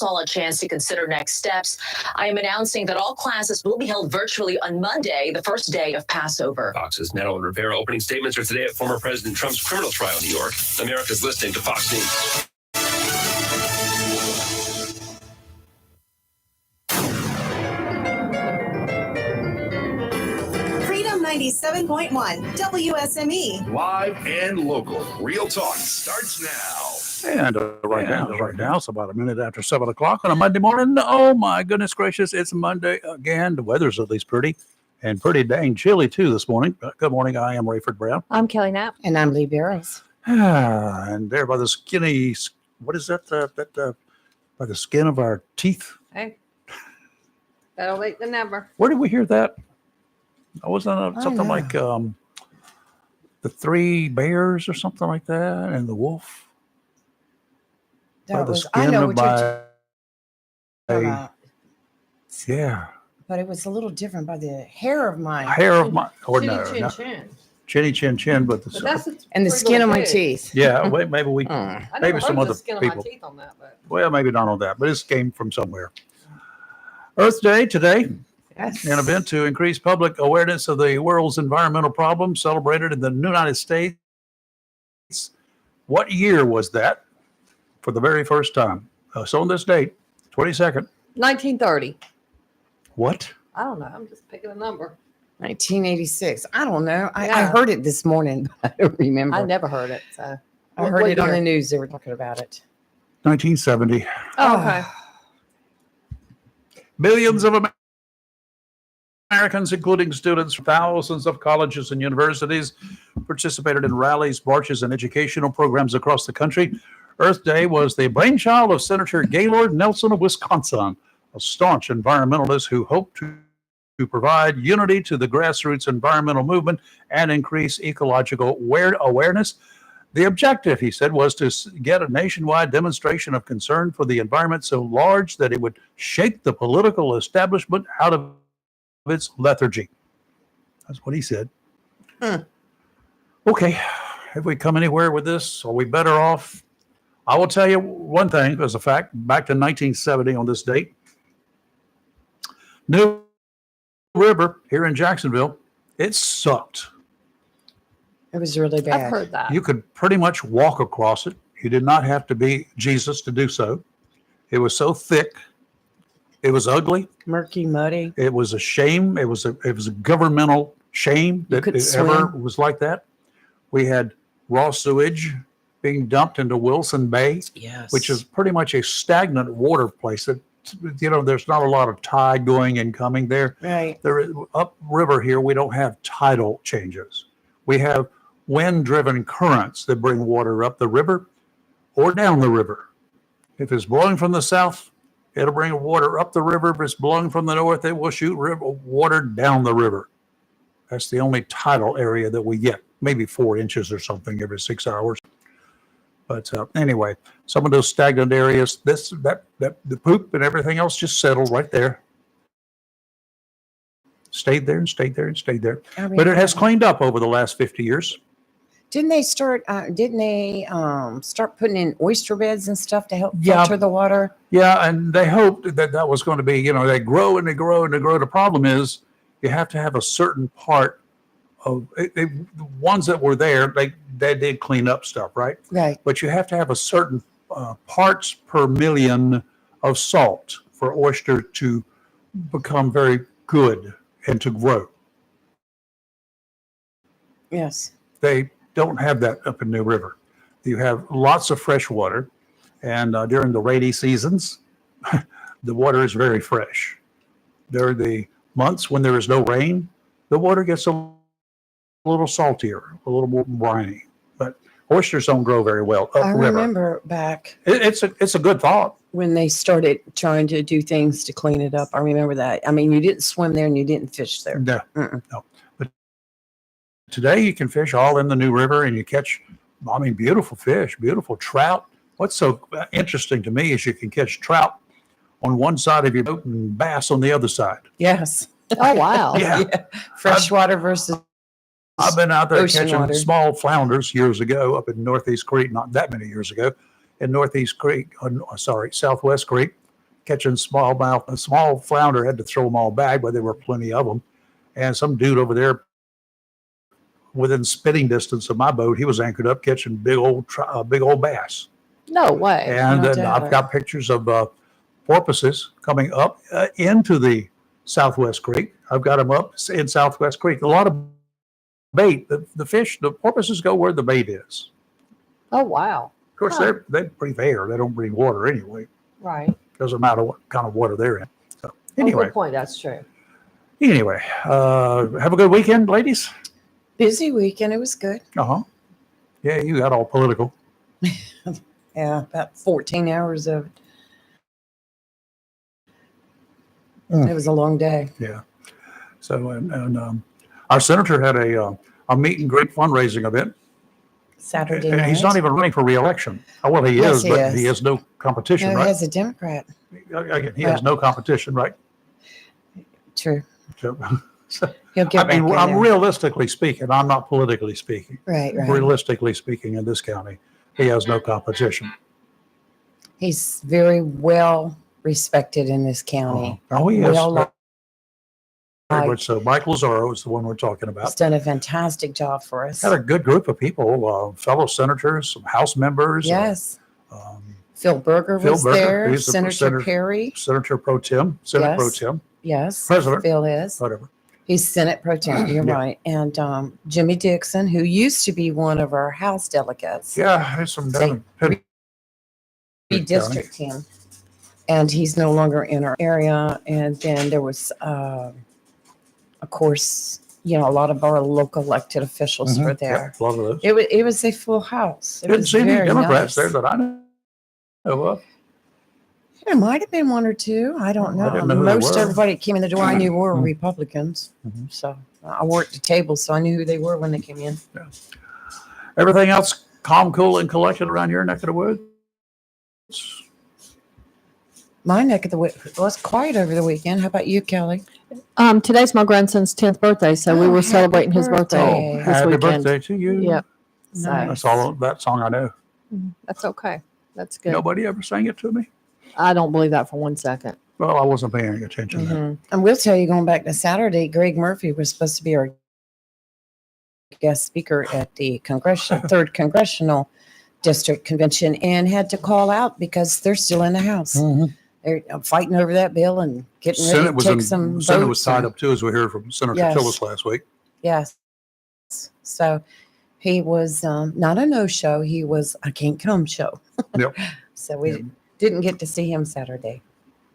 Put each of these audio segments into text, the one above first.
all a chance to consider next steps. I am announcing that all classes will be held virtually on Monday, the first day of Passover. Fox's Neto and Rivera opening statements are today at former President Trump's criminal trial in New York. America's listening to Fox News. Freedom 97.1 WSME. Live and local. Real talk starts now. And right now, it's about a minute after 7 o'clock on a Monday morning. Oh, my goodness gracious. It's Monday again. The weather's at least pretty and pretty dang chilly, too, this morning. Good morning. I am Rayford Brown. I'm Kelly Knapp. And I'm Lee Barrows. And there by the skinny, what is that? By the skin of our teeth. Hey, better late than never. Where did we hear that? Wasn't something like the Three Bears or something like that, and the wolf? That was, I know what you're talking about. Yeah. But it was a little different by the hair of my Chinny chin, but and the skin of my teeth. Yeah, wait, maybe we maybe some other skin people. Of my teeth on that, but. Well, maybe not on that, but this came from somewhere. Earth Day today. Yes. An event to increase public awareness of the world's environmental problems celebrated in the United States. What year was that? For the very first time. So on this date, 22nd. 1930. What? I don't know. I'm just picking a number. 1986. I don't know. I heard it this morning, but I don't remember. I never heard it. So I heard it on the news. They were talking about it. 1970. Oh, okay. Millions of Americans, including students from thousands of colleges and universities, participated in rallies, marches, and educational programs across the country. Earth Day was the brainchild of Senator Gaylord Nelson of Wisconsin, a staunch environmentalist who hoped to provide unity to the grassroots environmental movement and increase ecological awareness. The objective, he said, was to get a nationwide demonstration of concern for the environment so large that it would shake the political establishment out of its lethargy. That's what he said. Okay, have we come anywhere with this? Are we better off? I will tell you one thing as a fact. Back to 1970 on this date, New River here in Jacksonville, it sucked. It was really bad. I've heard that. You could pretty much walk across it. You did not have to be Jesus to do so. It was so thick. It was ugly. Murky, muddy. It was a shame. It was a governmental shame that it ever was like that. We had raw sewage being dumped into Wilson Bay, which is pretty much a stagnant water place. That, there's not a lot of tide going and coming there. Right. There, upriver here, we don't have tidal changes. We have wind-driven currents that bring water up the river or down the river. If it's blowing from the south, it'll bring water up the river. If it's blowing from the north, it will shoot water down the river. That's the only tidal area that we get, maybe 4 inches or something every 6 hours. But anyway, some of those stagnant areas, the poop and everything else just settled right there. Stayed there and stayed there and stayed there. But it has cleaned up over the last 50 years. Didn't they start putting in oyster beds and stuff to help filter the water? Yeah, and they hoped that was going to be, they grow and they grow and they grow. The problem is you have to have a certain part of the ones that were there, they did clean up stuff, right? Right. But you have to have a certain parts per million of salt for oyster to become very good and to grow. Yes. They don't have that up in New River. You have lots of fresh water, and during the rainy seasons, the water is very fresh. During the months when there is no rain, the water gets a little saltier, a little more briny. But oysters don't grow very well upriver. I remember back. It's a good thought. When they started trying to do things to clean it up, I remember that. I mean, you didn't swim there and you didn't fish there. No. But today you can fish all in the New River and you catch, beautiful fish, beautiful trout. What's so interesting to me is you can catch trout on one side of your boat and bass on the other side. Yes. Oh, wow. Yeah. Freshwater versus I've been out there ocean catching water. small flounders years ago up in Northeast Creek, not that many years ago, in Southwest Creek. catching smallmouth. A small flounder, had to throw them all back, but there were plenty of them. And some dude over there within spitting distance of my boat, he was anchored up catching big old bass. No way. And no then doubt. I've got pictures of porpoises coming up into the Southwest Creek. I've got them up in Southwest Creek. A lot of bait. The fish, the porpoises go where the bait is. Oh, wow. Of course, they breathe air. They don't breathe water anyway. Right. Doesn't matter what kind of water they're in. So Oh, anyway, good point. That's true. have a good weekend, ladies. Busy weekend. It was good. Uh-huh. Yeah, you got all political. Yeah, about 14 hours of it. Mm. It was a long day. Yeah. So, and our senator had a meet and greet fundraising event. Saturday And night. he's not even running for reelection. Well, he Yes, is, he but is. he has no competition, No, right? he has a Democrat. Again, he has no competition, right? True. So, He'll get I mean, back in I'm there. realistically speaking, I'm not politically speaking. Right, right. Realistically speaking, in this county, he has no competition. He's very well respected in this county. Oh, he is. Well Very liked. much so. Mike Lazaro is the one we're talking He's about. done a fantastic job for us. Had a good group of people, fellow senators, some House members. Yes. Um, Phil Berger Phil was Berger, there. he's the Senator senator- Perry. Senator Pro Tem, Senate Pro Yes. Tem, Yes. President. Phil is. whatever. He's Senate Pro Tem. You're Yeah. right. And Jimmy Dixon, who used to be one of our House delegates. Yeah, there's some Say, down in Redistrict him. And he's no longer in our area. And then there was, of course, a lot of our local elected officials were there. Yeah, a lot of those. It was a full house. It Didn't was see any very Democrats there nice. that I know of. There might have been one or two. I don't I know. didn't know who they Most were. everybody that came in the door I knew were Mhm. Republicans. Mhm. So I worked the table, so I knew who they were when they came in. Everything else calm, cool, and collected around your neck of the woods? My neck of the woods was quiet over the weekend. How about you, Kelly? Today's my grandson's 10th birthday, so we Oh, were happy celebrating his birthday birthday. this Happy weekend. birthday to you. Yep. So Nice. That's all that song I know. that's okay. That's good. Nobody ever sang it to me. I don't believe that for 1 second. Well, I wasn't paying attention then. Mhm. And we'll tell you, going back to Saturday, Greg Murphy was supposed to be our guest speaker at the third congressional district convention and had to call out because they're still in the House. They're fighting over that bill and getting ready Senate to was take some Senate was votes tied and- up too, as we heard from Senator Yes. Tillis last week. Yes. So he was not a no-show. He was a can't come show. Yep. So we Yep. didn't get to see him Saturday.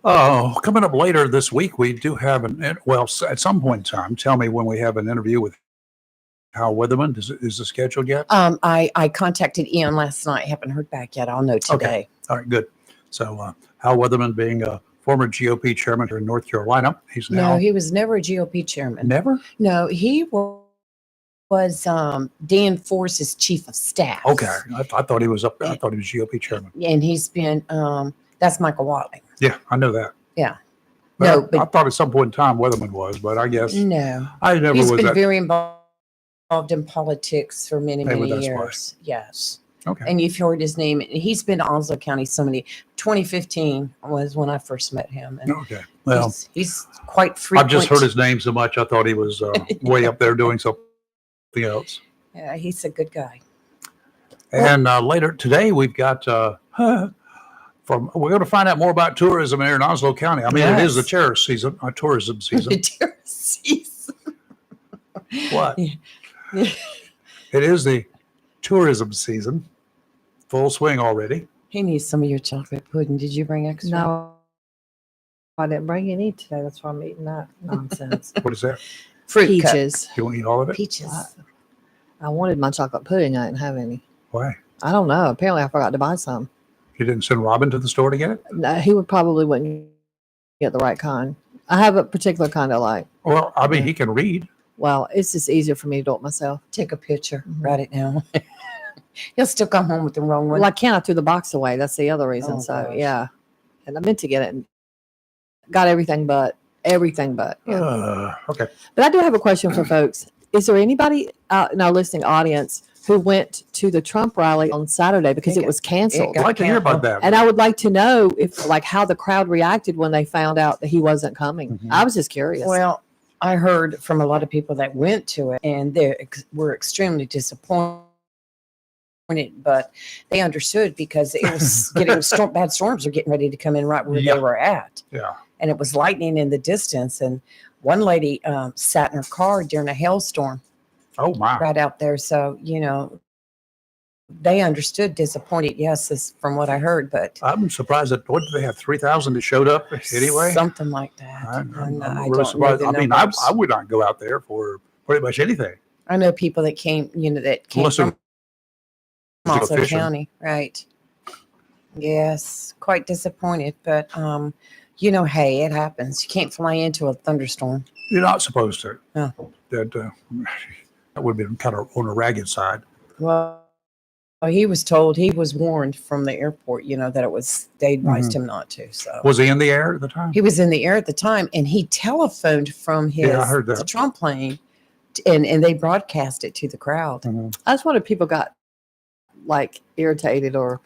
Oh, coming up later this week, we do have at some point in time, tell me when we have an interview with Hal Weatherman. Is it scheduled yet? I contacted Ian last night. Haven't heard back yet. I'll know today. All right, good. So Hal Weatherman being a former GOP chairman here in North Carolina, he's now No, he was never a GOP chairman. never. No, he was Dan Force's chief of staff. Okay, I thought he was up. I thought he was GOP chairman. And he's been that's Michael Watling. Yeah, I know that. Yeah. But No, I but- thought at some point in time Weatherman was, but I guess No. I never He's was been that. very involved in politics for many, Maybe many that's why. years. Yes. Okay. And you've heard his name. He's been to Onslow County so many. 2015 was when I first met him. And Okay. Well, he's quite frequent. I've just heard his name so much. I thought he was way up there doing something else. Yeah, he's a good guy. And later today, we've got we're going to find out more about tourism here in Onslow County. I mean, it is the Yes. tourist season, tourism season. Season. What? Yeah. It is the tourism season, full swing already. He needs some of your chocolate pudding. Did you bring extra? No, I didn't bring any today. That's why I'm eating that nonsense. What is that? Fruit cup. Peaches. You want to eat all of it? Peaches. I wanted my chocolate pudding. I didn't have any. Why? I don't know. Apparently, I forgot to buy some. You didn't send Robin to the store to get it? No, he would probably wouldn't get the right kind. I have a particular kind I like. Well, I mean, he can read. Well, it's just easier for me to do it myself. Take a picture. Mhm. Write it down. He'll still come home with the wrong one. Well, I can't. I threw the box away. That's the other reason. Oh, So gosh. yeah, and I meant to get it and got everything but. Yeah. Okay. But I do have a question for folks. Is there anybody out in our listening audience who went to the Trump rally on Saturday because It it was canceled. I'd like to hear about that. And I would like to know if, like, how the crowd reacted when they found out that he wasn't coming. Mhm. I was just curious. Well, I heard from a lot of people that went to it, and were extremely disappointed. But they understood because it was bad storms were getting ready to come in right where Yeah. they were at, Yeah. and it was lightning in the distance. And one lady sat in her car during a hailstorm Oh, my. right out there. So they understood disappointed. Yes, is from what I heard, but I'm surprised that, what did they have, 3,000 that showed up anyway? something like that. I'm And really don't know surprised. the I mean, numbers. I would not go out there for pretty much anything. I know people that came, that came Unless it from was Monson fishing. County, right? Yes, quite disappointed, but hey, it happens. You can't fly into a thunderstorm. You're not supposed to. No. That would have been kind of on the ragged side. Well, he was warned from the airport, that they advised him not to. So Was he in the air at the time? he was in the air at the time, and he telephoned from Yeah, I heard that. the Trump plane, and they broadcast it to the crowd. I just wonder if people got like irritated or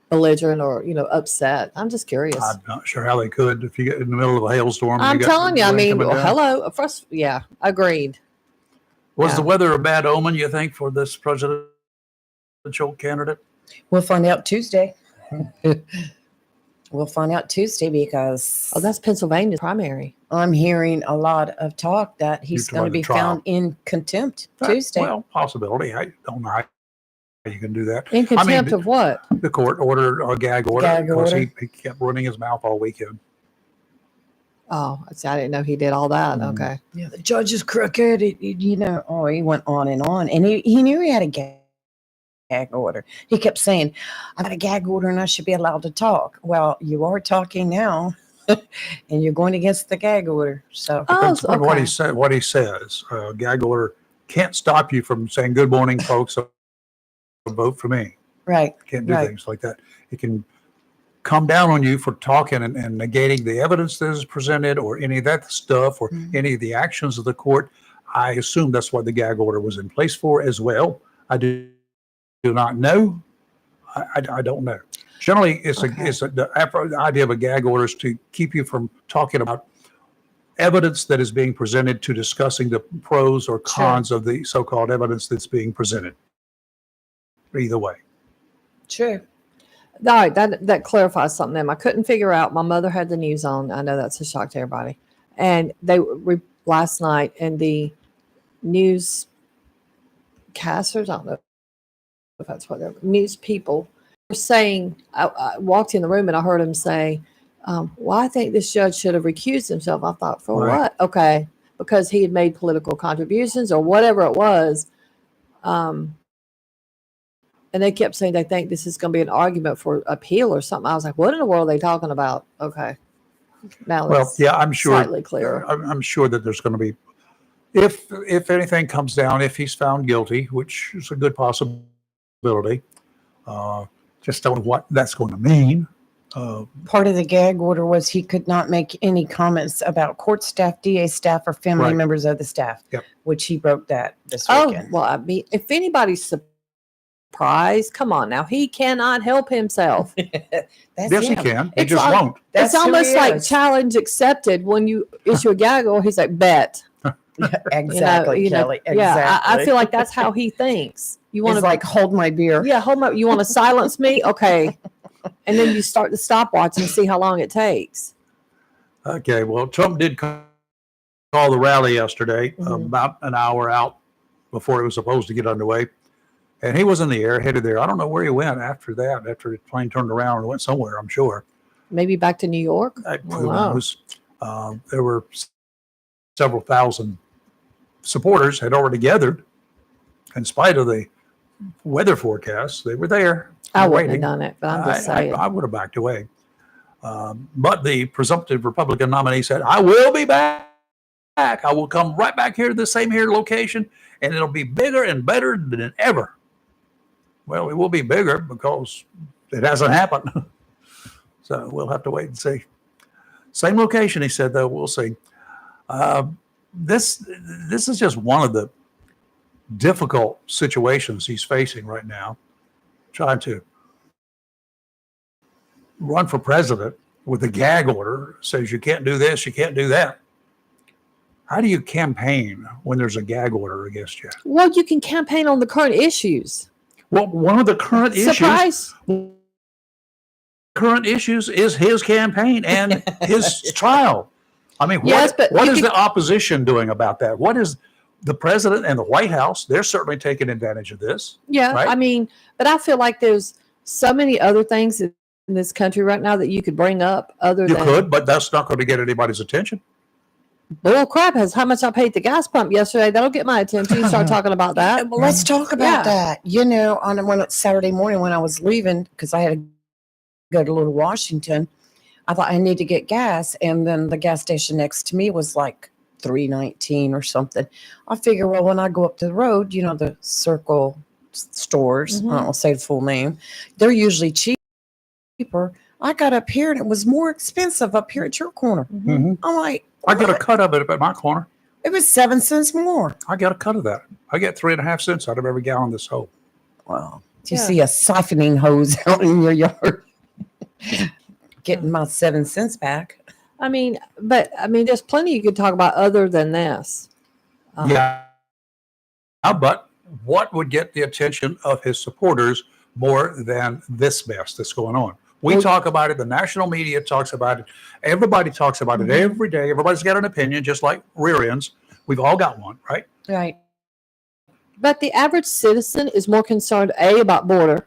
belligerent or upset. I'm just curious. I'm not sure how they could if you get in the middle of a hailstorm. and I'm you got telling you. I rain mean, coming down. hello. First, yeah, agreed. Was yeah. the weather a bad omen, you think, for this presidential candidate? We'll find out Tuesday. We'll find out Tuesday because Oh, that's Pennsylvania's primary. I'm hearing a lot of talk that he's talking going to about be the trial. found in contempt Tuesday. Well, possibility. I don't know how you can do that. In contempt of what? The court ordered a gag order Gag because order. he kept running his mouth all weekend. Oh, see, I didn't know he did all that. Mhm. Okay. Yeah, the judge is crooked. He went on, and he knew he had a gag order. He kept saying, "I got a gag order, and I should be allowed to talk." Well, you are talking now, and you're going against the gag order. So Oh, Depends on what okay. he said. What he says, gag order can't stop you from saying "Good morning, folks. Vote for me." right, Can't do Right. things like that. It can come down on you for talking and negating the evidence that is presented or any of that stuff or Mhm. any of the actions of the court. I assume that's what the gag order was in place for as well. I do not know. I don't know. Generally, the idea of a gag order is to keep you from talking about evidence that is being presented, to discussing the pros or cons of the so-called evidence that's being presented. Either way. true. All right, that clarifies something. Then I couldn't figure out. My mother had the news on. I know that's a shock to everybody. And they last night, and the newscasters, I don't know if that's what they're news people were saying. I walked in the room and I heard him say, "Well, I think this judge should have recused himself." I thought, for Right. what? Okay, because he had made political contributions or whatever it was. And they kept saying they think this is going to be an argument for appeal or something. I was like, what in the world are they talking about? Okay. Now Well, it's yeah, I'm sure. slightly clearer. I'm sure that there's going to be, if anything comes down, if he's found guilty, which is a good possibility. Just don't know what that's going to mean. Part of the gag order was he could not make any comments about court staff, DA staff, or family Right. members of the staff, Yep. which he broke that this Oh, weekend. well, I mean, if anybody's surprised, come on now. He cannot help himself. That's Yes, he him. can. He It's just like- won't. That's It's who almost he like is. challenge accepted when you issue a gag order. He's like, bet. Exactly, Kelly. Exactly. Yeah, I feel like that's how he thinks. You want It's to like, hold my beer. yeah, hold up. You want to silence me? Okay. And then you start the stopwatch and see how long it takes. Okay. Well, Trump did call the rally yesterday, Mhm. about an hour out before it was supposed to get underway. And he was in the air, headed there. I don't know where he went after that, after the plane turned around and went somewhere, I'm sure. Maybe back to New York. Who Wow. knows? There were several thousand supporters had already gathered. In spite of the weather forecasts, they were there. I wouldn't waiting. have done it, but I'm just saying. I would have backed away. But the presumptive Republican nominee said, I will be back. I will come right back here to the same here location, and it'll be bigger and better than ever. Well, it will be bigger because it hasn't happened. So we'll have to wait and see. Same location, he said, though. We'll see. This is just one of the difficult situations he's facing right now, trying to run for president with a gag order, says you can't do this, you can't do that. How do you campaign when there's a gag order against you? Well, you can campaign on the current issues. Well, one of the current Surprise. issues is his campaign and his trial. I mean, Yes, but what you is can- the opposition doing about that? What is the president and the White House? They're certainly taking advantage of this. Yeah, Right? I mean, but I feel like there's so many other things in this country right now that you could bring up other You than could, but that's not going to get anybody's attention. bull crap. Has how much I paid the gas pump yesterday? That'll get my attention. You start talking about that. Well, let's talk Yeah. about that. You know, on one Saturday morning when I was leaving, because I had to go to Little Washington, I thought I need to get gas, and then the gas station next to me was like $3.19 or something. I figure, well, when I go up to the road, you know, the Circle stores, Mhm. I won't say the full name, they're usually cheaper. I got up here and it was more expensive up here at your corner. Mhm. I'm like, I get a what? cut of it at my corner. It was 7 cents more. I get a cut of that. I get 3.5 cents out of every gallon of soap. Wow. Do you Yeah. see a siphoning hose out in your yard? Getting my 7 cents back. I mean, there's plenty you could talk about other than this. Yeah. But what would get the attention of his supporters more than this mess that's going on? We Well- talk about it. The national media talks about it. Everybody talks about it every day. Everybody's got an opinion, just like rear ends. We've all got one, right? Right. But the average citizen is more concerned A, about border,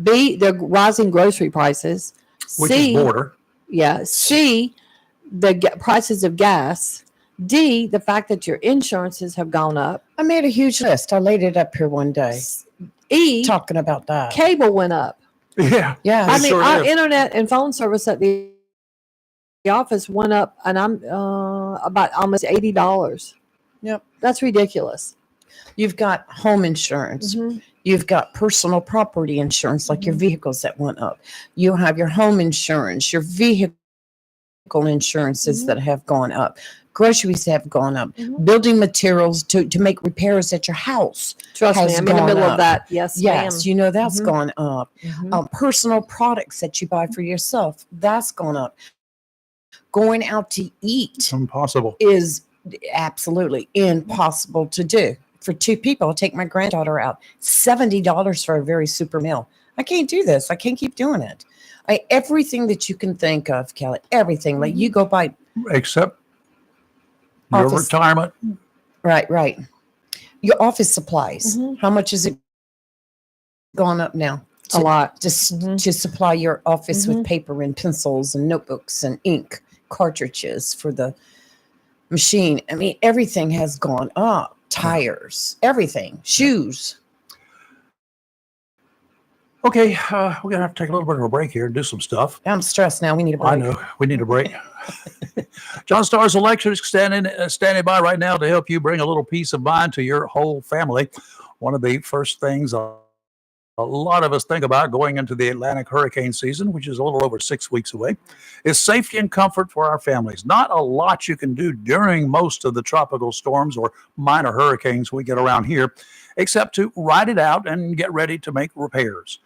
B, the rising grocery prices, Which C, is border. yeah, C, the prices of gas, D, the fact that your insurances have gone up, I made a huge list. I laid it up here one day E, talking about that. cable went up. Yeah. Yeah. I It mean, sure our is. internet and phone service at the office went up, and I'm about almost $80. Yep. That's ridiculous. You've got home insurance. Mhm. You've got personal property insurance, like your vehicles that went up. You have your home insurance, your vehicle insurances Mhm. that have gone up. Groceries have gone up. Mhm. Building materials to make repairs at your house. Trust me, has I'm in the gone middle up. of that. Yes, Yes, ma'am. you know that's Mhm. gone up. Mhm. Personal products that you buy for yourself, that's gone up. Going out to eat It's impossible. is absolutely impossible to do. For two people, I'll take my granddaughter out. $70 for a very super meal. I can't do this. I can't keep doing it. Everything that you can think of, Kelly, everything. Like you go buy, Except your Office. retirement. right. Your office supplies. Mhm. How much is it gone up now? A lot. Just Mhm. to supply your office Mhm. with paper and pencils and notebooks and ink cartridges for the machine. I mean, everything has gone up. Tires, everything, shoes. Okay, we're going to have to take a little bit of a break here and do some stuff. I'm stressed now. We need a break. I know. We need a break. John Stars Electric standing by right now to help you bring a little peace of mind to your whole family. One of the first things a lot of us think about going into the Atlantic hurricane season, which is a little over 6 weeks away, is safety and comfort for our families. Not a lot you can do during most of the tropical storms or minor hurricanes we get around here, except to ride it out and get ready to make repairs.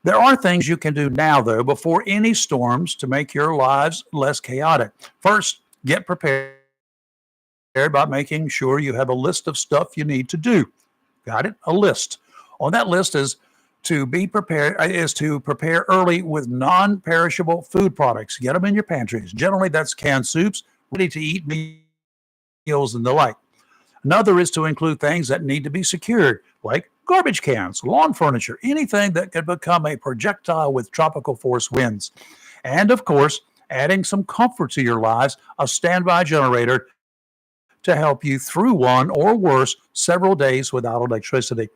There are things you can do now, though, before any storms to make your lives less chaotic. First, get prepared by making sure you have a list of stuff you need to do. Got it? A list. On that list is to prepare early with non-perishable food products. Get them in your pantries. Generally, that's canned soups, ready-to-eat meals, and the like. Another is to include things that need to be secured, like garbage cans, lawn furniture, anything that could become a projectile with tropical force winds. And of course, adding some comfort to your lives, a standby generator to help you through one or worse several days without electricity.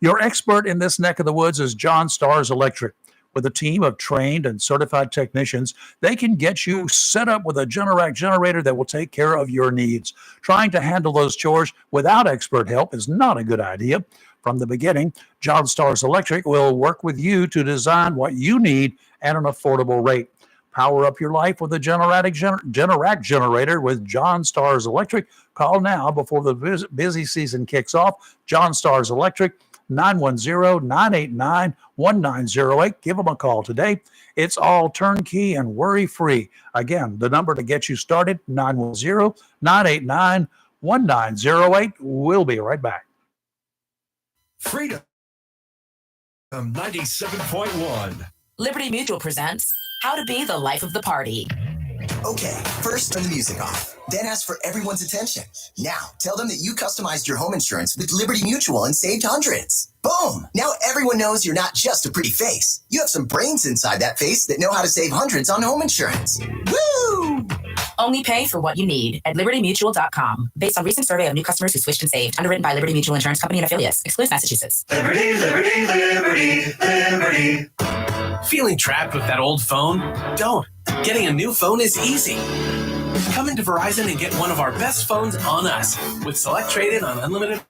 Your expert in this neck of the woods is John Stars Electric. With a team of trained and certified technicians, they can get you set up with a Generac generator that will take care of your needs. Trying to handle those chores without expert help is not a good idea. From the beginning, John Stars Electric will work with you to design what you need at an affordable rate. Power up your life with a Generac generator with John Stars Electric. Call now before the busy season kicks off. John Stars Electric, 910-989-1908. Give them a call today. It's all turnkey and worry-free. Again, the number to get you started, 910-989-1908. We'll be right back. Freedom 97.1. Liberty Mutual presents How to Be the Life of the Party. Okay, first turn the music off, then ask for everyone's attention. Now, tell them that you customized your home insurance with Liberty Mutual and saved hundreds. Boom! Now everyone knows you're not just a pretty face. You have some brains inside that face that know how to save hundreds on home insurance. Woo! Only pay for what you need at libertymutual.com. Based on recent survey of new customers who switched and saved. Underwritten by Liberty Mutual Insurance Company and affiliates. Excludes Massachusetts. Liberty, liberty, liberty, liberty. Feeling trapped with that old phone? Don't. Getting a new phone is easy. Come into Verizon and get one of our best phones on us with Select Trade-in on unlimited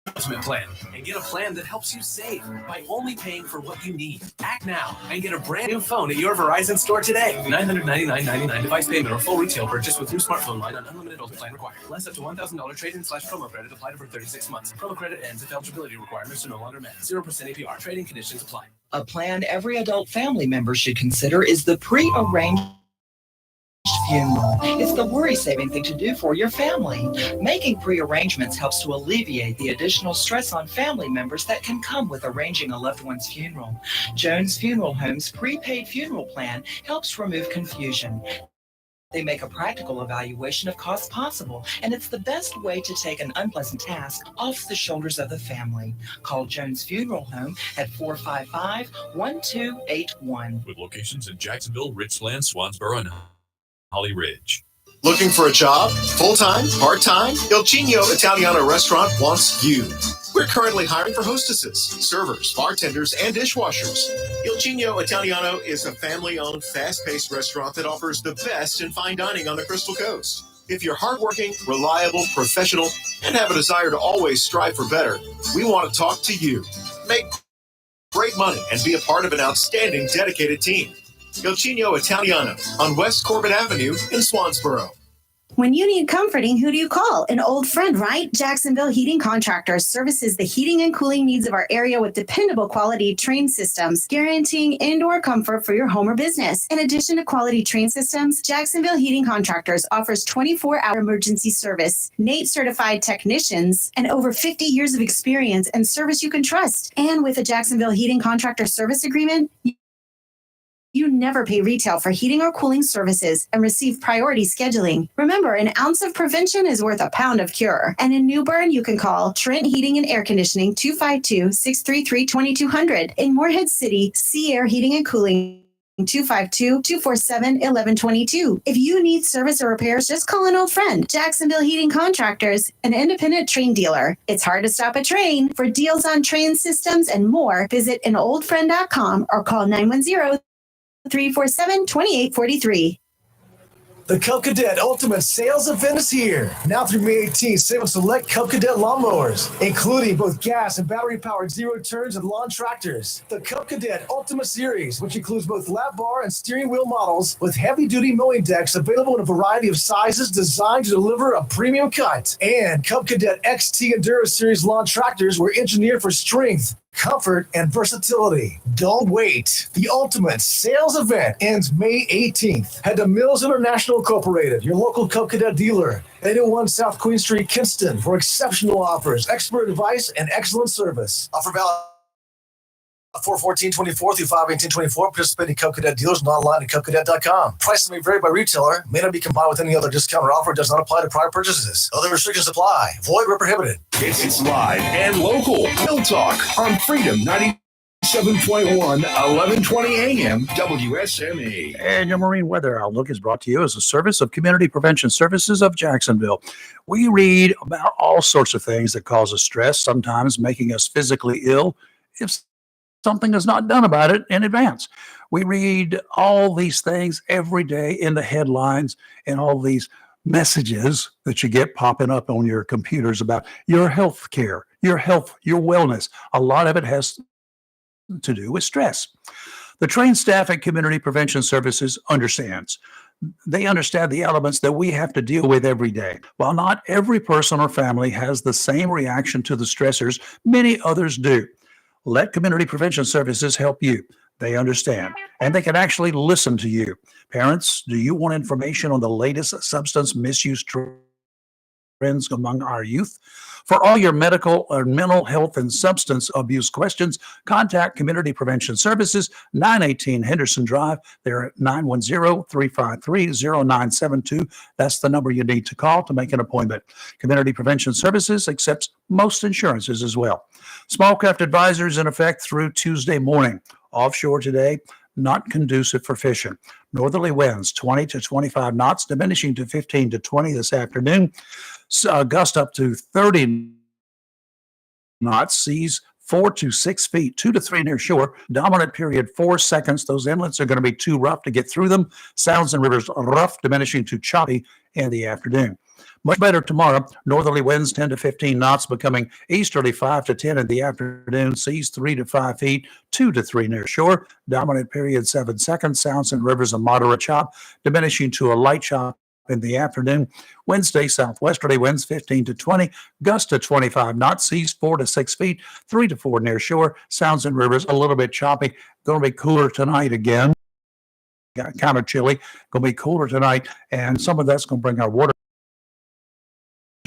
Ultimate plan, and get a plan that helps you save by only paying for what you need. Act now and get a brand new phone at your Verizon store today. $999.99 device payment or full retail purchase with new smartphone line on unlimited Ultimate plan required. Less up to $1,000 trade-in/promo credit applied over 36 months. Promo credit ends if eligibility requirements are no longer met. 0% APR. Trading conditions apply. A plan every adult family member should consider is the pre-arranged funeral. It's the worry-saving thing to do for your family. Making pre-arrangements helps to alleviate the additional stress on family members that can come with arranging a loved one's funeral. Jones Funeral Home's prepaid funeral plan helps remove confusion. They make a practical evaluation of costs possible, and it's the best way to take an unpleasant task off the shoulders of the family. Call Jones Funeral Home at 455-1281. With locations in Jacksonville, Richland, Swansboro, and Holly Ridge. Looking for a job? Full-time? Part-time? Il Cigno Italiano Restaurant wants you. We're currently hiring for hostesses, servers, bartenders, and dishwashers. Il Cigno Italiano is a family-owned, fast-paced restaurant that offers the best in fine dining on the Crystal Coast. If you're hardworking, reliable, professional, and have a desire to always strive for better, we want to talk to you. Make great money and be a part of an outstanding, dedicated team. Il Cigno Italiano on West Corbin Avenue in Swansboro. When you need comforting, who do you call? An old friend, right? Jacksonville Heating Contractors services the heating and cooling needs of our area with dependable quality train systems, guaranteeing indoor comfort for your home or business. In addition to quality train systems, Jacksonville Heating Contractors offers 24-hour emergency service, NATE certified technicians, and over 50 years of experience and service you can trust. And with a Jacksonville Heating Contractor service agreement, you never pay retail for heating or cooling services and receive priority scheduling. Remember, an ounce of prevention is worth a pound of cure. And in New Bern, you can call Trent Heating and Air Conditioning 252-633-2200. In Morehead City, Sea Air Heating and Cooling 252-247-1122. If you need service or repairs, just call an old friend. Jacksonville Heating Contractors, an independent train dealer. It's hard to stop a train. For deals on train systems and more, visit anoldfriend.com or call 910-347-2843. The Cub Cadet Ultimate Sales Event is here. Now through May 18th, save on select Cub Cadet lawnmowers, including both gas and battery-powered zero-turns and lawn tractors. The Cub Cadet Ultimate Series, which includes both lap bar and steering wheel models with heavy-duty mowing decks available in a variety of sizes designed to deliver a premium cut. And Cub Cadet XT Enduro Series lawn tractors were engineered for strength, comfort, and versatility. Don't wait. The Ultimate Sales Event ends May 18th. Head to Mills International Incorporated, your local Cub Cadet dealer, 801 South Queen Street, Kinston, for exceptional offers, expert advice, and excellent service. Offer valid 4/14/24 through 5/18/24. Participating Cub Cadet dealers and online at cubcadet.com. Prices may vary by retailer, may not be combined with any other discount or offer, does not apply to prior purchases. Other restrictions apply. Void where prohibited. It's live and local. Real Talk on Freedom 97.1, 1120 AM, WSME. And your marine weather outlook is brought to you as a service of Community Prevention Services of Jacksonville. We read about all sorts of things that cause us stress, sometimes making us physically ill if something is not done about it in advance. We read all these things every day in the headlines and all these messages that you get popping up on your computers about your health care, your health, your wellness. A lot of it has to do with stress. The trained staff at Community Prevention Services understands. They understand the elements that we have to deal with every day. While not every person or family has the same reaction to the stressors, many others do. Let Community Prevention Services help you. They understand, and they can actually listen to you. Parents, do you want information on the latest substance misuse trends among our youth? For all your medical or mental health and substance abuse questions, contact Community Prevention Services, 918 Henderson Drive. They're at 910-353-0972. That's the number you need to call to make an appointment. Community Prevention Services accepts most insurances as well. Small craft advisors in effect through Tuesday morning. Offshore today, not conducive for fishing. Northerly winds 20 to 25 knots, diminishing to 15 to 20 this afternoon. Gust up to 30 knots, seas 4 to 6 feet, 2 to 3 near shore. Dominant period 4 seconds. Those inlets are going to be too rough to get through them. Sounds and rivers rough, diminishing to choppy in the afternoon. Much better tomorrow. Northerly winds 10 to 15 knots, becoming easterly 5 to 10 in the afternoon. Seas 3 to 5 feet, 2 to 3 near shore. Dominant period 7 seconds. Sounds and rivers a moderate chop, diminishing to a light chop in the afternoon. Wednesday, southwesterly winds 15 to 20, gust to 25 knots, seas 4 to 6 feet, 3 to 4 near shore. Sounds and rivers a little bit choppy. Going to be cooler tonight again. Kind of chilly. Going to be cooler tonight, and some of that's going to bring our water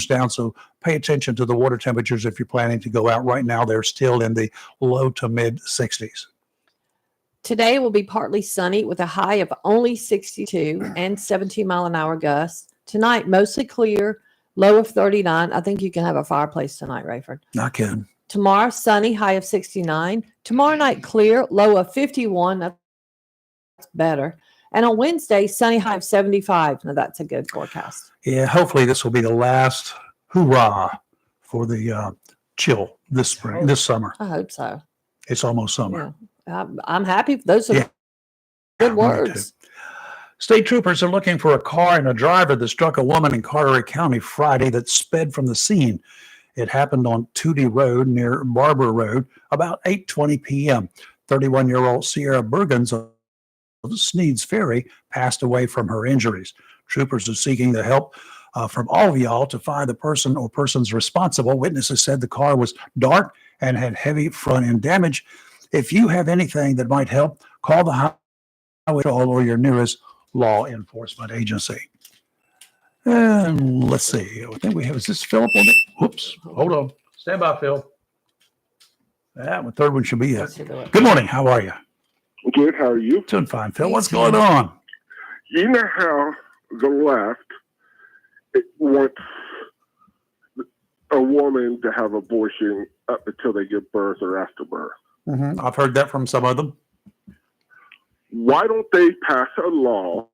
down. So pay attention to the water temperatures if you're planning to go out. Right now, they're still in the low to mid 60s. Today will be partly sunny with a high of only 62 and 17-mile-an-hour gusts. Tonight, mostly clear, low of 39. I think you can have a fireplace tonight, Rayford. I can. Tomorrow, sunny, high of 69. Tomorrow night, clear, low of 51. That's better. And on Wednesday, sunny, high of 75. Now, that's a good forecast. Yeah, hopefully this will be the last hoorah for the chill this spring, this summer. I hope so. It's almost summer. Yeah. I'm happy. Those are good words. State troopers are looking for a car and a driver that struck a woman in Carteret County Friday that sped from the scene. It happened on Tootie Road near Barber Road about 8:20 p.m. 31-year-old Sierra Bergens of Sneed's Ferry passed away from her injuries. Troopers are seeking the help from all of y'all to find the person or persons responsible. Witnesses said the car was dark and had heavy front end damage. If you have anything that might help, call the highway patrol or your nearest law enforcement agency. And let's see. I think we have, is this Philip on it? Whoops. Hold on. Stand by, Phil. The third one should be it. Good morning. How are you? Good. How are you? Doing fine, Phil. What's going on? You know how the left wants a woman to have abortion up until they give birth or after birth. Mm-hmm. I've heard that from some of them. Why don't they pass a law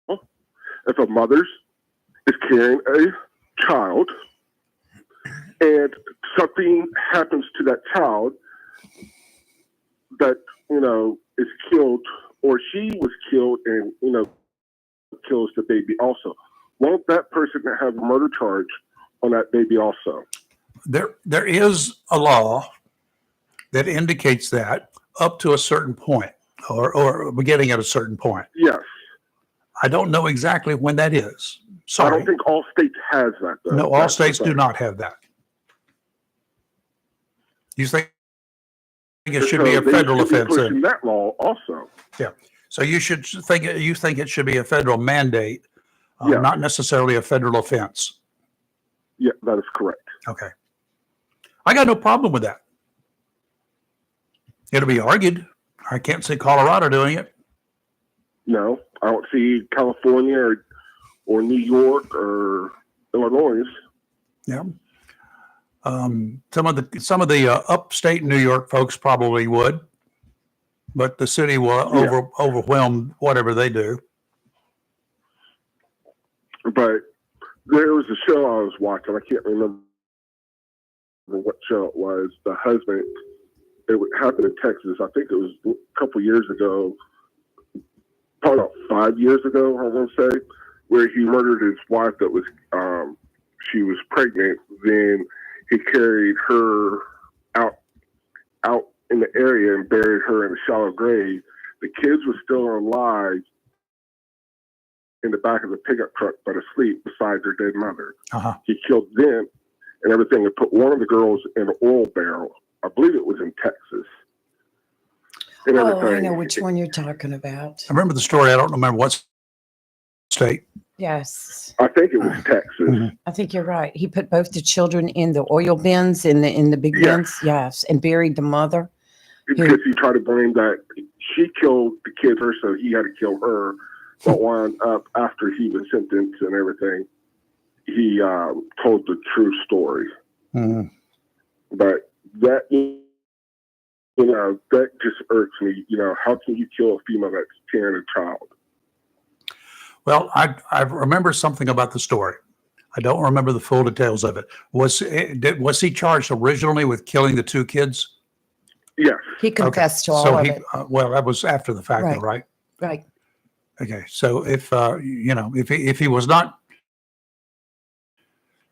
if a mother is carrying a child and something happens to that child that, is killed, or she was killed and, kills the baby also? Won't that person have a murder charge on that baby also? There is a law that indicates that up to a certain point or beginning at a certain point. Yes. I don't know exactly when that is. Sorry. I don't think all states has that, though. No, all states do not have that. You think it should be a federal offense? Pushing that law also. Yeah. So you think it should be a federal mandate, not necessarily a federal offense. Yeah, that is correct. Okay. I got no problem with that. It'll be argued. I can't see Colorado doing it. No, I don't see California or New York or Illinois. Yeah. Some of the upstate New York folks probably would, but the city will overwhelm whatever they do. But there was a show I was watching. I can't remember what show it was. The husband, it happened in Texas. I think it was a couple years ago, probably about 5 years ago, I want to say, where he murdered his wife that was, she was pregnant. Then he carried her out in the area and buried her in a shallow grave. The kids were still alive in the back of the pickup truck, but asleep beside their dead mother. He killed them and everything, and put one of the girls in an oil barrel. I believe it was in Texas. And Oh, I everything. know which one you're talking about. I remember the story. I don't remember what state. Yes. I think it was Texas. I think you're right. He put both the children in the oil bins, in the big bins. Yes. And buried the mother. Because he tried to blame that she killed the kids first, so he had to kill her. But wound up after he was sentenced and everything, he told the true story. But that, that just irks me. How can you kill a female that's carrying a child? Well, I remember something about the story. I don't remember the full details of it. Was he charged originally with killing the two kids? Yes. He confessed to all of it. Well, that was after the fact, though, right? Right. Okay. So if he was not,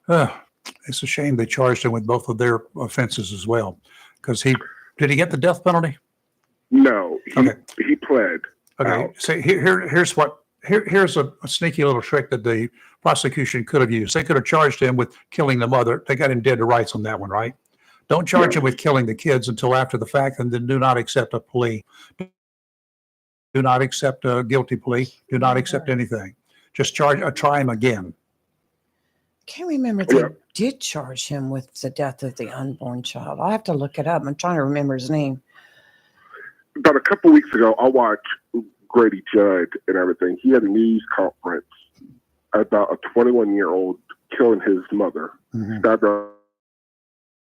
it's a shame they charged him with both of their offenses as well, because did he get the death penalty? No. He pled. Okay. So here's a sneaky little trick that the prosecution could have used. They could have charged him with killing the mother. They got him dead to rights on that one, right? Don't charge him with killing the kids until after the fact, and then do not accept a plea. Do not accept a guilty plea. Do not accept anything. Just try him again. Can't remember if they did charge him with the death of the unborn child. I'll have to look it up. I'm trying to remember his name. About a couple of weeks ago, I watched Grady Judd and everything. He had a news conference about a 21-year-old killing his mother. Stabbed her,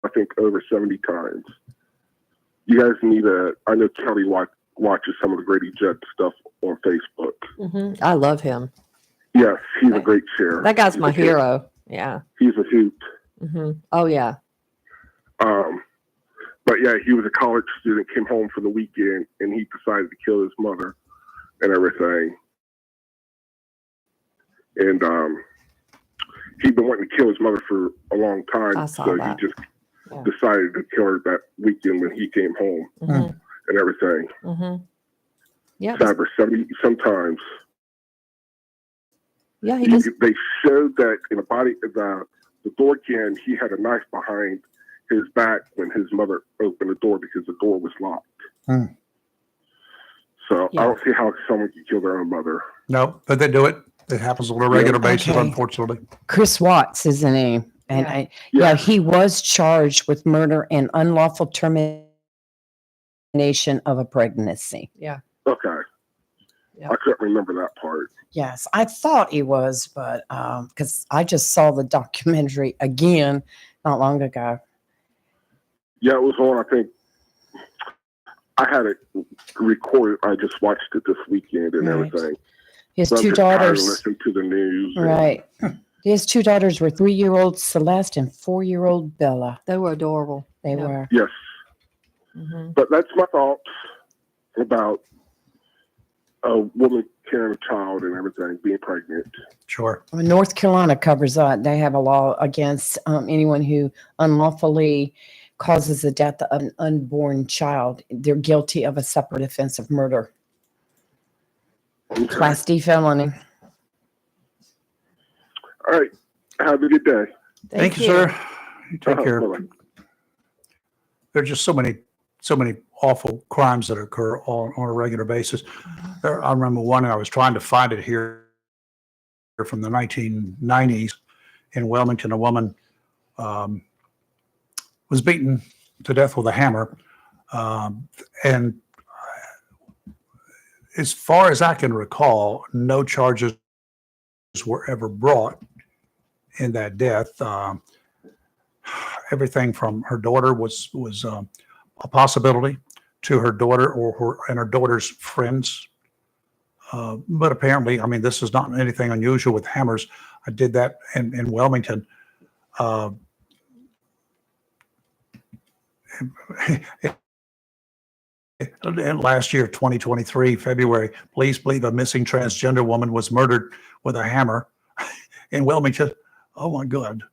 I think, over 70 times. You guys need I know Kelly watches some of the Grady Judd stuff on Facebook. I love him. Yes, he's a great sheriff. That guy's my hero. Yeah. He's a hoot. Oh, yeah. But yeah, he was a college student, came home for the weekend, and he decided to kill his mother and everything. And he'd been wanting to kill his mother for a long time, so he just decided to kill her that weekend when he came home and everything. Yeah. Stabbed her 70 sometimes. Yeah, they showed that in the door cam, he had a knife behind his back when his mother opened the door because the door was locked. So I don't see how someone can kill their own mother. No, but they do it. It happens on a regular basis, unfortunately. Chris Watts is the name. And he was charged with murder and unlawful termination of a pregnancy. Yeah. Okay. I couldn't remember that part. Yes, I thought he was, but because I just saw the documentary again not long ago. Yeah, it was on, I think, I had it recorded. I just watched it this weekend and everything. His so two I'm just tired of daughters. listening to the news. Right. His two daughters were 3-year-old Celeste and 4-year-old Bella. They were adorable. They were. Yes. But that's my thoughts about a woman carrying a child and everything, being pregnant. Sure. Well, North Carolina covers that. They have a law against anyone who unlawfully causes the death of an unborn child. They're guilty of a separate offense of murder. Okay. Class D felony. All right. Have a good day. Thank you, sir. You take care. Bye-bye. There are just so many awful crimes that occur on a regular basis. I remember one, I was trying to find it here from the 1990s in Wilmington. A woman was beaten to death with a hammer. And as far as I can recall, no charges were ever brought in that death. Everything from her daughter was a possibility to her daughter and her daughter's friends. But apparently, I mean, this is not anything unusual with hammers. I did that in Wilmington. And last year, 2023, February, police believe a missing transgender woman was murdered with a hammer in Wilmington. Oh my God.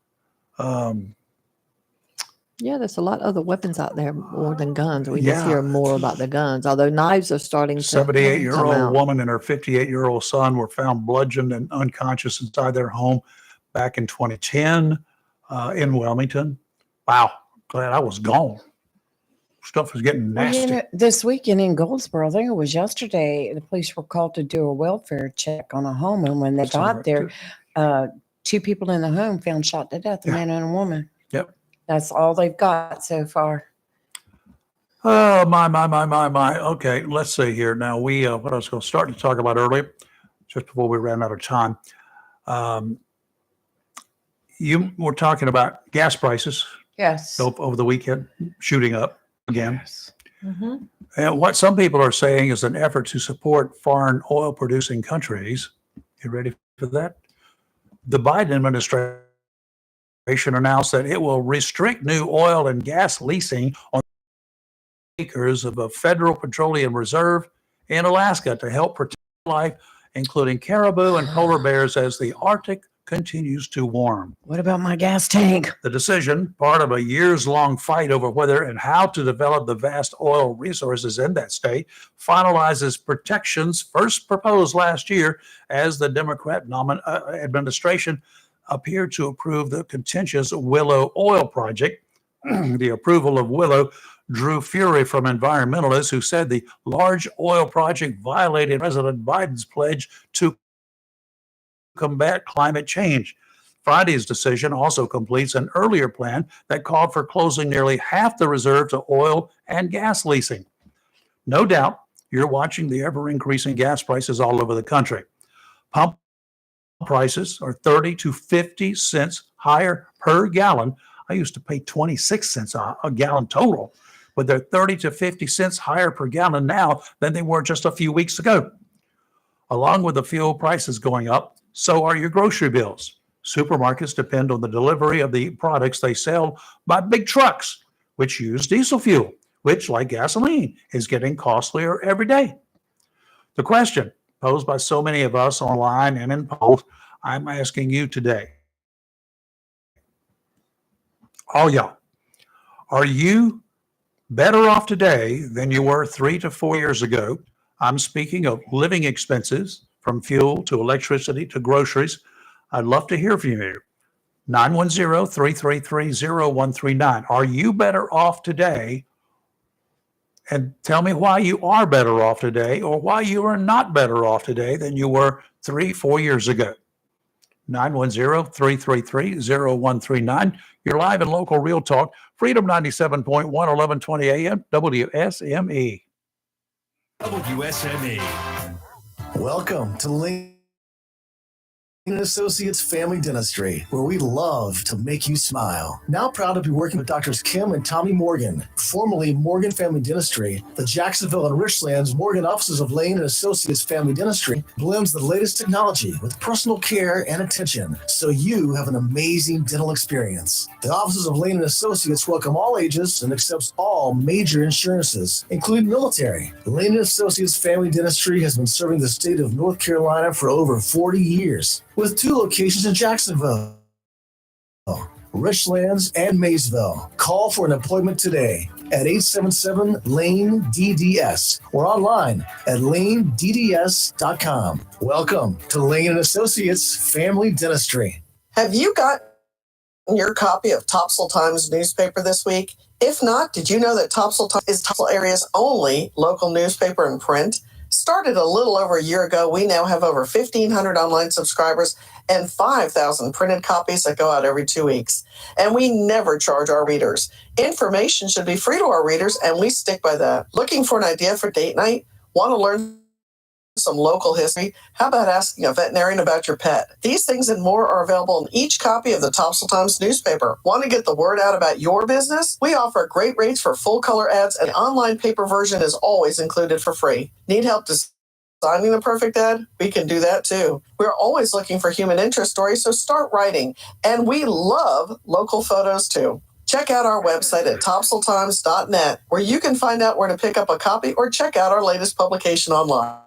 Yeah, there's a lot of other weapons out there more than guns. We just Yeah. hear more about the guns, although knives are starting to 78-year-old come out. woman and her 58-year-old son were found bludgeoned and unconscious inside their home back in 2010 in Wilmington. Wow, glad I was gone. Stuff is getting Well, nasty. this weekend in Goldsboro, I think it was yesterday, the police were called to do a welfare check on a home. And when they That's all got right, there, too. 2 people in the home found shot to death, a man and a woman. Yep. That's all they've got so far. Oh, my. Okay, let's see here. Now, what I was going to start to talk about earlier, just before we ran out of time. You were talking about gas prices Yes. over the weekend, shooting up again. Mm-hmm. And what some people are saying is an effort to support foreign oil producing countries. You ready for that? The Biden administration announced that it will restrict new oil and gas leasing on acres of a federal petroleum reserve in Alaska to help protect life, including caribou and polar bears as the Arctic continues to warm. What about my gas tank? The decision, part of a years-long fight over whether and how to develop the vast oil resources in that state, finalizes protections first proposed last year as the Democrat administration appeared to approve the contentious Willow Oil Project. The approval of Willow drew fury from environmentalists who said the large oil project violated President Biden's pledge to combat climate change. Friday's decision also completes an earlier plan that called for closing nearly half the reserve to oil and gas leasing. No doubt you're watching the ever-increasing gas prices all over the country. Pump prices are 30 to 50 cents higher per gallon. I used to pay 26 cents a gallon total, but they're 30 to 50 cents higher per gallon now than they were just a few weeks ago. Along with the fuel prices going up, so are your grocery bills. Supermarkets depend on the delivery of the products they sell by big trucks, which use diesel fuel, which, like gasoline, is getting costlier every day. The question posed by so many of us online and in polls, I'm asking you today. All y'all, are you better off today than you were 3 to 4 years ago? I'm speaking of living expenses, from fuel to electricity to groceries. I'd love to hear from you. 910-333-0139. Are you better off today? And tell me why you are better off today or why you are not better off today than you were 3-4 years ago. 910-333-0139. You're live in local Real Talk. Freedom 97.1, 1120 AM, WSME. WSME. Welcome to Lane Associates Family Dentistry, where we love to make you smile. Now proud to be working with Doctors Kim and Tommy Morgan, formerly Morgan Family Dentistry. The Jacksonville and Richlands Morgan offices of Lane and Associates Family Dentistry blends the latest technology with personal care and attention, so you have an amazing dental experience. The offices of Lane and Associates welcome all ages and accepts all major insurances, including military. Lane and Associates Family Dentistry has been serving the state of North Carolina for over 40 years. With 2 locations in Jacksonville, Richlands, and Maysville. Call for an appointment today at 877-LANE-DDS or online at lanedds.com. Welcome to Lane & Associates Family Dentistry. Have you got your copy of Topsail Times newspaper this week? If not, did you know that Topsail Times is Topsail area's only local newspaper in print? Started a little over a year ago, we now have over 1,500 online subscribers and 5,000 printed copies that go out every 2 weeks. And we never charge our readers. Information should be free to our readers, and we stick by that. Looking for an idea for date night? Want to learn some local history? How about asking a veterinarian about your pet? These things and more are available in each copy of the Topsail Times newspaper. Want to get the word out about your business? We offer great rates for full color ads, and the online paper version is always included for free. Need help designing the perfect ad? We can do that too. We're always looking for human interest stories, so start writing. And we love local photos too. Check out our website at topsailtimes.net, where you can find out where to pick up a copy or check out our latest publication online.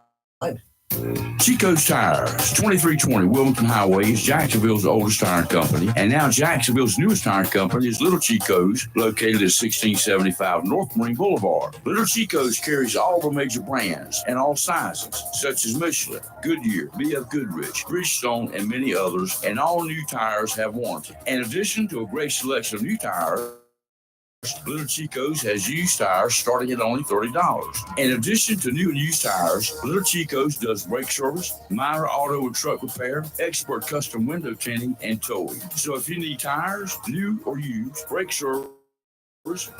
Chico's Tires, 2320 Wilmington Highway is Jacksonville's oldest tire company, and now Jacksonville's newest tire company is Little Chico's, located at 1675 North Marine Boulevard. Little Chico's carries all the major brands and all sizes, such as Michelin, Goodyear, BF Goodrich, Bridgestone, and many others, and all new tires have warranty. In addition to a great selection of new tires, Little Chico's has used tires starting at only $30. In addition to new and used tires, Little Chico's does brake service, minor auto and truck repair, expert custom window tinting, and towing. So if you need tires, new or used, brake service,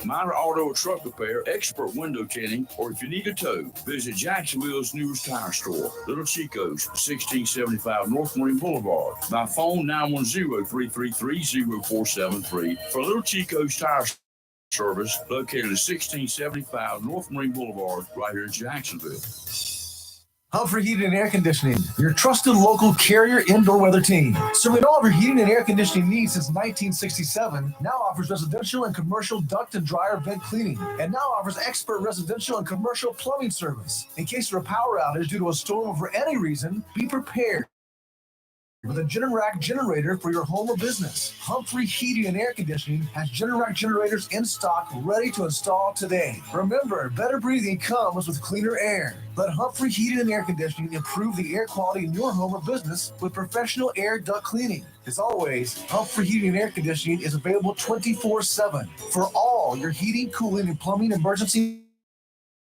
minor auto or truck repair, expert window tinting, or if you need a tow, visit Jacksonville's newest tire store, Little Chico's, 1675 North Marine Boulevard. By phone 910-333-0473 for Little Chico's Tire Service, located at 1675 North Marine Boulevard, right here in Jacksonville. Humphrey Heating and Air Conditioning, your trusted local Carrier indoor weather team. Serving all of your heating and air conditioning needs since 1967, now offers residential and commercial duct and dryer vent cleaning, and now offers expert residential and commercial plumbing service. In case of a power outage due to a storm or for any reason, be prepared with a Generac generator for your home or business. Humphrey Heating and Air Conditioning has Generac generators in stock ready to install today. Remember, better breathing comes with cleaner air. Let Humphrey Heating and Air Conditioning improve the air quality in your home or business with professional air duct cleaning. As always, Humphrey Heating and Air Conditioning is available 24/7 for all your heating, cooling, and plumbing emergency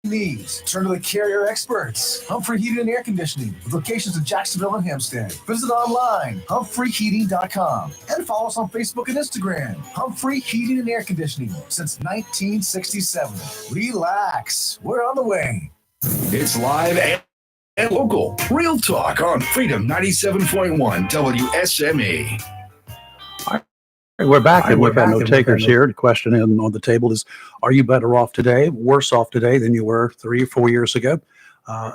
needs. Turn to the Carrier experts. Humphrey Heating and Air Conditioning, with locations in Jacksonville and Hampstead. Visit online, humphreyheating.com, and follow us on Facebook and Instagram. Humphrey Heating and Air Conditioning, since 1967. Relax, we're on the way. It's live and local. Real talk on Freedom 97.1 WSME. We're back, and we've got no takers here. The question on the table is, are you better off today, worse off today than you were 3 or 4 years ago?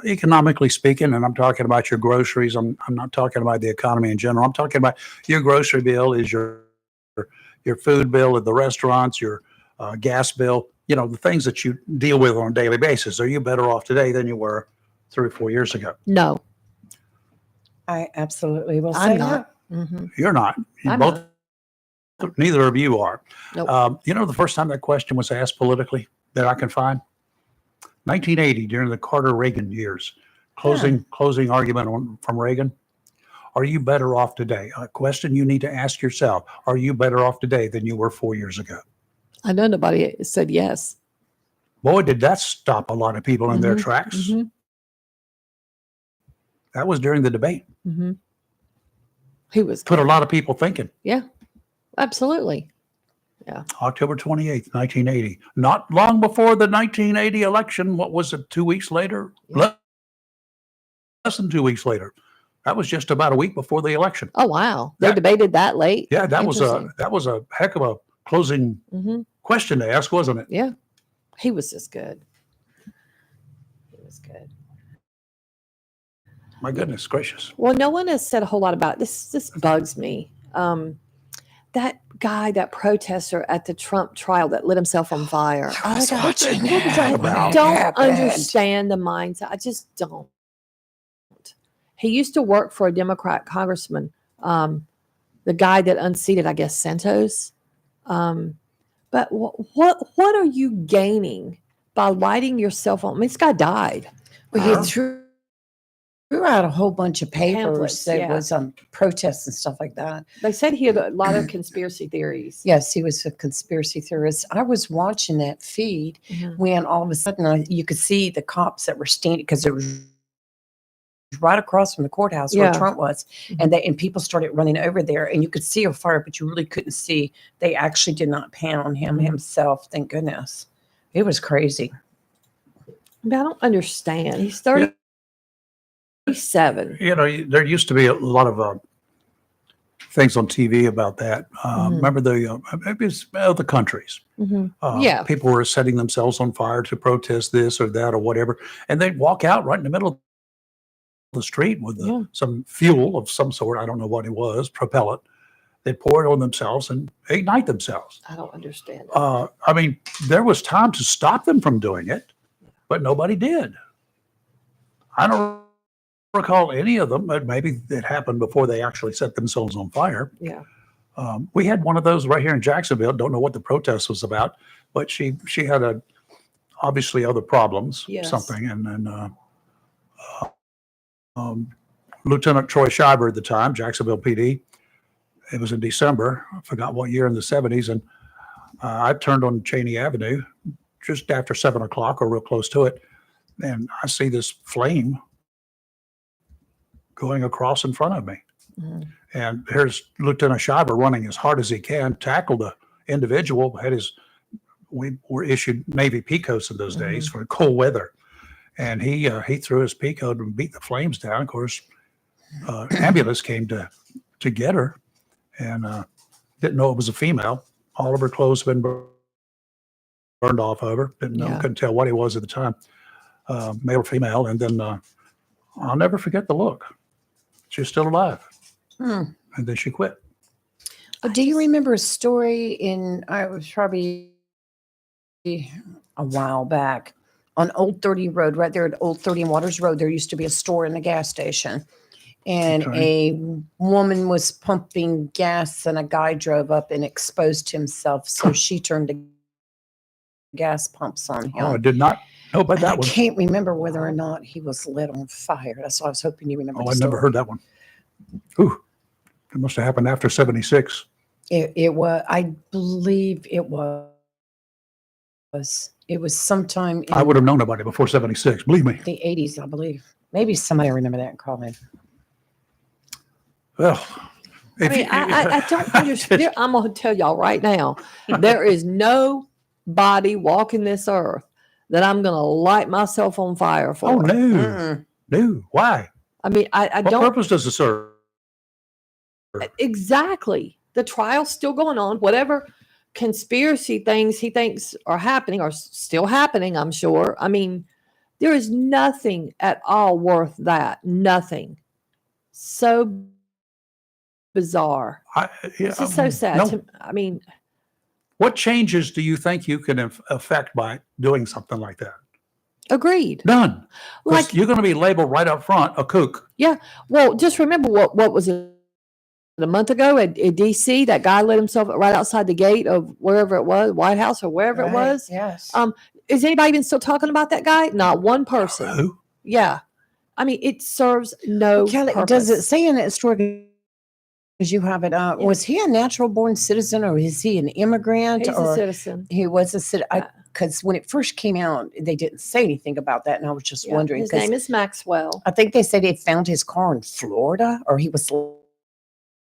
Economically speaking, and I'm talking about your groceries. I'm not talking about the economy in general. I'm talking about your grocery bill is your food bill at the restaurants, your gas bill, the things that you deal with on a daily basis. Are you better off today than you were 3 or 4 years ago? No. I absolutely will say I'm not. You're not. I'm Both. not. Neither of you are. Nope. The first time that question was asked politically that I can find, 1980, during the Carter-Reagan years, closing argument from Reagan. Are you better off today? A question you need to ask yourself. Are you better off today than you were 4 years ago? I know nobody said yes. Boy, did that stop a lot of people in their tracks. That was during the debate. He was put a lot of people thinking. Yeah, absolutely. Yeah. October 28th, 1980. Not long before the 1980 election. What was it? 2 weeks later? Yeah. Less than 2 weeks later. That was just about a week before the election. Oh, wow. They debated that late. Yeah, that was a heck of a closing question to ask, wasn't it? Yeah. He was just good. He was good. My goodness gracious. Well, no one has said a whole lot about this. This bugs me. That guy, that protester at the Trump trial that lit himself on fire. I don't understand the mindset. I just don't. He used to work for a Democrat congressman, the guy that unseated, I guess, Santos. But what are you gaining by lighting yourself on? I mean, this guy died. Well, he threw out a whole bunch of papers Pamphlets, that was on protests and stuff like that. They said he had a lot of conspiracy theories. Yes, he was a conspiracy theorist. I was watching that feed when all of a sudden you could see the cops that were standing, because it was right across from the courthouse where Trump was, and people started running over there, and you could see a fire, but you really couldn't see. They actually did not pan on him himself. Thank goodness. It was crazy. I don't understand. He's 37. There used to be a lot of things on TV about that. Remember maybe it's other countries. People were setting themselves on fire to protest this or that or whatever, and they'd walk out right in the middle of the street with some fuel of some sort. I don't know what it was, propellant. They'd pour it on themselves and ignite themselves. I don't understand. I mean, there was time to stop them from doing it, but nobody did. I don't recall any of them, but maybe it happened before they actually set themselves on fire. Yeah. We had one of those right here in Jacksonville. Don't know what the protest was about, but she had obviously other problems, Yes. something, and then Lieutenant Troy Schreiber at the time, Jacksonville PD. It was in December. I forgot what year in the 70s, and I turned on Cheney Avenue just after 7 o'clock or real close to it, and I see this flame going across in front of me. Mm-hmm. And here's Lieutenant Schreiber running as hard as he can, tackled the individual, we were issued Navy peacoats in those days for cold weather. And he threw his peacoat and beat the flames down. Of course, ambulance came to get her and didn't know it was a female. All of her clothes had been burned off of her. Didn't know, Yeah. couldn't tell what he was at the time, male or female. And then I'll never forget the look. She's still alive. And then she quit. Do you remember a story it was probably a while back on Old 30 Road, right there at Old 30 and Waters Road, there used to be a store and a gas station. And Okay. a woman was pumping gas and a guy drove up and exposed himself. So she turned the gas pumps on him. Oh, I did not know about And I that one. can't remember whether or not he was lit on fire. That's why I was hoping you remember. Oh, the I never story. heard that one. Ooh, it must have happened after 76. It was, I believe it was sometime in I would have known about it before 76. Believe me. the 80s, I believe. Maybe somebody remember that and call in. Well, I mean, I don't understand. I'm going to tell y'all right now, there is nobody walking this earth that I'm going to light myself on fire for. Oh, no. No. Why? I mean, I What don't. purpose does it serve? Exactly. The trial's still going on. Whatever conspiracy things he thinks are happening are still happening, I'm sure. I mean, there is nothing at all worth that. Nothing. So bizarre. This is so sad. no. I mean, What changes do you think you can affect by doing something like that? agreed. None. 'Cause Like- you're going to be labeled right up front a kook. Yeah. Well, just remember what was it a month ago at DC? That guy lit himself right outside the gate of wherever it was, White House or wherever it was. Yes. Is anybody even still talking about that guy? Not one person. Who? Yeah. I mean, it serves no Kelly, purpose. does it say in that story? Because you have it. Was he a natural born citizen or is he an immigrant? He's or a citizen. He was a citizen. Because when it first came out, they didn't say anything about that, and I was just Yeah, wondering. his 'cause name is Maxwell. I think they said they found his car in Florida, or he was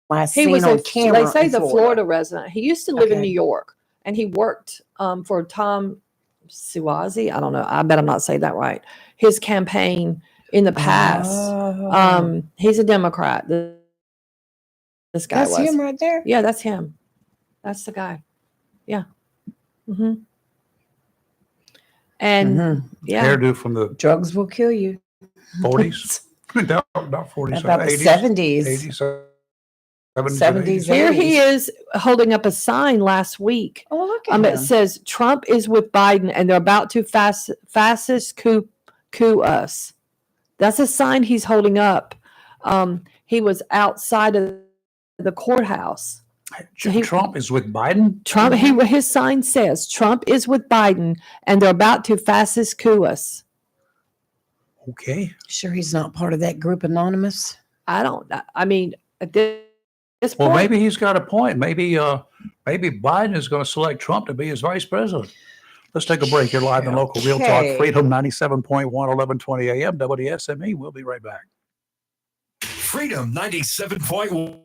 last He seen was on a, camera. they say in the Florida resident. He used to live in Okay. New York, and he worked for Tom Suozzi. I don't know. I bet I'm not saying that right. His campaign in the past. Oh. He's a Democrat. This guy That's was. him right there. Yeah, that's him. That's the guy. Yeah. Mm-hmm. And Mhm. yeah, Hairdo from the Drugs will kill you. 40s. Not 40s. About the 80s. 70s. 80s. 70s. 70s. here he is holding up a sign last week. Oh, look at It him. says Trump is with Biden and they're about to fastest coup us. That's a sign he's holding up. He was outside of the courthouse. Trump is with Biden? Trump, his sign says Trump is with Biden and they're about to fastest coup us. Okay. Sure, he's not part of that group anonymous. I mean, at this Well, point, maybe he's got a point. Maybe Biden is going to select Trump to be his vice president. Let's take a break. You're live and local. Real Talk, Okay. Freedom 97.1, 1120 a.m. WSME. We'll be right back. Freedom 97.1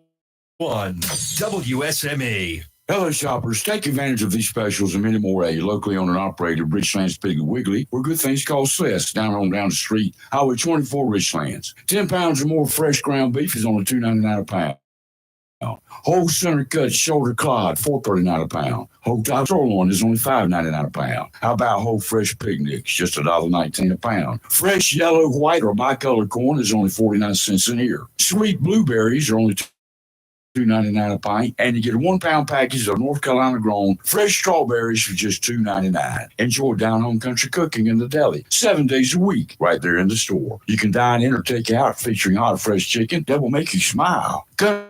WSME. Hello, shoppers. Take advantage of these specials and many more at your locally owned and operated Richlands Piggly Wiggly, where good things cost less. Down the street, Highway 24, Richlands. 10 pounds or more fresh ground beef is only $2.99 a pound. Whole center cut shoulder cod, $4.39 a pound. Whole top sirloin is only $5.99 a pound. How about whole fresh picnics, just $1.19 a pound? Fresh yellow, white, or bicolor corn is only 49 cents an ear. Sweet blueberries are only $2.99 a pint, and you get a 1 pound package of North Carolina grown fresh strawberries for just $2.99. Enjoy down home country cooking in the deli 7 days a week right there in the store. You can dine in or take out featuring hot fresh chicken that will make you smile. Country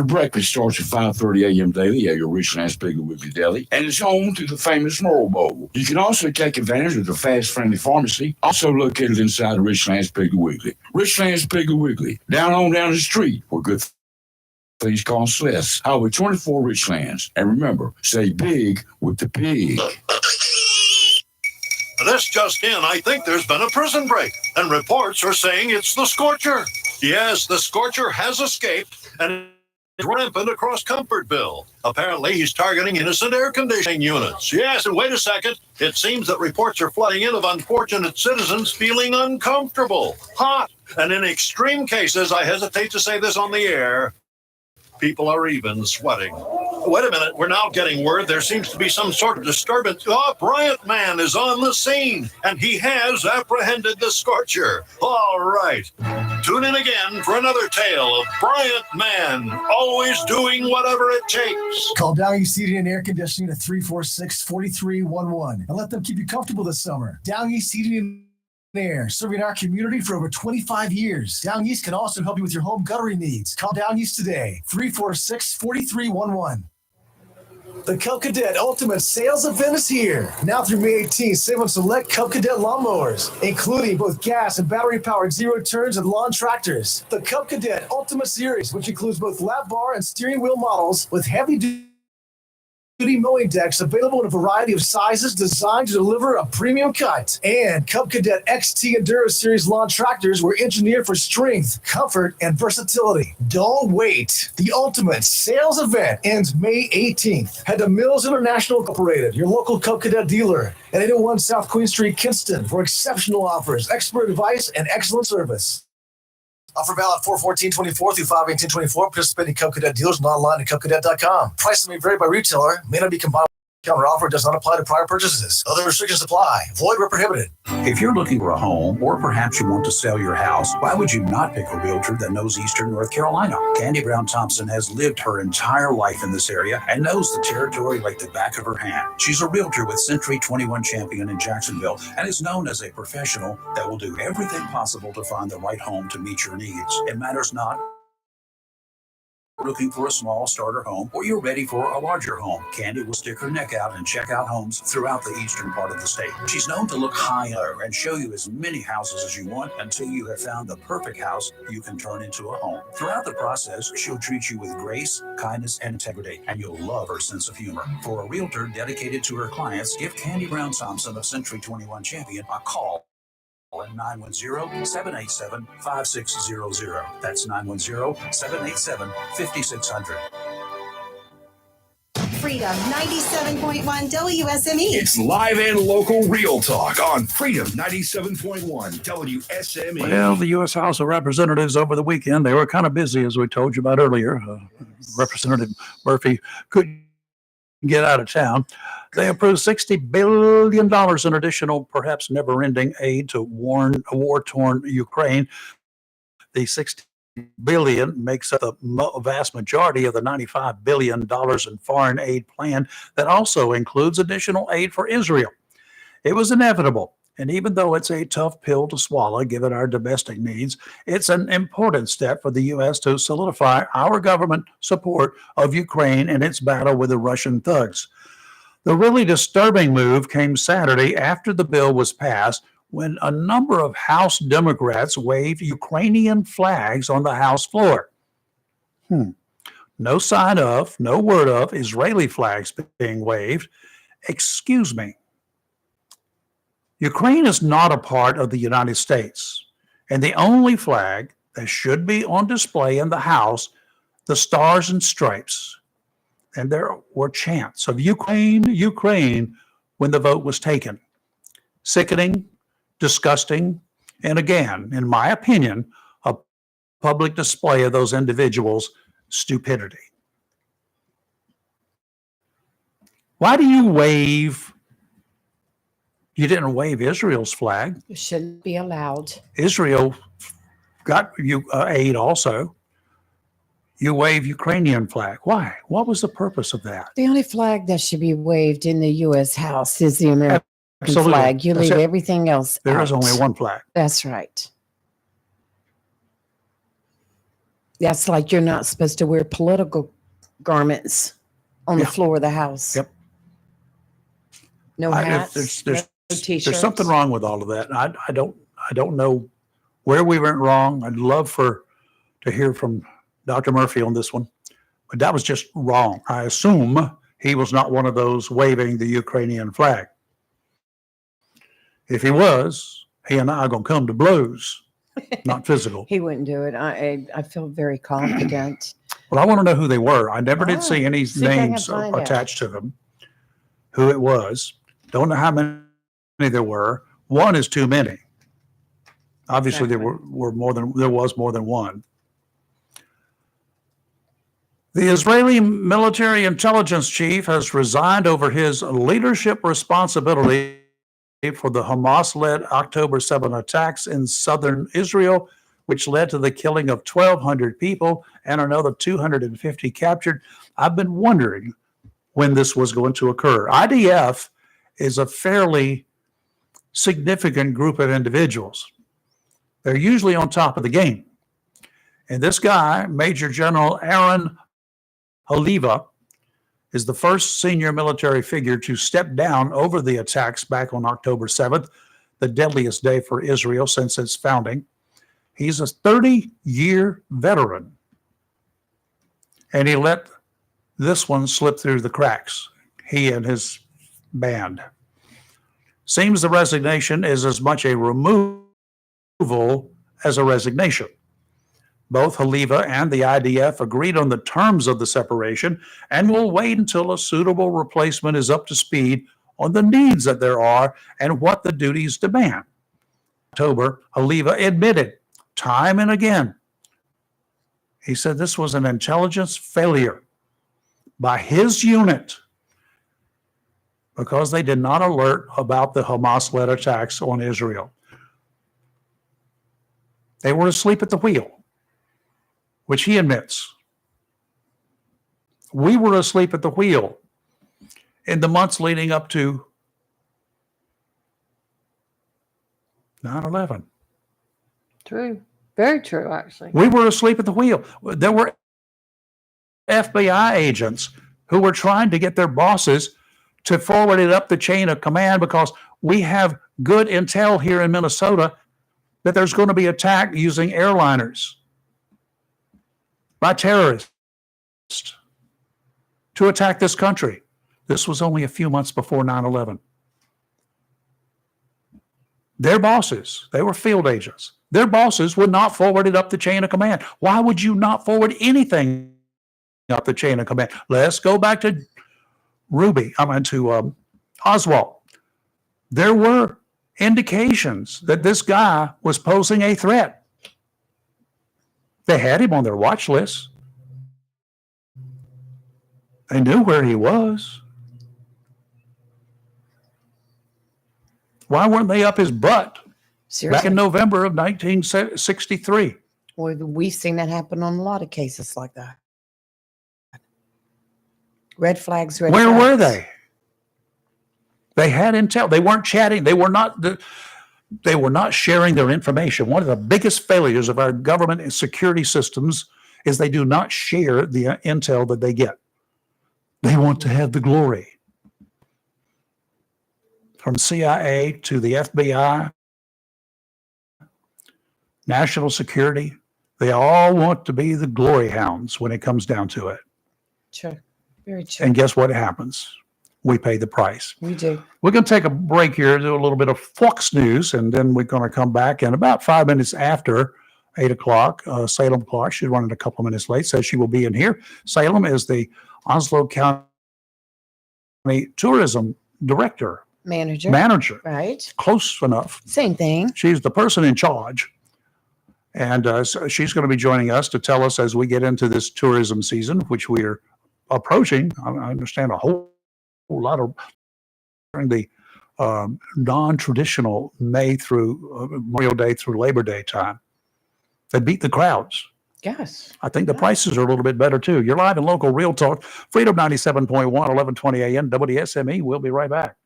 breakfast starts at 5:30 a.m. daily at your Richlands Piggly Wiggly Deli, and it's home to the famous Laurel Bowl. You can also take advantage of the Fast Friendly Pharmacy, also located inside the Richlands Piggly Wiggly. Richlands Piggly Wiggly, down the street where good things cost less. Highway 24 Richlands. And remember, say big with the pig. This just in, I think there's been a prison break, and reports are saying it's the Scorcher. Yes, the Scorcher has escaped and is rampant across Comfortville. Apparently, he's targeting innocent air conditioning units. Yes, and wait a second. It seems that reports are flooding in of unfortunate citizens feeling uncomfortable, hot, and in extreme cases, I hesitate to say this on the air, people are even sweating. Wait a minute, we're now getting word there seems to be some sort of disturbance. Bryant Man is on the scene, and he has apprehended the Scorcher. All right. Tune in again for another tale of Bryant Man, always doing whatever it takes. Call Down East Heating and Air Conditioning at 346-4311 and let them keep you comfortable this summer. Down East Heating and Air, serving our community for over 25 years. Down East can also help you with your home guttering needs. Call Down East today, 346-4311. The Cub Cadet Ultimate Sales Event is here. Now through May 18th, save on select Cub Cadet lawnmowers, including both gas and battery-powered zero-turns and lawn tractors. The Cub Cadet Ultimate Series, which includes both lap bar and steering wheel models with heavy-duty mowing decks available in a variety of sizes designed to deliver a premium cut. And Cub Cadet XT Enduro Series lawn tractors were engineered for strength, comfort, and versatility. Don't wait. The ultimate sales event ends May 18th. Head to Mills International Incorporated, your local Cub Cadet dealer, at 801 South Queen Street, Kinston, for exceptional offers, expert advice, and excellent service. Offer valid 4/14/24 through 5/18/24. Participating Cub Cadet dealers and online at cubcadet.com. Prices may vary by retailer. May not be combined. Counter offer does not apply to prior purchases. Other restrictions apply. Void where prohibited. If you're looking for a home, or perhaps you want to sell your house, why would you not pick a realtor that knows Eastern North Carolina? Candy Brown Thompson has lived her entire life in this area and knows the territory like the back of her hand. She's a realtor with Century 21 Champion in Jacksonville and is known as a professional that will do everything possible to find the right home to meet your needs. It matters not looking for a small starter home or you're ready for a larger home. Candy will stick her neck out and check out homes throughout the eastern part of the state. She's known to look high and show you as many houses as you want until you have found the perfect house you can turn into a home. Throughout the process, she'll treat you with grace, kindness, and integrity, and you'll love her sense of humor. For a realtor dedicated to her clients, give Candy Brown Thompson of Century 21 Champion a call at 910-787-5600. That's 910-787-5600. Freedom 97.1 WSME. It's live and local real talk on Freedom 97.1 WSME. Well, the U.S. House of Representatives over the weekend, they were kind of busy, as we told you about earlier. Representative Murphy couldn't get out of town. They approved $60 billion in additional, perhaps never-ending aid to war-torn Ukraine. The $60 billion makes up the vast majority of the $95 billion in foreign aid plan that also includes additional aid for Israel. It was inevitable, and even though it's a tough pill to swallow given our domestic needs, it's an important step for the U.S. to solidify our government support of Ukraine in its battle with the Russian thugs. The really disturbing move came Saturday after the bill was passed, when a number of House Democrats waved Ukrainian flags on the House floor. No sign of, no word of Israeli flags being waved. Excuse me. Ukraine is not a part of the United States, and the only flag that should be on display in the House, the Stars and Stripes. And there were chants of Ukraine, Ukraine, when the vote was taken. Sickening, disgusting, and again, in my opinion, a public display of those individuals' stupidity. Why do you wave? You didn't wave Israel's flag. It shouldn't be allowed. Israel got you aid also. you wave Ukrainian flag. Why? What was the purpose of that? The only flag that should be waved in the U.S. House is the American Absolutely. flag. You That's leave it. everything else There out. is only one flag. That's right. That's like you're not supposed to wear political garments on the floor of the House. Yep. No hats. There's no t-shirts. There's something wrong with all of that. I don't know where we went wrong. I'd love to hear from Dr. Murphy on this one, but that was just wrong. I assume he was not one of those waving the Ukrainian flag. If he was, he and I are going to come to blows, not physical. He wouldn't do it. I feel very confident. Well, I want to know who they were. I never did see any see if I can names find out. attached to them, who it was. Don't know how many there were. One is too many. Obviously, there was more than one. The Israeli military intelligence chief has resigned over his leadership responsibility for the Hamas-led October 7 attacks in southern Israel, which led to the killing of 1,200 people and another 250 captured. I've been wondering when this was going to occur. IDF is a fairly significant group of individuals. They're usually on top of the game. And this guy, Major General Aaron Haliva, is the first senior military figure to step down over the attacks back on October 7th, the deadliest day for Israel since its founding. He's a 30-year veteran, and he let this one slip through the cracks, he and his band. Seems the resignation is as much a removal as a resignation. Both Haliva and the IDF agreed on the terms of the separation and will wait until a suitable replacement is up to speed on the needs that there are and what the duties demand. In October, Haliva admitted time and again, he said this was an intelligence failure by his unit because they did not alert about the Hamas-led attacks on Israel. They were asleep at the wheel, which he admits. We were asleep at the wheel in the months leading up to 9/11. True. Very true, actually. We were asleep at the wheel. There were FBI agents who were trying to get their bosses to forward it up the chain of command because we have good intel here in Minnesota that there's going to be attack using airliners by terrorists to attack this country. This was only a few months before 9/11. Their bosses, they were field agents. Their bosses would not forward it up the chain of command. Why would you not forward anything up the chain of command? Let's go back to Oswald. There were indications that this guy was posing a threat. They had him on their watch list. They knew where he was. Why weren't they up his butt back in November of 1963? Well, we've seen that happen on a lot of cases like that. Red flags, red Where flags. were they? They had intel. They weren't chatting. They were not sharing their information. One of the biggest failures of our government and security systems is they do not share the intel that they get. They want to have the glory. From CIA to the FBI, national security, they all want to be the glory hounds when it comes down to it. True. Very true. And guess what happens? We pay the price. We do. We're going to take a break here, do a little bit of Fox News, and then we're going to come back. And about 5 minutes after 8 o'clock, Salem Clark, she's running a couple of minutes late, says she will be in here. Salem is the Onslow County Tourism Director. Manager. Right. Close enough. Same thing. She's the person in charge. And so she's going to be joining us to tell us as we get into this tourism season, which we are approaching. I understand a whole lot of during the non-traditional May through Memorial Day through Labor Day time. They beat the crowds. Yes. I think the prices are a little bit better too. You're live and local, Real Talk, Freedom 97.1, 1120 a.m. WSME. We'll be right back.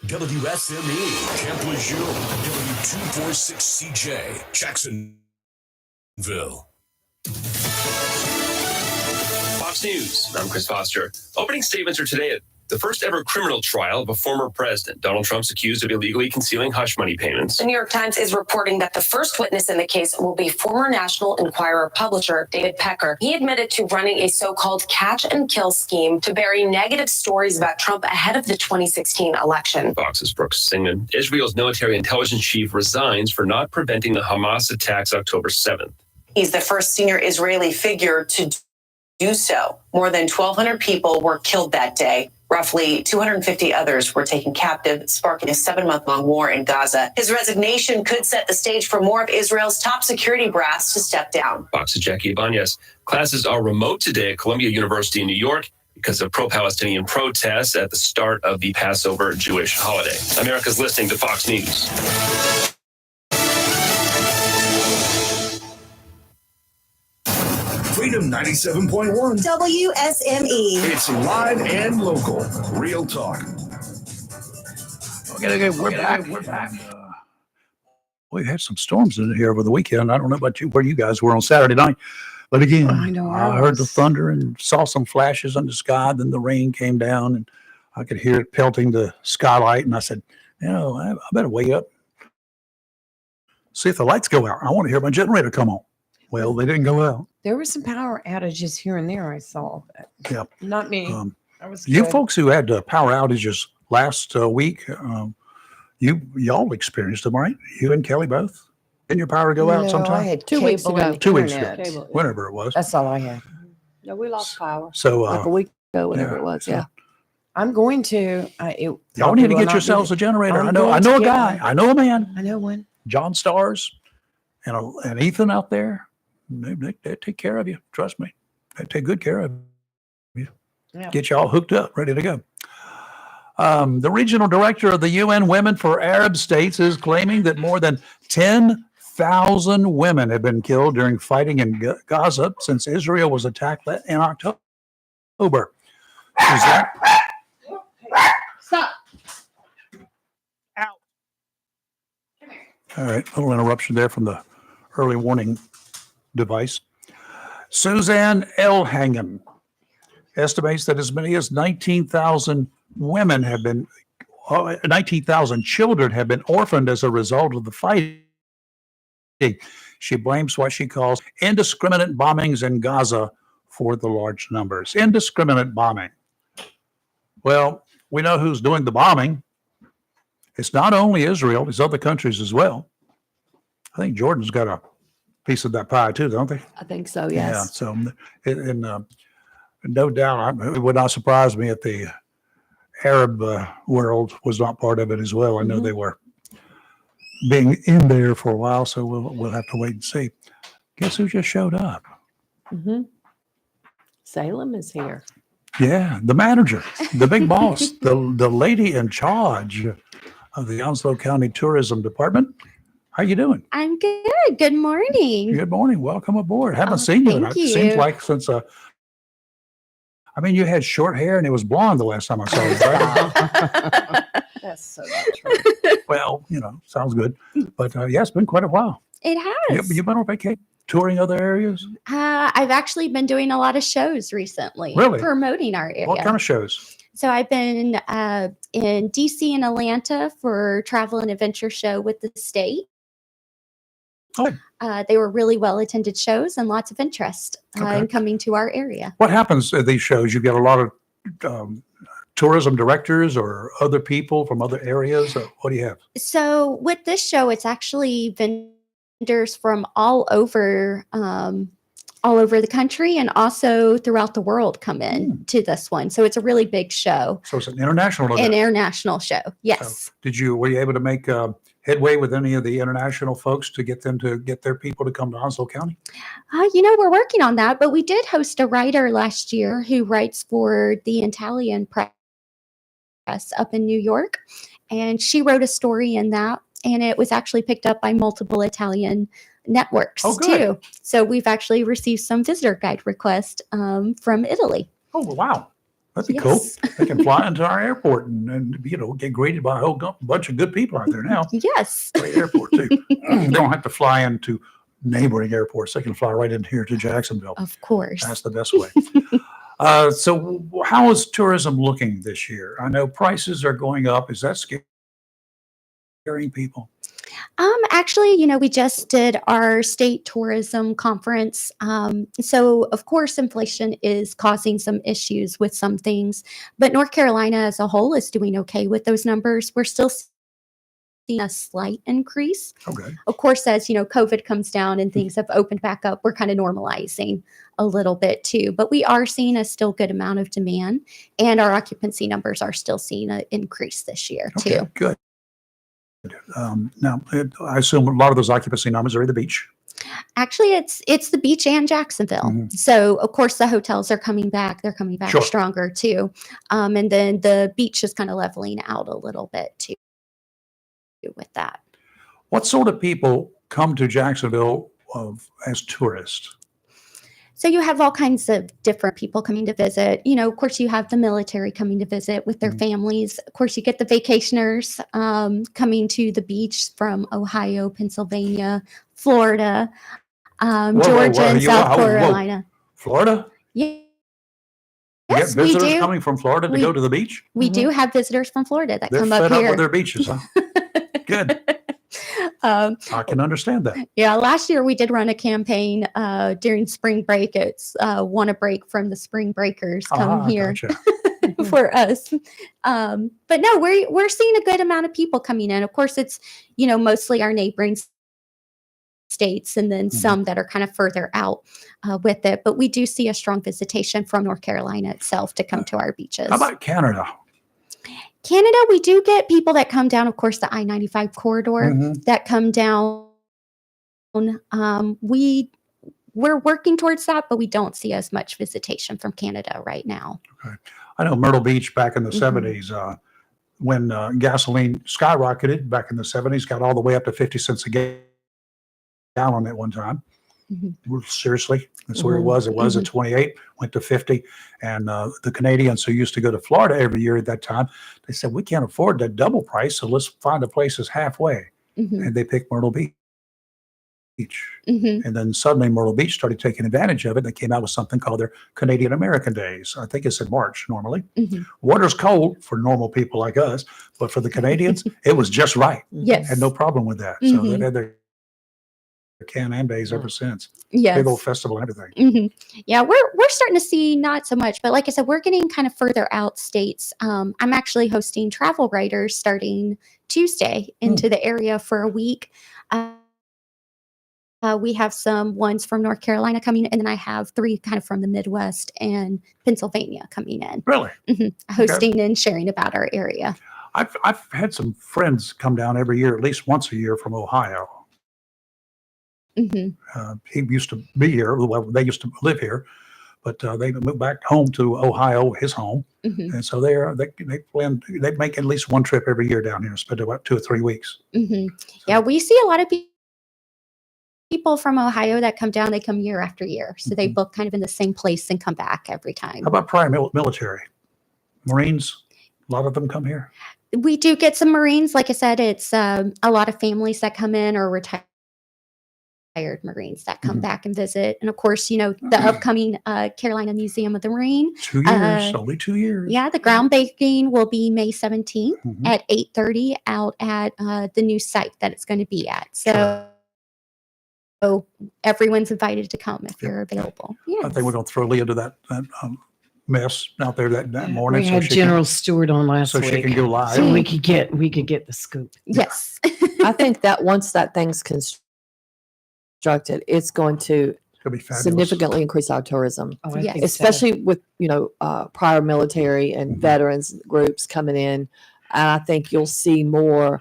WSME, Camp Lejeune, W246CJ, Jacksonville. Fox News. I'm Chris Foster. Opening statements are today at the first ever criminal trial of a former president. Donald Trump's accused of illegally concealing hush money payments. The New York Times is reporting that the first witness in the case will be former National Enquirer publisher David Pecker. He admitted to running a so-called catch and kill scheme to bury negative stories about Trump ahead of the 2016 election. Fox's Brooks Singman. Israel's military intelligence chief resigns for not preventing the Hamas attacks October 7th. He's the first senior Israeli figure to do so. More than 1,200 people were killed that day. Roughly 250 others were taken captive, sparking a 7-month-long war in Gaza. His resignation could set the stage for more of Israel's top security brass to step down. Fox's Jackie Ibanez. Classes are remote today at Columbia University in New York because of pro-Palestinian protests at the start of the Passover Jewish holiday. America's listening to Fox News. Freedom 97.1 WSME. It's live and local. Real Talk. Okay, we're back. We had some storms in here over the weekend. I don't know about you, where you guys were on Saturday night. But again, I heard the thunder and saw some flashes in the sky. Then the rain came down and I could hear it pelting the skylight. And I said, I better wait up, see if the lights go out. I want to hear my generator come on. Well, they didn't go out. There were some power outages here and there, I saw. Yeah. Not me. I was You good. folks who had power outages last week, y'all experienced them, right? You and Kelly both? Didn't your power go out No, sometime? I had 2 weeks cable ago. and 2 weeks ago, internet. Cable. whenever it was. That's all I had. No, we lost power. So, like a week ago, whatever yeah, it was. so- Yeah. I'm going to. Y'all need to get yourselves a generator. I know a guy. I know a man. I know one. John Stars and Ethan out there. They take care of you. Trust me. They take good care of you. Yeah. Get you all hooked up, ready to go. The regional director of the UN Women for Arab States is claiming that more than 10,000 women have been killed during fighting in Gaza since Israel was attacked in October. Is that? Stop. All right, a little interruption there from the early warning device. Suzanne Elhangen estimates that as many as 19,000 women have been, 19,000 children have been orphaned as a result of the fighting. She blames what she calls indiscriminate bombings in Gaza for the large numbers. Indiscriminate bombing. Well, we know who's doing the bombing. It's not only Israel, it's other countries as well. I think Jordan's got a piece of that pie too, don't they? I think so, Yeah. yes. So, no doubt, it would not surprise me if the Arab world was not part of it as well. I know they were being in there for a while, so we'll have to wait and see. Guess who just showed up? Mm-hmm. Salem is here. Yeah, the manager, the big boss, the lady in charge of the Onslow County Tourism Department. How you doing? I'm good. Good morning. Good morning. Welcome aboard. Haven't seen you. thank It seems you. like since you had short hair and it was blonde the last time I saw you. Right? That's so not true. Well, sounds good. But yeah, it's been quite a while. It has. You've been on vacation, touring other areas. I've actually been doing a lot of shows recently. Really? Promoting our area. What kind of shows? So I've been in DC and Atlanta for Travel and Adventure Show with the state. Oh. They were really well attended shows and lots of interest Okay. in coming to our area. What happens at these shows? You get a lot of tourism directors or other people from other areas. What do you have? So with this show, it's actually vendors from all over the country and also throughout the world come in to this one. So it's a really big show. So it's an international event. An international show. Yes. Were you able to make headway with any of the international folks to get them to get their people to come to Onslow County? We're working on that, but we did host a writer last year who writes for the Italian press up in New York. And she wrote a story in that, and it was actually picked up by multiple Italian networks Oh, good. too. So we've actually received some visitor guide requests from Italy. Oh, wow. That'd be cool. Yes. They can fly into our airport and get greeted by a whole bunch of good people out there now. Yes. Great airport, too. They don't have to fly into neighboring airports. They can fly right in here to Jacksonville. Of course. That's the best way. So how is tourism looking this year? I know prices are going up. Is that scaring people? Actually, we just did our state tourism conference. So of course, inflation is causing some issues with some things, but North Carolina as a whole is doing okay with those numbers. We're still seeing a slight increase. Okay. Of course, as COVID comes down and things have opened back up, we're kind of normalizing a little bit too. But we are seeing a still good amount of demand, and our occupancy numbers are still seeing an increase this year Okay, too. good. Now, I assume a lot of those occupancy numbers are at the beach. Actually, it's the beach and Jacksonville. So of course the hotels are coming back. They're coming back Sure. stronger too. And then the beach is kind of leveling out a little bit too with that. What sort of people come to Jacksonville as tourists? So you have all kinds of different people coming to visit. Of course, you have the military coming to visit with their families. Of course, you get the vacationers coming to the beach from Ohio, Pennsylvania, Florida, Georgia, and South Carolina. Florida? Yeah. You get Yes, we visitors do. coming from Florida to go to the beach? We do have visitors from Florida that They're come fed up up here. with their beaches, huh? Good. I can understand that. Yeah, last year we did run a campaign during spring break. It's want a break from the spring breakers. Come here Gotcha. for us. But no, we're seeing a good amount of people coming in. Of course, it's mostly our neighboring states, and then some that are kind of further out with it. But we do see a strong visitation from North Carolina itself to come to our beaches. How about Canada? Canada, we do get people that come down, of course, the I-95 corridor that come down. We're working towards that, but we don't see as much visitation from Canada right now. Okay. I know Myrtle Beach back in the 70s, when gasoline skyrocketed back in the 70s, got all the way up to 50 cents a gallon at one time. Seriously, that's where it was. It was at 28, went to 50. And the Canadians who used to go to Florida every year at that time, they said, we can't afford that double price, so let's find a place that's halfway. And they picked Myrtle Beach. And then suddenly Myrtle Beach started taking advantage of it. They came out with something called their Canadian American Days. I think it's in March normally. Water's cold for normal people like us, but for the Canadians, it was just right. Yes. Had no problem with that. So they've had their Can-Am days ever since. Yes. Big old festival and everything. Yeah, we're starting to see not so much, but like I said, we're getting kind of further out states. I'm actually hosting travel writers starting Tuesday into the area for a week. We have some ones from North Carolina coming, and then I have 3 kind of from the Midwest and Pennsylvania coming in. Really? Hosting and sharing about our area. I've had some friends come down every year, at least once a year from Ohio. He used to be here. Well, they used to live here, but they moved back home to Ohio, his home. And so they make at least one trip every year down here, spend about 2 or 3 weeks. Yeah, we see a lot of people from Ohio that come down. They come year after year. So they book kind of in the same place and come back every time. How about prior military? Marines, a lot of them come here. We do get some Marines. Like I said, it's a lot of families that come in or retired Marines that come back and visit. And of course, the upcoming Carolina Museum of the Marine. 2 years, only 2 years. Yeah, the groundbreaking will be May 17th at 8:30 out at the new site that it's going to be at. So everyone's invited to come if you're available. I think we're going to throw Leah to that mess out there that morning. We had General Stewart on last week, so she can go live. so we could get the scoop. Yes. I think that once that thing's constructed, it's going to be fabulous. significantly increase our tourism. Oh, I think so. Especially with prior military and veterans groups coming in. And I think you'll see more,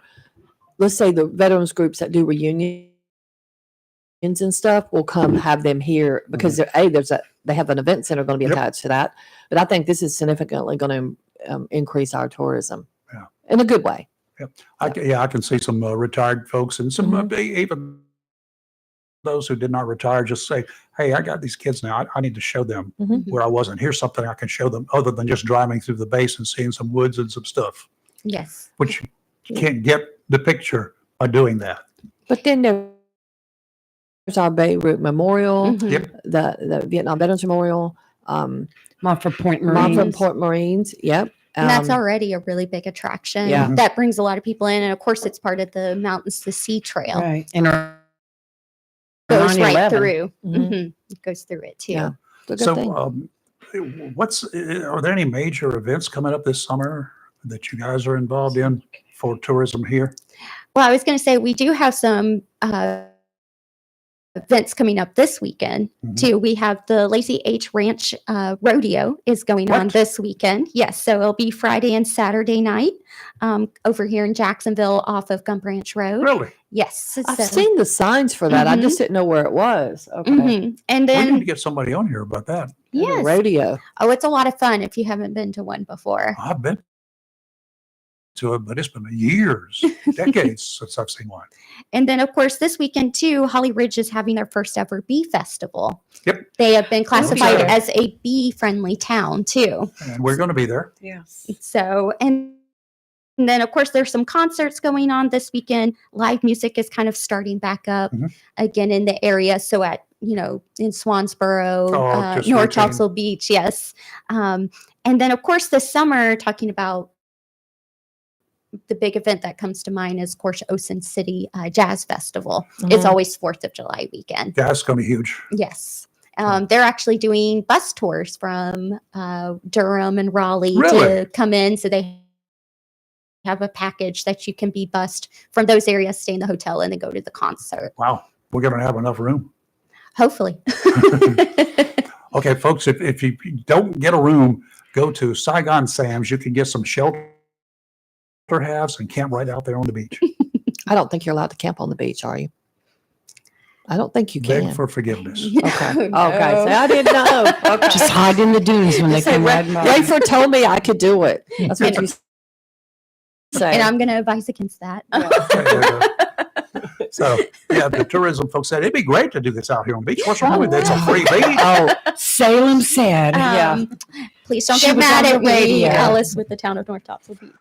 let's say the veterans groups that do reunions and stuff will come have them here because they have an event center going to be attached to that. But I think this is significantly going to increase our tourism in a good way. I can see some retired folks and some even those who did not retire just say, hey, I got these kids now. I need to show them Mhm. where I wasn't. Here's something I can show them other than just driving through the base and seeing some woods and some stuff, Yes. which you can't get the picture by doing that. But then there's our Beirut Memorial, Mhm. Yep. the Vietnam Veterans Memorial, Montfort Point Montfort Marines. Point Marines. Yep. And that's Um, already a really big attraction. Yeah. Mhm. That brings a lot of people in. And of course, it's part of the Mountains to Sea Trail. Right. And Goes right 9/11. through. Mhm. Mhm. It goes through it too. Yeah. It's a good So, thing. are there any major events coming up this summer that you guys are involved in for tourism here? Well, I was going to say we do have some events coming up this weekend too. We have the Lazy H Ranch Rodeo is going on What? this weekend. Yes, so it'll be Friday and Saturday night over here in Jacksonville off of Gump Ranch Road. Really? Yes. I've so- seen the signs for that. I just didn't know where it was. Okay. Mhm. And We need then to get somebody on here about that. yes. Rodeo. Oh, it's a lot of fun if you haven't been to one before. I've been to it, but it's been years, decades since I've seen one. And then, of course, this weekend too, Holly Ridge is having their first ever bee festival. Yep. They have been classified exciting. as a bee-friendly town too. And we're going to be there. Yes. So, and then, of course, there's some concerts going on this weekend. Live music is kind of starting back up again in the area. So at, in Swansboro, Oh, just North routine. Topsail Beach, yes. And then, of course, this summer, talking about the big event that comes to mind is, of course, Ocean City Jazz Festival. It's Mhm. always 4th of July weekend. Yeah, it's going to be huge. Yes. They're actually doing bus tours from Durham and Raleigh Really? to come in. So they have a package that you can be bused from those areas, stay in the hotel, and then go to the concert. Wow. We're going to have enough room. Hopefully. Okay, folks, if you don't get a room, go to Saigon Sam's. You can get some shelter halves and camp right out there on the beach. I don't think you're allowed to camp on the beach, are you? I don't think you can. Beg for forgiveness. Okay. Okay. So I didn't know. Okay. Just hide in the dunes when they So come riding by. Rayford told me I could do it. That's what you say. And I'm going to advise against that. So, yeah, the tourism folks said it'd be great to do this out here on the beach. What's wrong with it? It's a free beach. Oh, Salem said. Please don't She get was mad on the at me, radio. Alice, with the town of North Topsail Beach.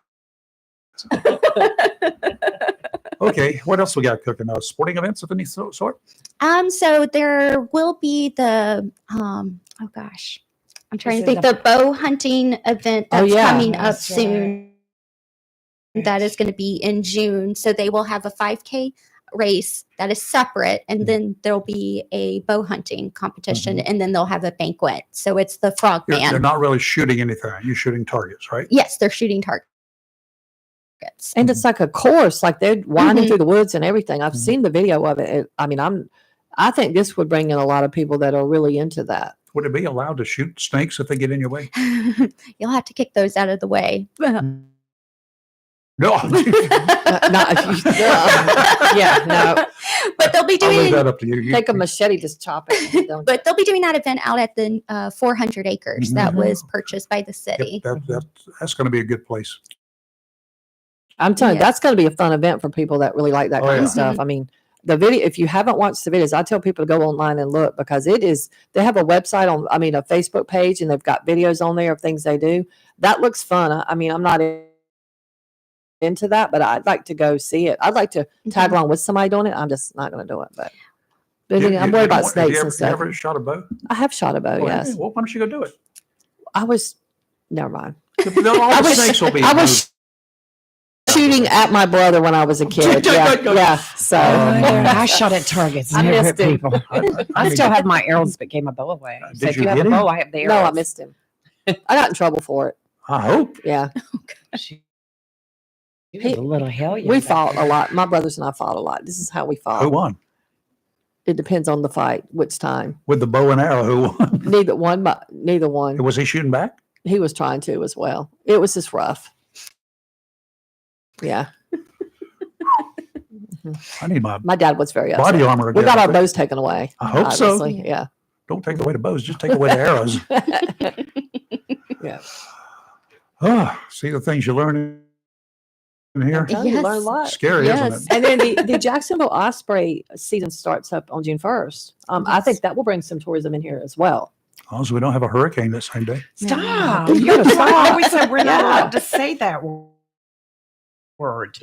Okay, what else we got cooking? Sporting events of any sort? So there will be the oh gosh, I'm trying to This think, is the bow hunting event Oh, that's yeah. coming up That's soon. That is going to be in June. So they will have a 5K race that is separate, and then there'll be a bow hunting competition, and then they'll have a banquet. So it's the Frog They're Man. not really shooting anything. You're shooting targets, right? Yes, they're shooting targets. And it's like a course, like they're winding Mhm. through the woods and everything. I've seen the video of it. I think this would bring in a lot of people that are really into that. Would it be allowed to shoot snakes if they get in your way? You'll have to kick those out of the way. No. Yeah, no. But they'll be I'll leave doing that up to you. Take a machete, just chop it. Don't but they'll be doing that event out at the 400 acres that Mhm. was purchased by the city. That's going to be a good place. I'm telling you, Yes. that's going to be a fun event for people that really like that Oh, kind yeah. of stuff. I mean, the video, if you haven't watched the videos, I tell people to go online and look because they have a website a Facebook page, and they've got videos on there of things they do. That looks fun. I mean, I'm not into that, but I'd like to go see it. I'd like to tag along with somebody doing it. I'm just not going to do it, but I'm worried about snakes and stuff. You ever shot a bow? I have shot a bow, Well, yes. Well, why don't you go do it? Never mind. All the snakes will be. I was shooting at my brother when I was a kid. Yeah. So I shot at targets. I Never missed hit him. people. I still have my arrows, but gave my bow away. So Did if you you have get a him? bow, I have the arrows. No, I missed him. I got in trouble for it. I hope. Yeah. He was a little hellion. We back fought there. a lot. My brothers and I fought a lot. This is how we fought. Who won? It depends on the fight, which time. With the bow and arrow, who won? Neither one. Was he shooting back? He was trying to as well. It was just rough. Yeah. I need my My dad was very body upset. armor We again. got our bows taken away. I hope so. obviously. Yeah. Don't take away the bows, just take away the arrows. Yeah. Oh, see the things you learn in here. I'm telling you, learn a lot. Scary, isn't it? And then the Jacksonville Osprey season starts up on June 1st. I think that will bring some tourism in here as well. As long as we don't have a hurricane that same day. Stop. You gotta stop. We said we're not Yeah. allowed to say that word.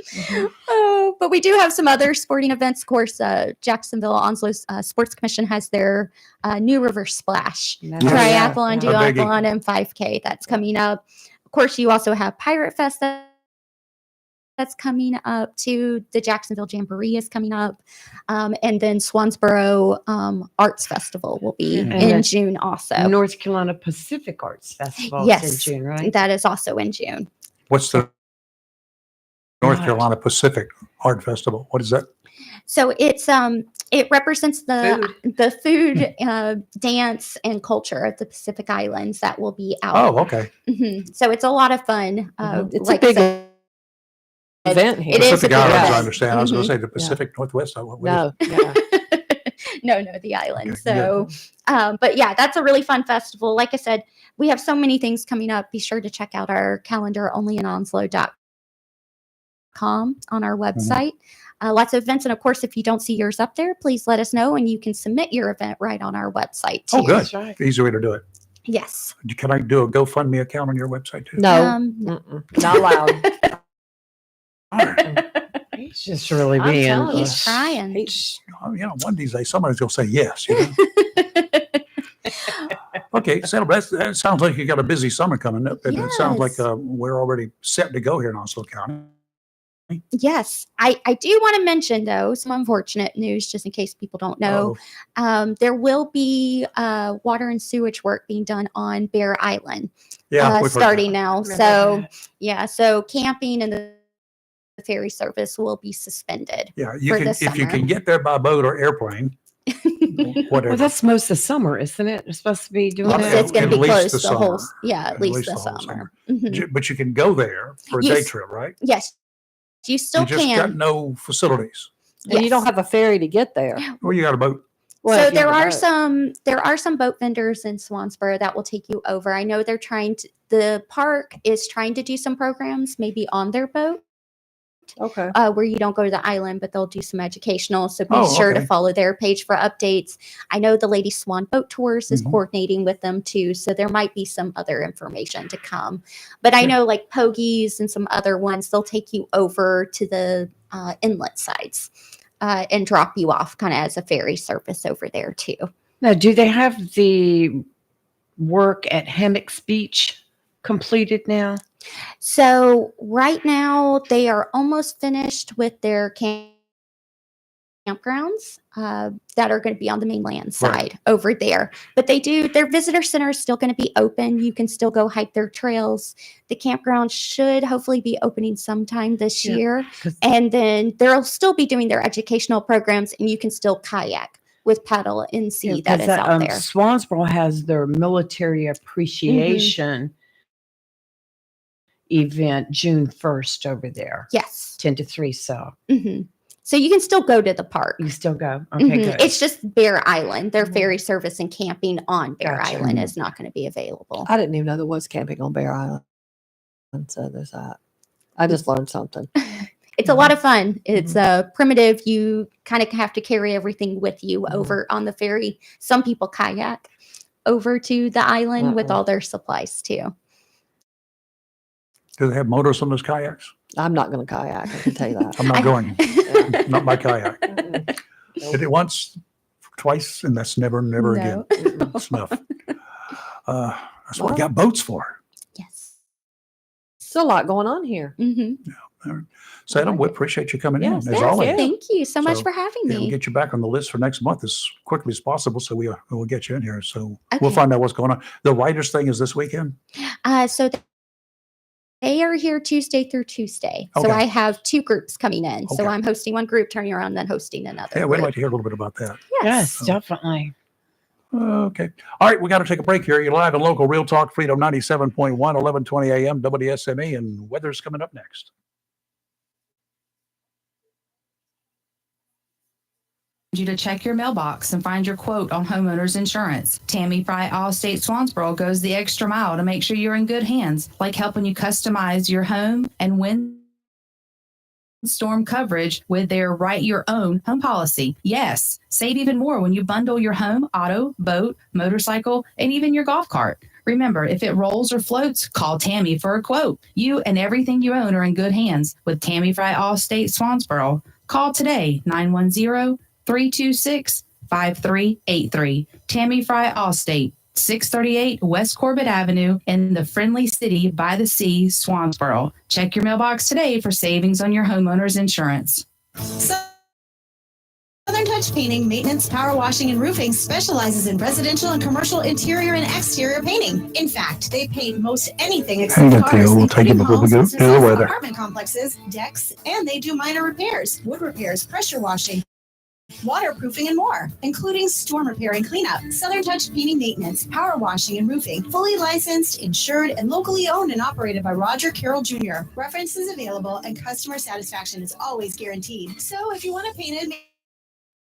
Oh, but we do have some other sporting events. Of course, Jacksonville Onslow Sports Commission has their New River Splash triathlon, Yeah. duathlon, and 5K that's coming up. Of course, you also have Pirate Fest that's coming up too. The Jacksonville Jamboree is coming up. And then Swansboro Arts Festival will be And in then June also. North Carolina Pacific Arts Festival Yes, is in June, right? that is also in June. What's the North Carolina Pacific Art Festival? What is that? So it's it represents the food, dance, and culture of the Pacific Islands that will be out. Oh, okay. So it's a lot of fun. It's like a I big said, event here. It is a Pacific big Islands, event. I understand. I was going Mhm. to say the Pacific Northwest. No, no, the island. So, but yeah, that's a really fun festival. Like I said, we have so many things coming up. Be sure to check out our calendar onlyinonslow.com on our website. Lots of events. And of course, if you don't see yours up there, please let us know and you can submit your event right on our website too. Oh, good. Easy way to do it. Yes. Can I do a GoFundMe account on your website too? No, not allowed. He's just really I'm being. telling you. He's trying. Oh, you know, one of these days somebody's going to say yes. You know? Okay, Sandra, that sounds like you got a busy summer coming up. And it sounds like Yes. we're already set to go here in Onslow County. Yes, I do want to mention though some unfortunate news, just in case people don't know. There will be water and sewage work being done on Bear Island, Yeah, we've heard starting that. now. Remember So that. yeah, so camping and the ferry service will be suspended. Yeah, you for can this if you summer. can get there by boat or airplane. Whatever. Well, that's most of summer, isn't it? It's supposed to be doing Well, that. It's going at to be least closed the the whole, summer. at least the the whole summer. But you can go there for a day Yes. trip, right? Yes, you still You just got can. no facilities. And you don't have a ferry to get there. Well, you got a boat. Well, So if you there have a are boat. some boat vendors in Swansboro that will take you over. I know they're trying to. The park is trying to do some programs, maybe on their boat, Okay. where you don't go to the island, but they'll do some educational. So be Oh, sure okay. to follow their page for updates. I know the Lady Swan Boat Tours is Mhm. coordinating with them too, so there might be some other information to come. But I know like Pogies and some other ones, they'll take you over to the inlet sides and drop you off, kind of as a ferry service over there too. Now, do they have the work at Hammocks Beach completed now? So right now they are almost finished with their campgrounds that are going to be on the mainland side over there. But their visitor center is still going to be open. You can still go hike their trails. The campground should hopefully be opening sometime this Yeah, year. 'cause- And then they'll still be doing their educational programs and you can still kayak with paddle and see Yeah, that 'cause is out there. Swansboro has their military appreciation event June 1st over there, Yes. 10 to 3. So hmm So you can still go to the park. you still go. Okay, Mhm. good. It's just Bear Island. Their ferry service and camping on Bear Gotcha. Island is not going to be available. I didn't even know there was camping on Bear Island. So there's that. I just learned something. It's a lot of fun. It's primitive. You kind of have to carry everything with you over on the ferry. Some people kayak over to the island with all their supplies too. Do they have motors on those kayaks? I'm not going to kayak. I can tell you that. I'm not going. Not my kayak. Did it once, twice, and that's never again. Snuff. That's what we got boats for. Yes. Still a lot going on here. Mm-hmm. Salem, we appreciate you coming Yes, in as thank always. you. Thank you so much So, for having Yeah, we'll me. get you back on the list for next month as quickly as possible. So we'll get you in here. So we'll Okay. find out what's going on. The writers thing is this weekend. They are here Tuesday through Tuesday. So Okay. I have two groups coming in. So Okay. I'm hosting one group, turning around, then hosting another. Yeah, we'd group. like to hear a little bit about that. Yes. definitely. Okay. All right, we got to take a break here. You're live on local Real Talk Freedom 97.1, 1120 a.m. WSME, and weather's coming up next. You to check your mailbox and find your quote on homeowners insurance. Tammy Fry Allstate Swansboro goes the extra mile to make sure you're in good hands, like helping you customize your home and win storm coverage with their Write Your Own home policy. Yes, save even more when you bundle your home, auto, boat, motorcycle, and even your golf cart. Remember, if it rolls or floats, call Tammy for a quote. You and everything you own are in good hands with Tammy Fry Allstate Swansboro. Call today, 910-326-5383. Tammy Fry Allstate, 638 West Corbett Avenue in the friendly city by the sea, Swansboro. Check your mailbox today for savings on your homeowner's insurance. Southern Touch Painting, Maintenance, Power Washing, and Roofing specializes in residential and commercial interior and exterior painting. In fact, they paint most anything except Hang on, cars, Theo. We'll take it including before we homes, go to the businesses, weather. apartment complexes, decks, and they do minor repairs, wood repairs, pressure washing, waterproofing, and more, including storm repair and cleanup. Southern Touch Painting, Maintenance, Power Washing, and Roofing, fully licensed, insured, and locally owned and operated by Roger Carroll Jr. References available and customer satisfaction is always guaranteed. So if you want to paint it,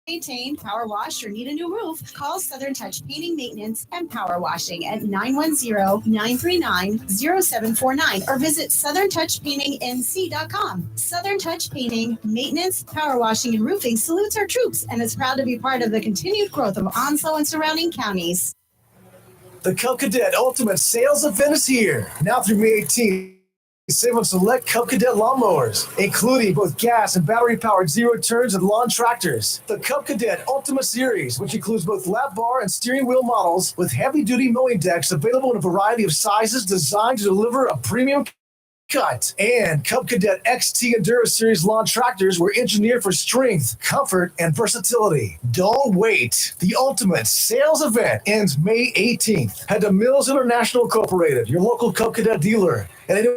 maintain, power wash, or need a new roof, call Southern Touch Painting, Maintenance, and Power Washing at 910-939-0749 or visit southerntouchpaintingnc.com. Southern Touch Painting, Maintenance, Power Washing, and Roofing salutes our troops and is proud to be part of the continued growth of Onslow and surrounding counties. The Cub Cadet Ultimate Sales Event is here. Now through May 18th. Save on select Cub Cadet lawnmowers, including both gas and battery-powered zero-turns and lawn tractors. The Cub Cadet Ultimate Series, which includes both lap bar and steering wheel models with heavy-duty mowing decks available in a variety of sizes designed to deliver a premium cut. And Cub Cadet XT Enduro Series lawn tractors were engineered for strength, comfort, and versatility. Don't wait. The Ultimate Sales Event ends May 18th. Head to Mills International Incorporated, your local Cub Cadet dealer, and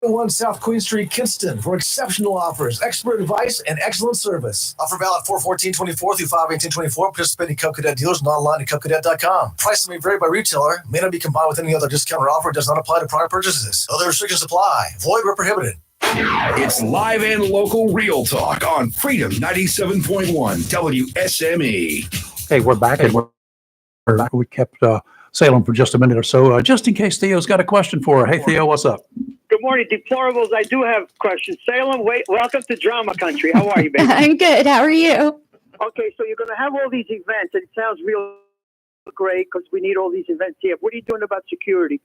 1 South Queen Street, Kinston, for exceptional offers, expert advice, and excellent service. Offer valid 4/14/24 through 5/18/24. Participating Cub Cadet dealers and online at cubcadet.com. Prices may vary by retailer, may not be combined with any other discount or offer, does not apply to prior purchases. Other restrictions apply. Void where prohibited. It's live and local real talk on Freedom 97.1 WSME. Okay, we're back and we kept Salem for just a minute or so, just in case Theo's got a question for her. Hey, Theo, what's up? Good morning, deplorables. I do have questions. Salem, welcome to Drama Country. How are you, baby? I'm good. How are you? Okay, so you're going to have all these events, and it sounds real great because we need all these events here. What are you doing about security?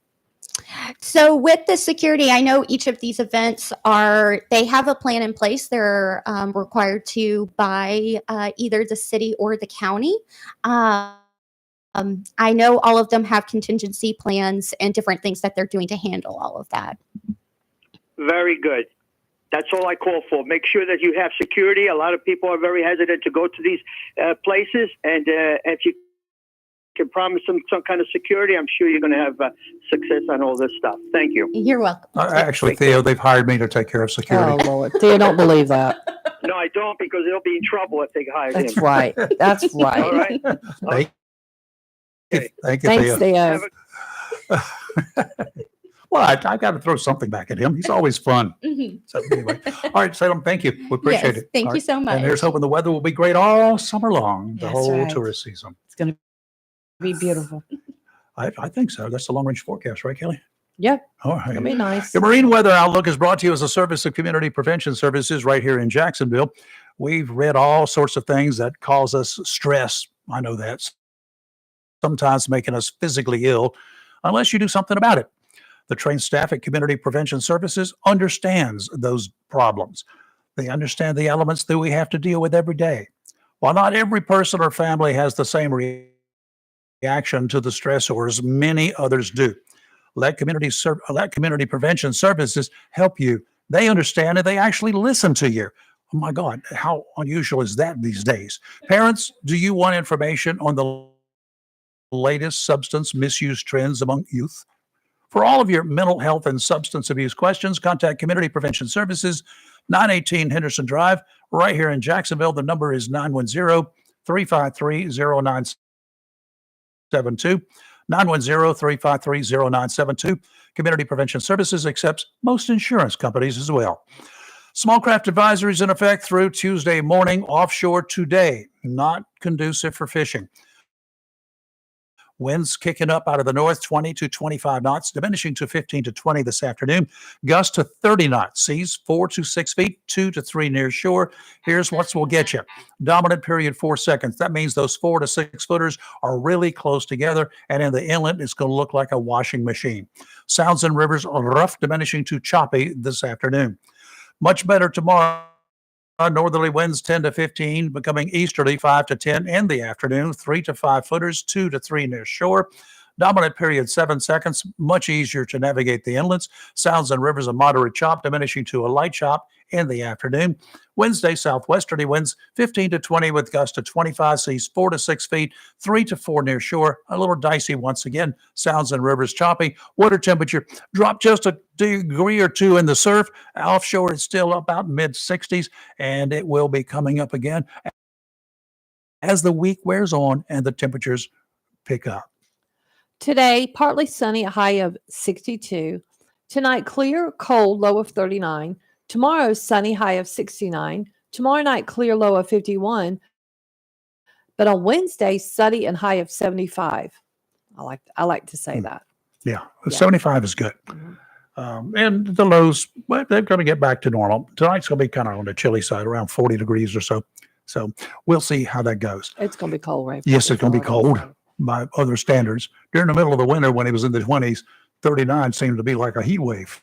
So with the security, I know each of these events they have a plan in place. They're required to buy either the city or the county. I know all of them have contingency plans and different things that they're doing to handle all of that. Very good. That's all I call for. Make sure that you have security. A lot of people are very hesitant to go to these places, and if you can promise them some kind of security, I'm sure you're going to have success on all this stuff. Thank you. You're welcome. Actually, Theo, they've hired me to take care of security. Oh, Lord. Theo, don't believe that. No, I don't, because they'll be in trouble if they hire him. That's right. That's right. All right. Thank you, Thanks, Theo. Theo. Well, I've got to throw something back at him. He's always fun. Mhm. So anyway, all right, Salem, thank you. We appreciate Yes, it. thank All you right. so much. And here's hoping the weather will be great all summer long, the That's whole right. tourist season. It's going to be beautiful. I think so. That's the long range forecast, right, Kelly? Yep. All right. It'll be nice. The Marine Weather Outlook is brought to you as a service of Community Prevention Services right here in Jacksonville. We've read all sorts of things that cause us stress. I know that. Sometimes making us physically ill unless you do something about it. The trained staff at Community Prevention Services understands those problems. They understand the elements that we have to deal with every day. While not every person or family has the same reaction to the stressors, many others do. Let Community Prevention Services help you. They understand and they actually listen to you. Oh my God, how unusual is that these days? Parents, do you want information on the latest substance misuse trends among youth? For all of your mental health and substance abuse questions, contact Community Prevention Services, 918 Henderson Drive, right here in Jacksonville. The number is 910-353-0972. 910-353-0972. Community Prevention Services accepts most insurance companies as well. Small craft advisories in effect through Tuesday morning. Offshore today, not conducive for fishing. Winds kicking up out of the north, 20 to 25 knots, diminishing to 15 to 20 this afternoon. Gusts to 30 knots, seas 4 to 6 feet, 2 to 3 near shore. Here's what will get you. Dominant period 4 seconds. That means those 4 to 6 footers are really close together, and in the inlet, it's going to look like a washing machine. Sounds and rivers are rough, diminishing to choppy this afternoon. Much better tomorrow. Northerly winds 10 to 15, becoming easterly 5 to 10 in the afternoon, 3 to 5 footers, 2 to 3 near shore. Dominant period 7 seconds, much easier to navigate the inlets. Sounds and rivers a moderate chop, diminishing to a light chop in the afternoon. Wednesday, southwesterly winds 15 to 20 with gusts to 25, seas 4 to 6 feet, 3 to 4 near shore. A little dicey once again. Sounds and rivers choppy. Water temperature dropped just a degree or two in the surf. Offshore, it's still about mid 60s, and it will be coming up again as the week wears on and the temperatures pick up. Today, partly sunny, a high of 62. Tonight, clear, cold, low of 39. Tomorrow, sunny, high of 69. Tomorrow night, clear, low of 51. But on Wednesday, sunny and high of 75. I like to say that. Yeah, 75 is good. And the lows, well, they're going to get back to normal. Tonight's going to be kind of on the chilly side, around 40 degrees or so. So we'll see how that goes. It's going to be cold, right? Yes, it's going to be cold by other standards. During the middle of the winter, when it was in the 20s, 39 seemed to be like a heat wave.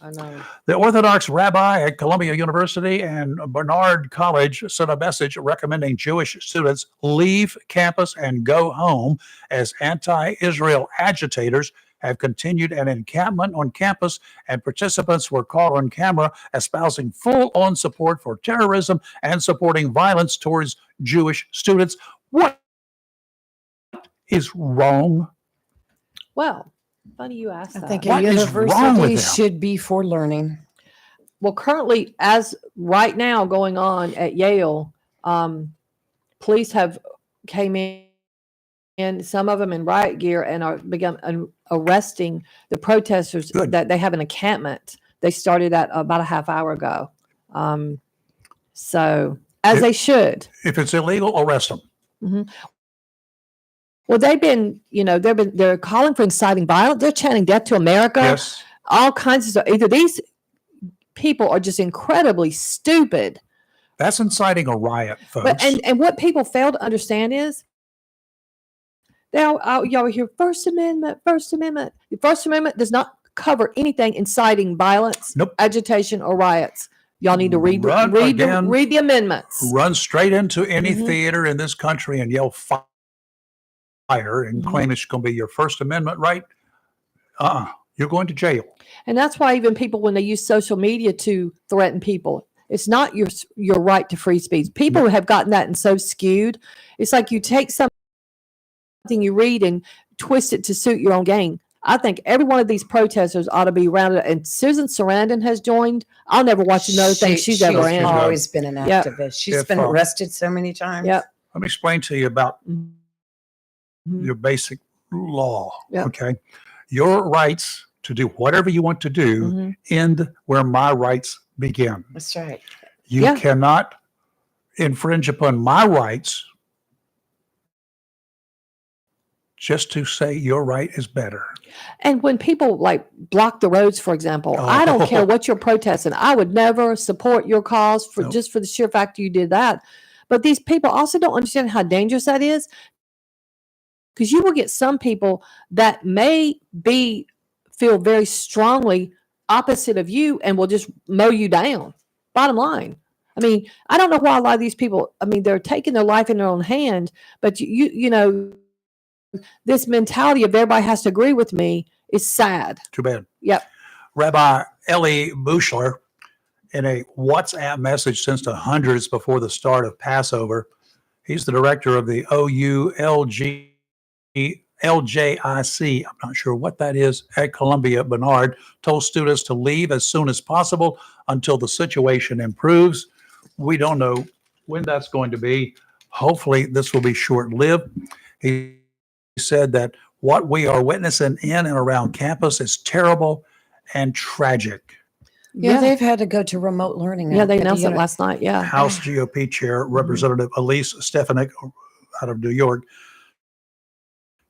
I know. The Orthodox rabbi at Columbia University and Barnard College sent a message recommending Jewish students leave campus and go home as anti-Israel agitators have continued an encampment on campus, and participants were caught on camera espousing full-on support for terrorism and supporting violence towards Jewish students. What is wrong? Well, funny you asked that. I think What a is wrong with university them? should be for learning. Well, currently, as right now going on at Yale, police have came in, some of them in riot gear, and are begun arresting the protesters that they have an encampment. They started that about a half hour ago. So as they should. If it's illegal, arrest them. Mm-hmm. Well, they're calling for inciting violence. They're chanting death to America. Yes. All kinds of stuff. Either these people are just incredibly stupid. That's inciting a riot, folks. But and what people fail to understand is y'all hear First Amendment, First Amendment. The First Amendment does not cover anything inciting violence, agitation, or riots. Y'all need to read the amendments. Run straight into any theater in this country and yell fire and claim it's going to be your First Amendment right. You're going to jail. And that's why even people, when they use social media to threaten people, it's not your right to free speech. People have gotten that and so skewed. It's like you take something you read and twist it to suit your own game. I think every one of these protesters ought to be rounded up. And Susan Sarandon has joined. I'll never watch another thing she's ever in. Always been an activist. She's been arrested so many times. Yep. Let me explain to you about your basic law. Okay. Your rights to do whatever you want to do end where my rights begin. That's right. You cannot infringe upon my rights just to say your right is better. And when people like block the roads, for example, I don't care what you're protesting. I would never support your cause just for the sheer fact you did that. But these people also don't understand how dangerous that is, because you will get some people that may feel very strongly opposite of you and will just mow you down. Bottom line. I mean, I don't know why a lot of these people, they're taking their life in their own hand, but you know, this mentality of everybody has to agree with me is sad. Too bad. Yep. Rabbi Eli Bushler, in a WhatsApp message sent to hundreds before the start of Passover, he's the director of the LJIC, I'm not sure what that is, at Columbia Barnard, told students to leave as soon as possible until the situation improves. We don't know when that's going to be. Hopefully this will be short-lived. He said that what we are witnessing in and around campus is terrible and tragic. Yeah, they've had to go to remote learning. Yeah, they announced it last night. Yeah. House GOP Chair Representative Elise Stefanik out of New York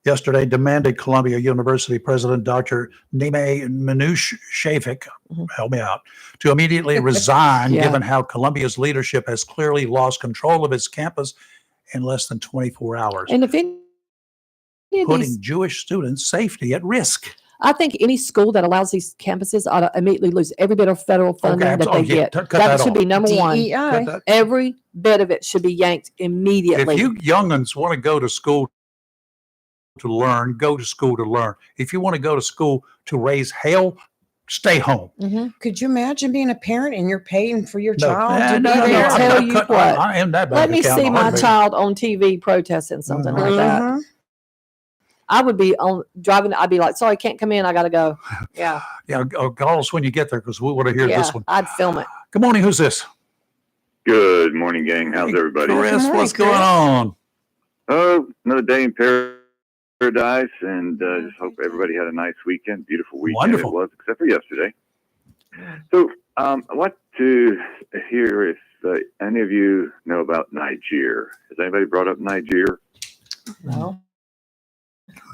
yesterday demanded Columbia University President Dr. Nime Manoush Shafik, help me out, to immediately resign, Yeah. given how Columbia's leadership has clearly lost control of its campus in less than 24 hours, And if any of putting these, Jewish students' safety at risk. I think any school that allows these campuses ought to immediately lose every bit of federal funding that they get. cut That that should be off. number one. DEI. Cut that- Every bit of it should be yanked immediately. If you young'uns want to go to school to learn, go to school to learn. If you want to go to school to raise hell, stay home. Could you imagine being a parent and you're paying for your No. child Eh, to no, be no, no, there? I'm Tell not you cut- what. I am that bad Let me account see my already. child on TV protesting something like that. Mhm. I would be on driving. I'd be like, sorry, can't come in. I got to go. Yeah. Yeah, call us when you get there because we want to hear Yeah. this one. I'd film it. Good morning. Who's this? Good morning, gang. How's everybody? Chris, what's going on? Oh, another day in paradise, and just hope everybody had a nice weekend. Beautiful weekend Wonderful. it was, except for yesterday. So I want to hear if any of you know about Niger. Has anybody brought up Niger? No.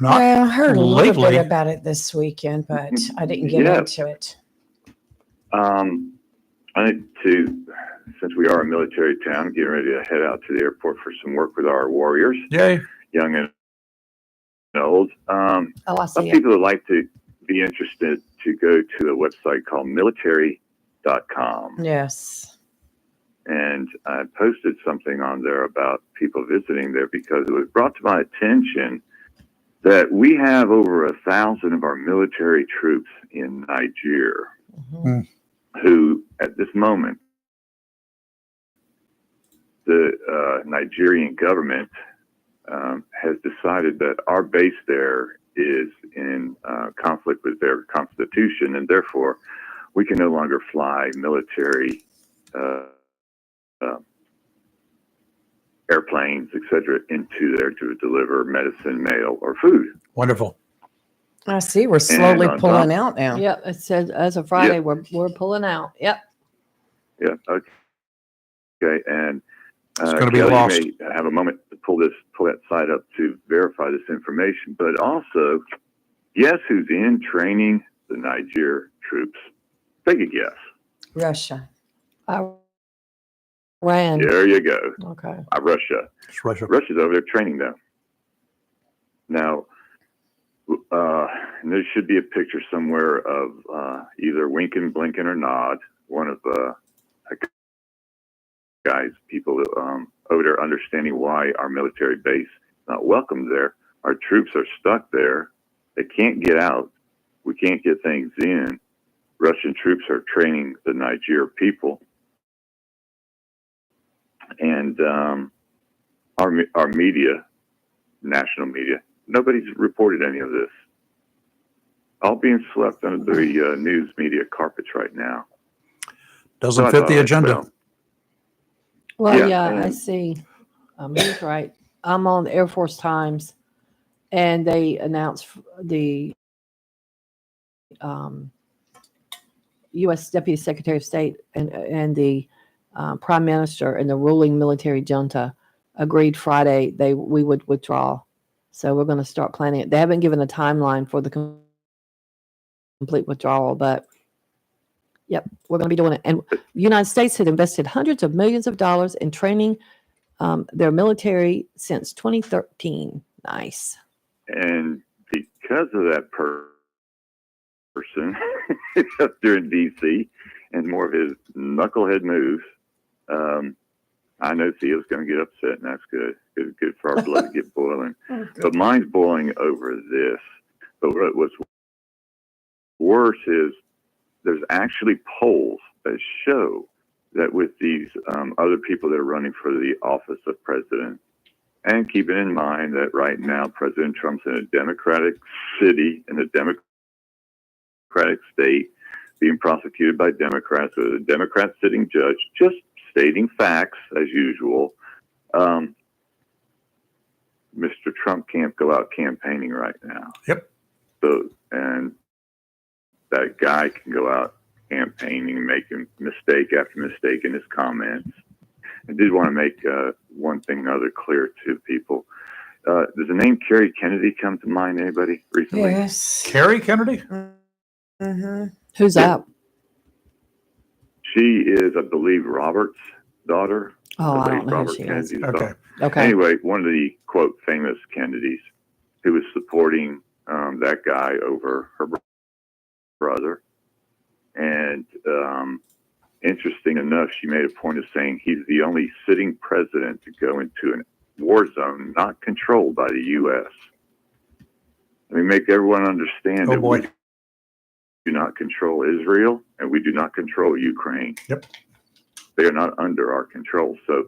Not Well, I heard a little lately. bit about it this weekend, but I didn't get Yeah. into it. I need to, since we are a military town, getting ready to head out to the airport for some work with our warriors, Yay. young and old. Oh, I Some see it. people would like to be interested to go to a website called military.com. Yes. And I posted something on there about people visiting there because it was brought to my attention that we have over 1,000 of our military troops in Niger who, at this moment, the Nigerian government has decided that our base there is in conflict with their constitution, and therefore we can no longer fly military airplanes, etc., into there to deliver medicine, mail, or food. Wonderful. I see. We're slowly on pulling top- out now. Yep. It says as of Friday, Yeah. we're pulling out. Yep. Yeah. Okay. And It's gonna be Kelly, lost. you may have a moment to pull that site up to verify this information. But also, guess who's in training the Niger troops? Take a guess. Russia. Iran. There you go. Okay. Russia. It's Russia. Russia's over there training them. Now, and there should be a picture somewhere of either winking, blinking, or nod. One of guys, people over there understanding why our military base is not welcome there. Our troops are stuck there. They can't get out. We can't get things in. Russian troops are training the Niger people. And our media, national media, nobody's reported any of this. All being swept under the news media carpets right now. Doesn't So I fit thought the I'd agenda. tell. Well, Yeah, yeah, I and- see. He's right. I'm on Air Force Times, and they announced the U.S. Deputy Secretary of State and the Prime Minister and the ruling military junta agreed Friday we would withdraw. So we're going to start planning it. They haven't given a timeline for the complete withdrawal, but yep, we're going to be doing it. And the United States had invested hundreds of millions of dollars in training their military since 2013. Nice. And because of that person up there in D.C. and more of his knucklehead moves, I know Theo's going to get upset, and that's good. It's good for our blood to get boiling. But mine's boiling over this. But what's worse is there's actually polls that show that with these other people that are running for the office of president, and keeping in mind that right now President Trump's in a Democratic city, in a Democratic state, being prosecuted by Democrats with a Democrat sitting judge, just stating facts as usual. Mr. Trump can't go out campaigning right now. Yep. So, and that guy can go out campaigning, making mistake after mistake in his comments. I did want to make one thing other clear to people. Does the name Kerry Kennedy come to mind? Anybody recently? Yes. Kerry Kennedy? Mm-hmm. Who's Yeah. that? She is, I believe, Robert's daughter. Oh, I late don't know who Robert she is. Kennedy's Okay. daughter. Okay. Anyway, one of the quote famous Kennedys who was supporting that guy over her brother, and interesting enough, she made a point of saying he's the only sitting president to go into a war zone not controlled by the U.S. Let me make everyone understand that we do not control Israel and we do not control Ukraine. Yep. They are not under our control. So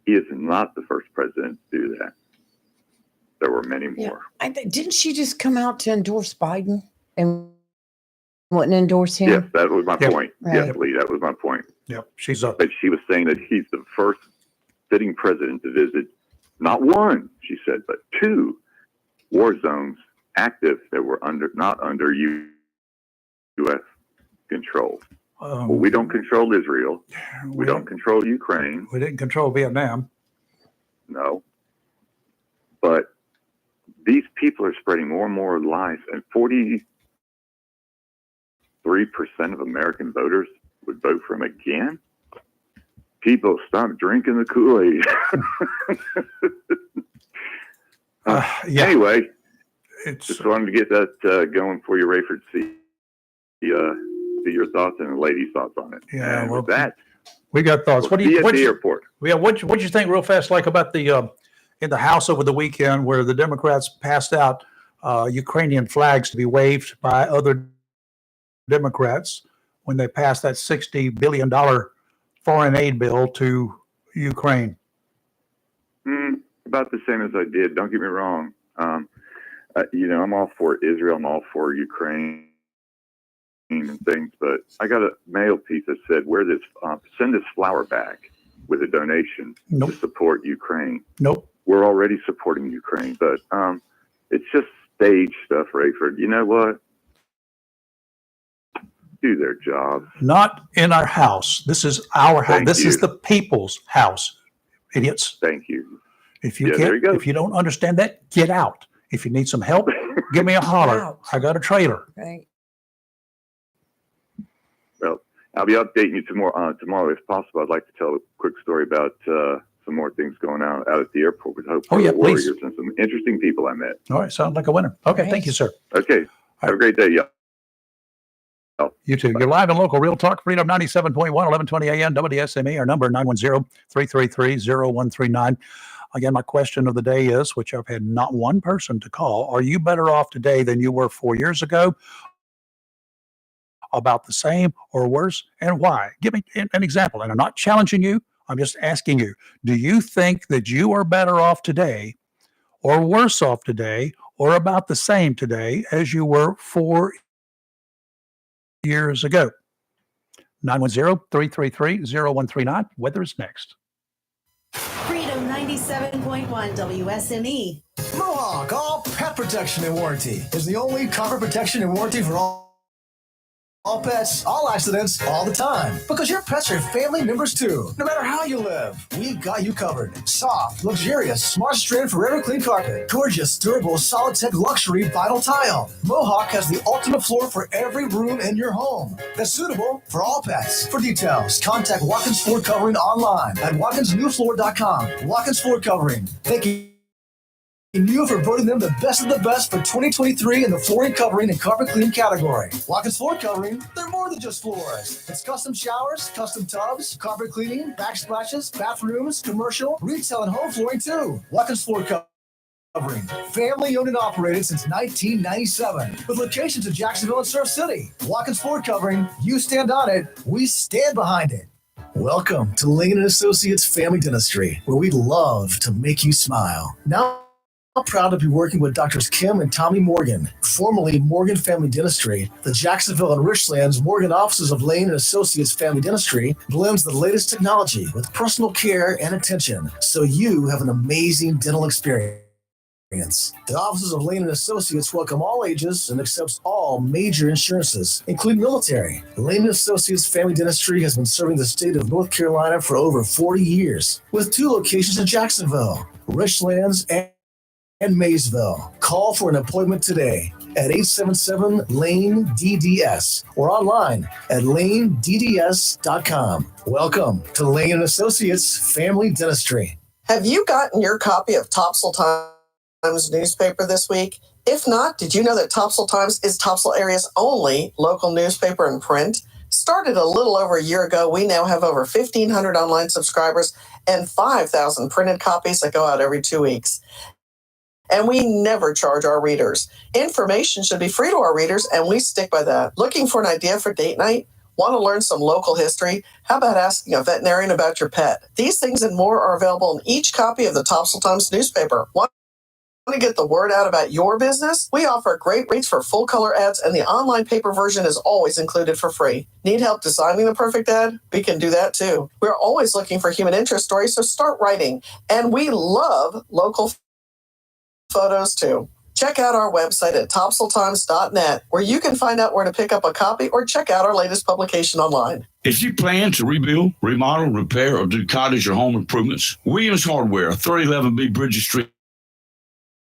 he is not the first president to do that. There were many more. Didn't she just come out to endorse Biden and wouldn't endorse him? Yes, that was my point. Right. Yes, Lee, that was my point. Yep, she's up. But she was saying that he's the first sitting president to visit not one, she said, but two war zones active that were not under U.S. control. Well, we don't control Israel. We don't control Ukraine. We didn't control Vietnam. No. But these people are spreading more and more lies, and 43% of American voters would vote for him again. People, stop drinking the Kool-Aid. Yeah. Anyway, just wanted to get that going for you, Rayford. See your thoughts and the ladies' thoughts on it. Yeah, And well, with that, we got thoughts. What do see you? you at the airport? Yeah, what you think, real fast, like about the in the House over the weekend, where the Democrats passed out Ukrainian flags to be waved by other Democrats when they passed that $60 billion foreign aid bill to Ukraine? About the same as I did. Don't get me wrong. I'm all for Israel. I'm all for Ukraine and things, but I got a mail piece that said, send this flower back with a donation to support Ukraine. Nope. We're already supporting Ukraine, but it's just stage stuff, Rayford. You know what? Do their job. Not in our house. This is our house. Thank This is you. the people's house. Idiots. Thank you. If you Yeah, there can't, you go. if you don't understand that, get out. If you need some help, give me a holler. I got a trailer. Right. Well, I'll be updating you tomorrow if possible. I'd like to tell a quick story about some more things going on out at the airport with Hope Oh, yeah, Warriors please. and some interesting people I met. All right, sounds like a winner. Okay, thank you, sir. Okay. Have a great day, y'all. You too. You're live and local. Real Talk Freedom 97.1, 1120 a.m. WSME. Our number 910-333-0139. Again, my question of the day is, which I've had not one person to call, are you better off today than you were 4 years ago? About the same or worse, and why? Give me an example. And I'm not challenging you. I'm just asking you, do you think that you are better off today or worse off today or about the same today as you were 4 years ago? 910-333-0139. Weather is next. Freedom 97.1 WSME. Mohawk All Pet Protection and Warranty is the only cover protection and warranty for all pets, all accidents, all the time. Because your pets are family members too. No matter how you live, we've got you covered. Soft, luxurious, smart strand forever clean carpet. Gorgeous, durable, solid tech luxury vinyl tile. Mohawk has the ultimate floor for every room in your home. That's suitable for all pets. For details, contact Watkins Floor Covering online at watkinsnewfloor.com. Watkins Floor Covering. Thank you for voting them the best of the best for 2023 in the flooring covering and carpet cleaning category. Watkins Floor Covering, they're more than just floors. It's custom showers, custom tubs, carpet cleaning, backsplashes, bathrooms, commercial, retail, and home flooring too. Watkins Floor Covering, family owned and operated since 1997 with locations in Jacksonville and Surf City. Watkins Floor Covering, you stand on it, we stand behind it. Welcome to Lane & Associates Family Dentistry, where we love to make you smile. Now, I'm proud to be working with Drs. Kim and Tommy Morgan, formerly Morgan Family Dentistry. The Jacksonville and Richlands Morgan offices of Lane & Associates Family Dentistry blends the latest technology with personal care and attention, so you have an amazing dental experience. The offices of Lane & Associates welcome all ages and accepts all major insurances, including military. Lane & Associates Family Dentistry has been serving the state of North Carolina for over 40 years, with 2 locations in Jacksonville, Richlands, Maysville. Call for an appointment today at 877-LANE-DDS or online at lanedds.com. Welcome to Lane & Associates Family Dentistry. Have you gotten your copy of Topsail Times newspaper this week? If not, did you know that Topsail Times is Topsail area's only local newspaper in print? Started a little over a year ago, we now have over 1,500 online subscribers and 5,000 printed copies that go out every 2 weeks. And we never charge our readers. Information should be free to our readers, and we stick by that. Looking for an idea for date night? Want to learn some local history? How about asking a veterinarian about your pet? These things and more are available in each copy of the Topsail Times newspaper. Want to get the word out about your business? We offer great rates for full color ads, and the online paper version is always included for free. Need help designing the perfect ad? We can do that too. We're always looking for human interest stories, so start writing. And we love local photos too. Check out our website at topsailtimes.net, where you can find out where to pick up a copy or check out our latest publication online. If you plan to rebuild, remodel, repair, or do cottage or home improvements, Williams Hardware, 3011B Bridges Street,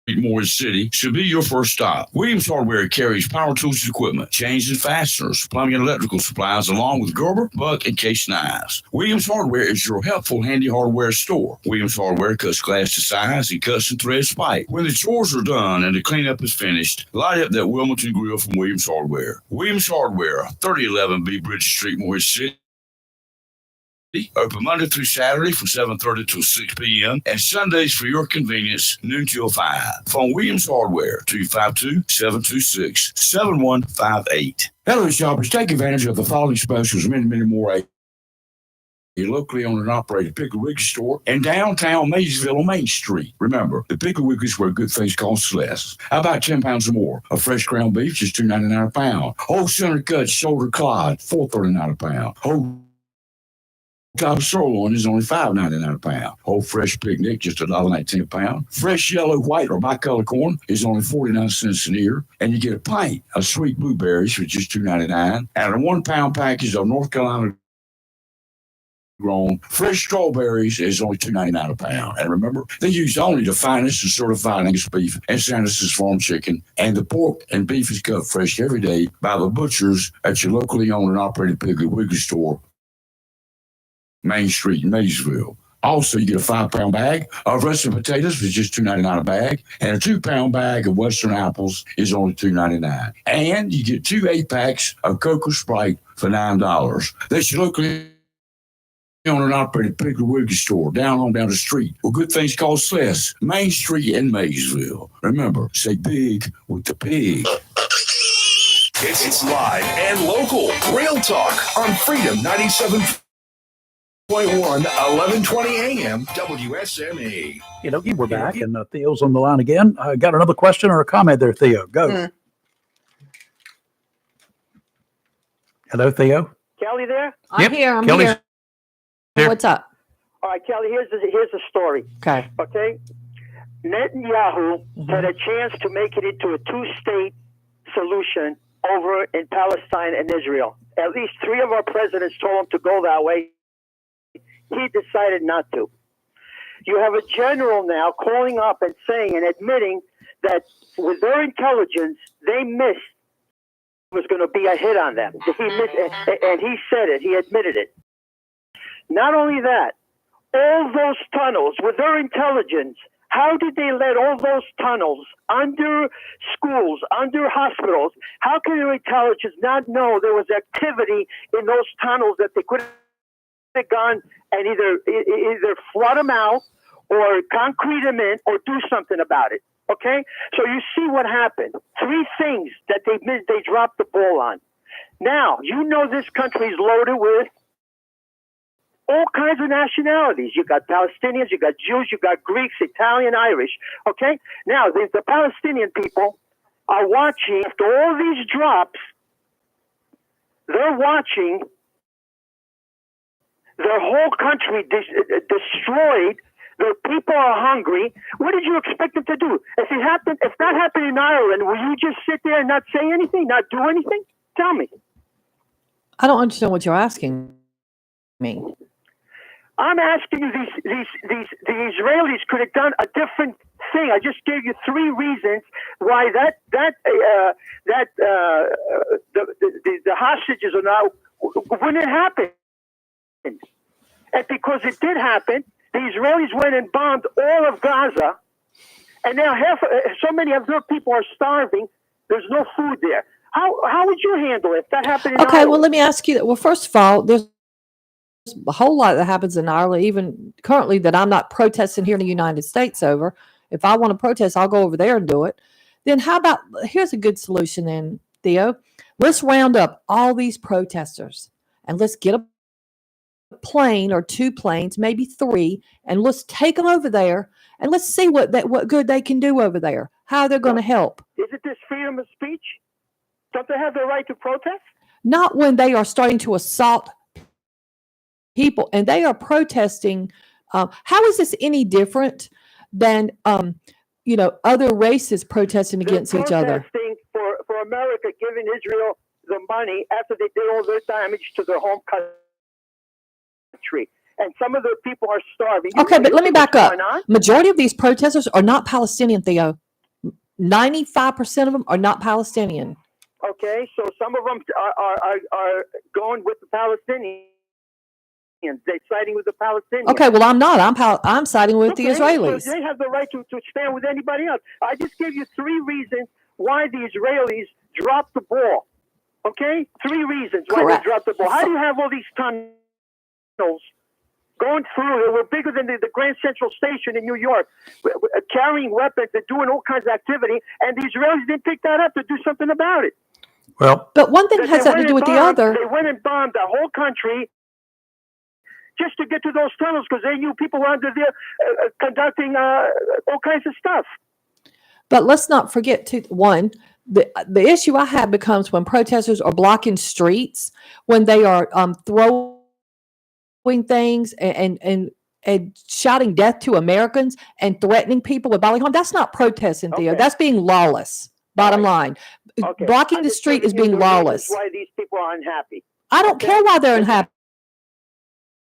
Morris City, should be your first stop. Williams Hardware carries power tools and equipment, chains and fasteners, plumbing and electrical supplies, along with Gerber, Buck, and Case knives. Williams Hardware is your helpful, handy hardware store. Williams Hardware cuts glass to size and cuts and threads pipe. When the chores are done and the cleanup is finished, light up that Wilmington grill from Williams Hardware. Williams Hardware, 3011B Bridges Street, Morris City. Open Monday through Saturday from 7:30 till 6 p.m. and Sundays for your convenience, noon till 5. Phone Williams Hardware, 252-726-7158. Hello, shoppers. Take advantage of the following specials and many more at your locally owned and operated Piggly Wiggly store in downtown Maysville on Main Street. Remember, the Piggly Wiggly is where good things cost less. How about 10 pounds or more of fresh ground beef, just $2.99 a pound. Whole center cut shoulder cod, $4.39 a pound. Whole top sirloin is only $5.99 a pound. Whole fresh picnic, just $1.19 a pound. Fresh yellow, white, or bicolor corn is only 49 cents an ear. And you get a pint of sweet blueberries for just $2.99. And a 1 pound package of North Carolina grown fresh strawberries is only $2.99 a pound. And remember, they use only the finest and certified Angus beef and Sanders's farm chicken. And the pork and beef is cut fresh every day by the butchers at your locally owned and operated Piggly Wiggly store, Main Street in Maysville. Also, you get a 5 pound bag of russet potatoes for just $2.99 a bag, and a 2 pound bag of Western apples is only $2.99. And you get 2 8-packs of Cocoa Sprite for $9. That's your locally owned and operated Piggly Wiggly store down the street where good things cost less. Main Street in Maysville. Remember, say big with the pig. It's live and local. Real talk on Freedom 97.1, 1120 AM, WSME. You know, we're back, and Theo's on the line again. Got another question or a comment there, Theo? Go. Hello, Theo. Kelly there? I'm here. Kelly's here. What's up? All right, Kelly, here's the story. Okay. Okay? Netanyahu had a chance to make it into a two-state solution over in Palestine and Israel. At least 3 of our presidents told him to go that way. He decided not to. You have a general now calling up and saying and admitting that with their intelligence, they missed was going to be a hit on them. He missed, and he said it. He admitted it. Not only that, all those tunnels, with their intelligence, how did they let all those tunnels under schools, under hospitals, how can their intelligence not know there was activity in those tunnels that they could have gone and either flood them out or concrete them in or do something about it? Okay? So you see what happened. 3 things that they dropped the ball on. Now, you know this country is loaded with all kinds of nationalities. You got Palestinians, you got Jews, you got Greeks, Italian, Irish. Okay? Now, the Palestinian people are watching, after all these drops, they're watching their whole country destroyed. The people are hungry. What did you expect them to do? If that happened in Ireland, will you just sit there and not say anything, not do anything? Tell me. I don't understand what you're asking me. I'm asking you, the Israelis could have done a different thing. I just gave you 3 reasons why the hostages are now wouldn't happen. And because it did happen, the Israelis went and bombed all of Gaza, and now so many of their people are starving. There's no food there. How would you handle it if that happened in Okay, Ireland? well, let me ask you that. Well, first of all, there's a whole lot that happens in Ireland, even currently, that I'm not protesting here in the United States over. If I want to protest, I'll go over there and do it. Then how about, here's a good solution then, Theo. Let's round up all these protesters and let's get a plane or 2 planes, maybe 3, and let's take them over there and let's see what good they can do over there, how they're going to help. Isn't this freedom of speech? Don't they have the right to protest? Not when they are starting to assault people and they are protesting. How is this any different than other races protesting against each other? Protesting for America giving Israel the money after they did all their damage to their home country. And some of their people are starving. Okay, but let me back up. Going on? Majority of these protesters are not Palestinian, Theo. 95% of them are not Palestinian. Okay, so some of them are going with the Palestinians. They're siding with the Palestinians. Okay, well, I'm not. I'm siding with the Israelis. So they have the right to stand with anybody else. I just gave you 3 reasons why the Israelis dropped the ball. Okay? 3 reasons why Correct. they dropped the ball. How do you have all these tunnels going through? They were bigger than the Grand Central Station in New York, carrying weapons and doing all kinds of activity, and the Israelis didn't pick that up to do something about it. Well, but one thing has something to do with the other. They went and bombed the whole country just to get to those tunnels because they knew people were under there conducting all kinds of stuff. But let's not forget the issue I have becomes when protesters are blocking streets, when they are throwing things and shouting death to Americans and threatening people with bodily harm. That's not protesting, Theo. Okay. That's being lawless. Bottom line, Okay. blocking the street is being lawless. Why these people are unhappy? I don't care why they're unhappy.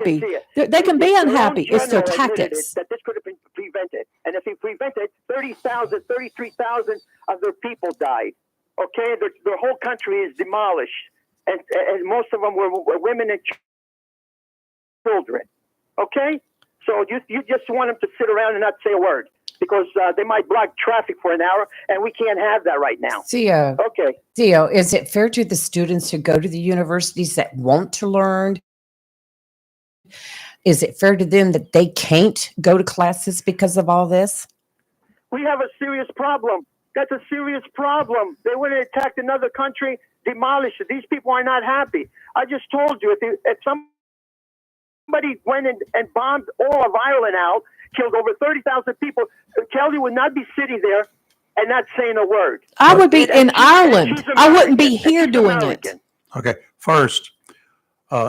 See it. They can be Their own unhappy. It's their general admitted tactics. that this could have been prevented. And if he prevented, 33,000 of their people died. Okay? Their whole country is demolished. And most of them were women and children. Okay? So you just want them to sit around and not say a word because they might block traffic for an hour, and we can't have that right now. Theo. Okay. Theo, is it fair to the students who go to the universities that want to learn? Is it fair to them that they can't go to classes because of all this? We have a serious problem. That's a serious problem. They went and attacked another country, demolished it. These people are not happy. I just told you, if somebody went and bombed all of Ireland out, killed over 30,000 people, Kelly would not be sitting there and not saying a word. I would be in Ireland. I wouldn't be here doing it. Okay. First,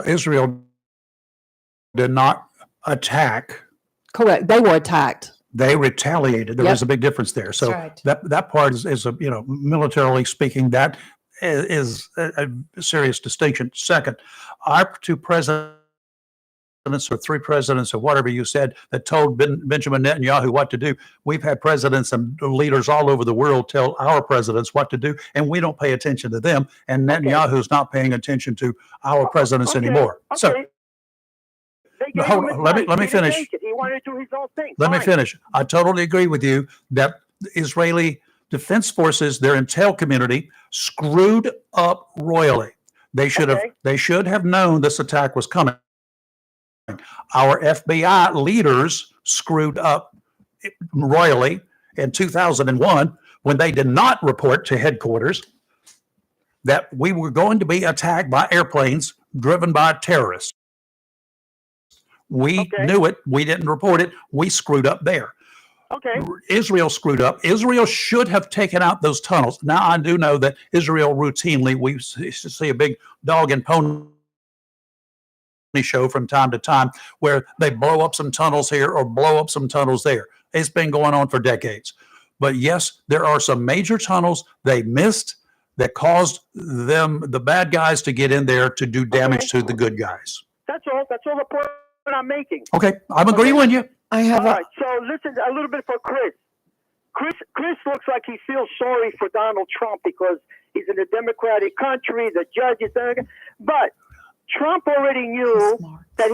Israel did not attack. Correct. They were attacked. They retaliated. There Yep. was a big difference there. So That's right. that part is militarily speaking, that is a serious distinction. Second, our 2 presidents or 3 presidents or whatever you said that told Benjamin Netanyahu what to do. We've had presidents and leaders all over the world tell our presidents what to do, and we don't pay attention to them. And Netanyahu's not paying attention to our presidents anymore. So hold on, let me finish. He wanted to do his own thing. Let me Fine. finish. I totally agree with you that the Israeli Defense Forces, their intel community, screwed up royally. They should have known this attack was coming. Our FBI leaders screwed up royally in 2001 when they did not report to headquarters that we were going to be attacked by airplanes driven by terrorists. We knew it. We didn't report it. We screwed up there. Okay. Israel screwed up. Israel should have taken out those tunnels. Now, I do know that Israel routinely, we see a big dog and pony show from time to time where they blow up some tunnels here or blow up some tunnels there. It's been going on for decades. But yes, there are some major tunnels they missed that caused them, the bad guys, to get in there to do damage to the good guys. That's all. That's all the point I'm making. Okay, I'm agreeing with you. I have All right, so listen a little bit for Chris. Chris looks like he feels sorry for Donald Trump because he's in a democratic country, the judges, but Trump already knew that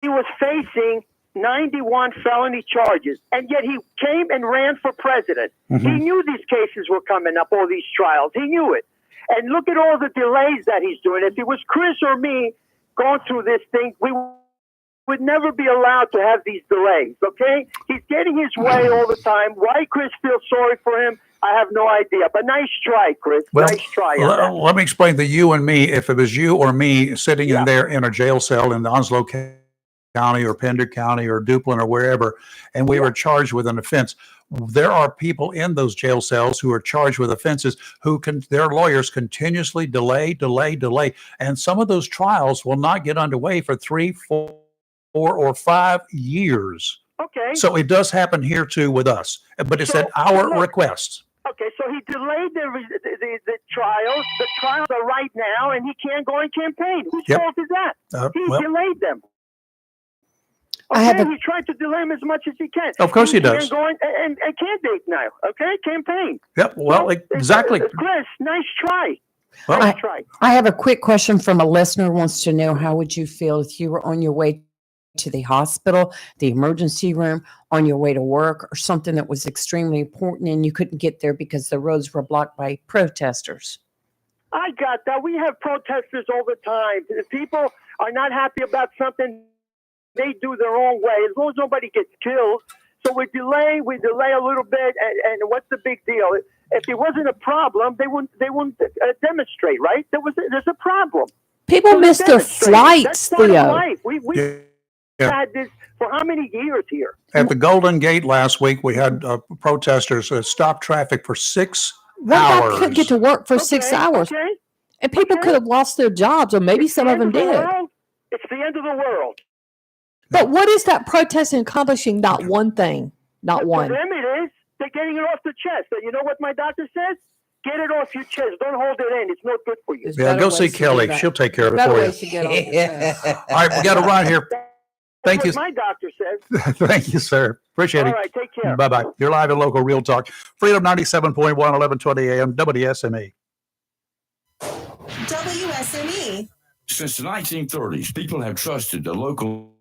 he was facing 91 felony charges, and yet he came and ran for president. Mm-hmm. He knew these cases were coming up, all these trials. He knew it. And look at all the delays that he's doing. If it was Chris or me going through this thing, we would never be allowed to have these delays, okay? He's getting his way all the time. Why Chris feels sorry for him, I have no idea. But nice try, Chris. Well, nice try. let me explain to you and me. If it was you or me sitting in there in a jail cell in Onslow County or Pender County or Duplin or wherever, and we were charged with an offense, there are people in those jail cells who are charged with offenses their lawyers continuously delay. And some of those trials will not get underway for 3, 4, or 5 years. Okay. So it does happen here too with us, but it's at our request. Okay, so he delayed the trials. The trials are right now, and he can't go and campaign. Whose fault is that? He delayed them. Okay, he tried to delay them as much as he can. Of course he does. Can't go and candidate now. Okay, campaign. Yep. Well, exactly. Chris, nice try. Well, nice try. I have a quick question from a listener who wants to know, how would you feel if you were on your way to the hospital, the emergency room, on your way to work, or something that was extremely important and you couldn't get there because the roads were blocked by protesters? I got that. We have protesters all the time. If people are not happy about something, they do their own way, as long as nobody gets killed. So we delay a little bit, and what's the big deal? If it wasn't a problem, they wouldn't demonstrate, right? There's a problem. People miss their flights, That's part of Theo. life. We had this for how many years here? At the Golden Gate last week, we had protesters stop traffic for 6 What about hours. couldn't get to work for 6 hours? Okay. And people could have lost their jobs, or maybe some of them End of the did. world? It's the end of the world. But what is that protest accomplishing? Not one thing. Not For one. them it is. They're getting it off the chest. And you know what my doctor says? Get it off your chest. Don't hold it in. It's not good for you. Yeah, go see Kelly. She'll take care of it for you. All right, we got to run here. Thank you. That's what my doctor says. Thank you, sir. Appreciate it. All right, take care. Bye-bye. You're live and local Real Talk. Freedom 97.1, 1120 AM, WSME. WSME. Since the 1930s, people have trusted the local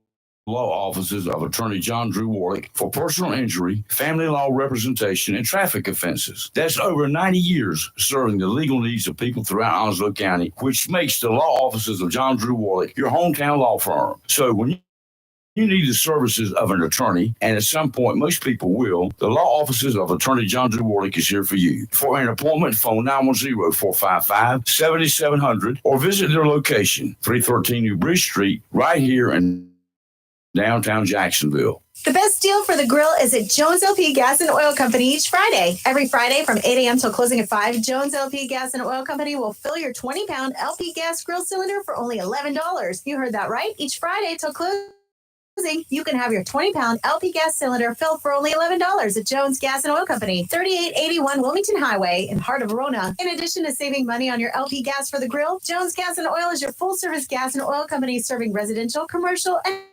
law offices of Attorney John Drew Warlick for personal injury, family law representation, and traffic offenses. That's over 90 years serving the legal needs of people throughout Onslow County, which makes the law offices of John Drew Warlick your hometown law firm. So when you need the services of an attorney, and at some point most people will, the law offices of Attorney John Drew Warlick is here for you. For an appointment, phone 910-455-7700 or visit their location, 313 New Bridge Street, right here in downtown Jacksonville. The best deal for the grill is at Jones LP Gas and Oil Company each Friday. Every Friday from 8 a.m. till closing at 5, Jones LP Gas and Oil Company will fill your 20-pound LP gas grill cylinder for only $11. You heard that right. Each Friday till closing, you can have your 20-pound LP gas cylinder filled for only $11 at Jones Gas and Oil Company, 3881 Wilmington Highway in heart of Verona. In addition to saving money on your LP gas for the grill, Jones Gas and Oil is your full-service gas and oil company serving residential, commercial, and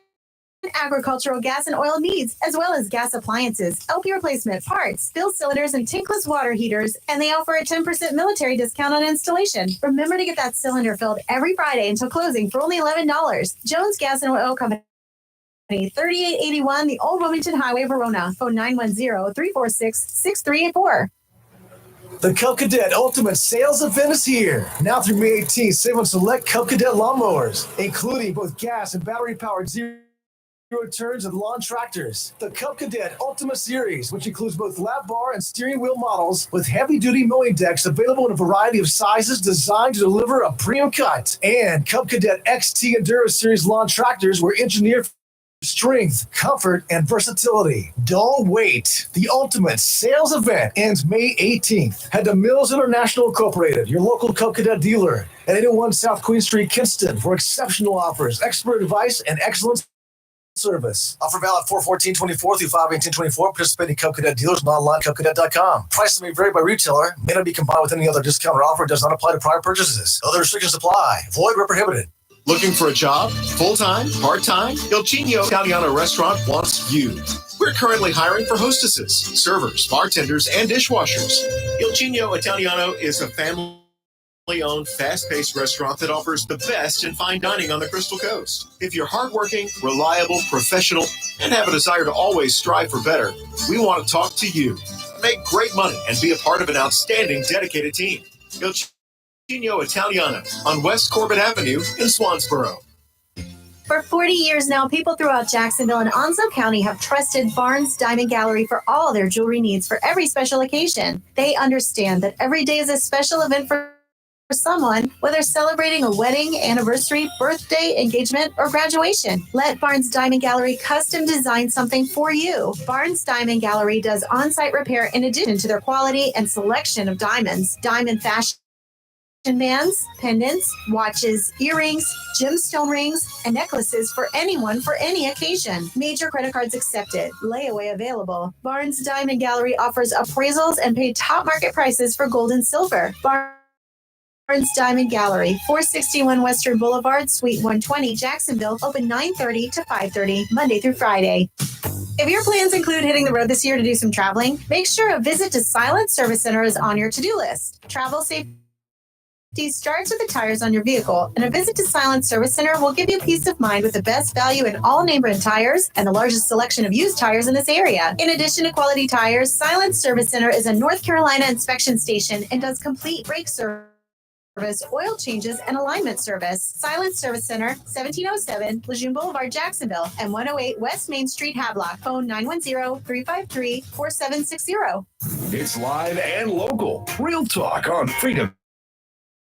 agricultural gas and oil needs, as well as gas appliances, LP replacement, parts, fill cylinders, and tankless water heaters. And they offer a 10% military discount on installation. Remember to get that cylinder filled every Friday until closing for only $11. Jones Gas and Oil Company, 3881 the Old Wilmington Highway, Verona. Phone 910-346-6384. The Cub Cadet Ultimate Sales Event is here. Now through May 18th, save on select Cub Cadet lawnmowers, including both gas and battery-powered zero turns and lawn tractors. The Cub Cadet Ultimate Series, which includes both lap bar and steering wheel models with heavy-duty mowing decks available in a variety of sizes designed to deliver a premium cut. And Cub Cadet XT Enduro Series lawn tractors were engineered for strength, comfort, and versatility. Don't wait. The Ultimate Sales Event ends May 18th. Head to Mills International Incorporated, your local Cub Cadet dealer, at 801 South Queen Street, Kinston, for exceptional offers, expert advice, and excellent service. Offer valid 4/14/24 through 5/18/24. Participating Cub Cadet dealers and online cubcadet.com. Prices may vary by retailer. May not be combined with any other discount or offer. Does not apply to prior purchases. Other restrictions apply. Void where prohibited. Looking for a job? Full-time? Part-time? Il Chino Italiano restaurant wants you. We're currently hiring for hostesses, servers, bartenders, and dishwashers. Il Chino Italiano is a family-owned, fast-paced restaurant that offers the best in fine dining on the Crystal Coast. If you're hardworking, reliable, professional, and have a desire to always strive for better, we want to talk to you. Make great money and be a part of an outstanding, dedicated team. Il Chino Italiano on West Corbett Avenue in Swansboro. For 40 years now, people throughout Jacksonville and Onslow County have trusted Barnes Diamond Gallery for all their jewelry needs for every special occasion. They understand that every day is a special event for someone, whether celebrating a wedding, anniversary, birthday, engagement, or graduation. Let Barnes Diamond Gallery custom design something for you. Barnes Diamond Gallery does on-site repair in addition to their quality and selection of diamonds, diamond fashion bands, pendants, watches, earrings, gemstone rings, and necklaces for anyone for any occasion. Major credit cards accepted. Layaway available. Barnes Diamond Gallery offers appraisals and pay top market prices for gold and silver. Barnes Diamond Gallery, 461 Western Boulevard, Suite 120, Jacksonville, open 9:30 to 5:30, Monday through Friday. If your plans include hitting the road this year to do some traveling, make sure a visit to Silent Service Center is on your to-do list. Travel safety starts with the tires on your vehicle, and a visit to Silent Service Center will give you peace of mind with the best value in all name brand tires and the largest selection of used tires in this area. In addition to quality tires, Silent Service Center is a North Carolina inspection station and does complete brake service, oil changes, and alignment service. Silent Service Center, 1707 Lejeune Boulevard, Jacksonville, and 108 West Main Street, Havelock. Phone 910-353-4760. It's live and local. Real talk on Freedom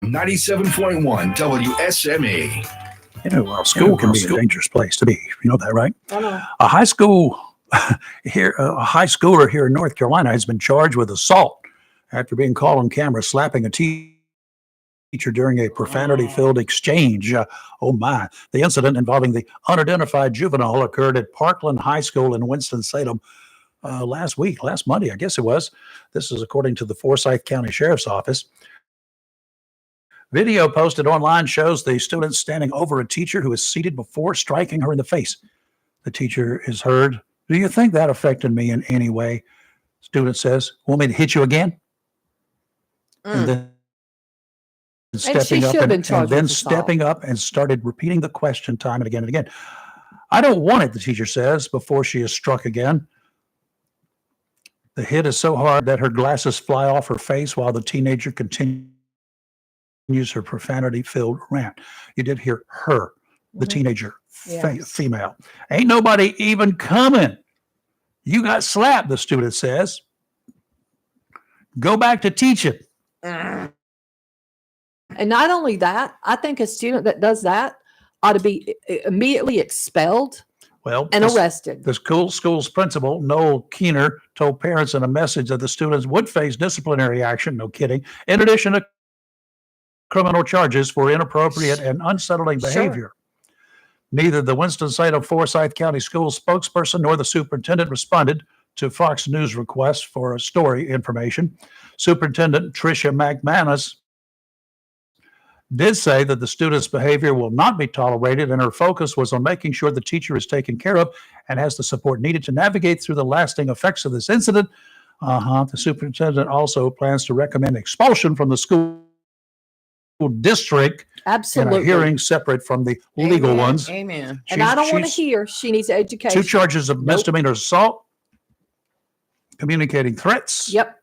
97.1 WSME. You know, well, school can be a dangerous place to be. You know that, right? I know. A high schooler here in North Carolina has been charged with assault after being caught on camera slapping a teacher during a profanity-filled exchange. Oh my. The incident involving the unidentified juvenile occurred at Parkland High School in Winston-Salem last Monday, I guess it was. This is according to the Forsyth County Sheriff's Office. Video posted online shows the student standing over a teacher who is seated before striking her in the face. The teacher is heard. Do you think that affected me in any way? Student says, want me to hit you again? And then stepping up and started repeating the question time and again and again. I don't want it, the teacher says, before she is struck again. The hit is so hard that her glasses fly off her face while the teenager continues her profanity-filled rant. You did hear her, the teenager, female. Ain't nobody even coming. You got slapped, the student says. Go back to teaching. And not only that, I think a student that does that ought to be immediately expelled and arrested. The school's principal, Noel Keener, told parents in a message that the students would face disciplinary action, no kidding, in addition to criminal charges for inappropriate and unsettling behavior. Neither the Winston-Salem Forsyth County School spokesperson nor the superintendent responded to Fox News requests for story information. Superintendent Tricia McManus did say that the student's behavior will not be tolerated, and her focus was on making sure the teacher is taken care of and has the support needed to navigate through the lasting effects of this incident. The superintendent also plans to recommend expulsion from the school district. Absolutely. In a hearing separate from the legal ones. Amen. And I don't want to hear she needs education. 2 charges of misdemeanor assault, communicating threats. Yep.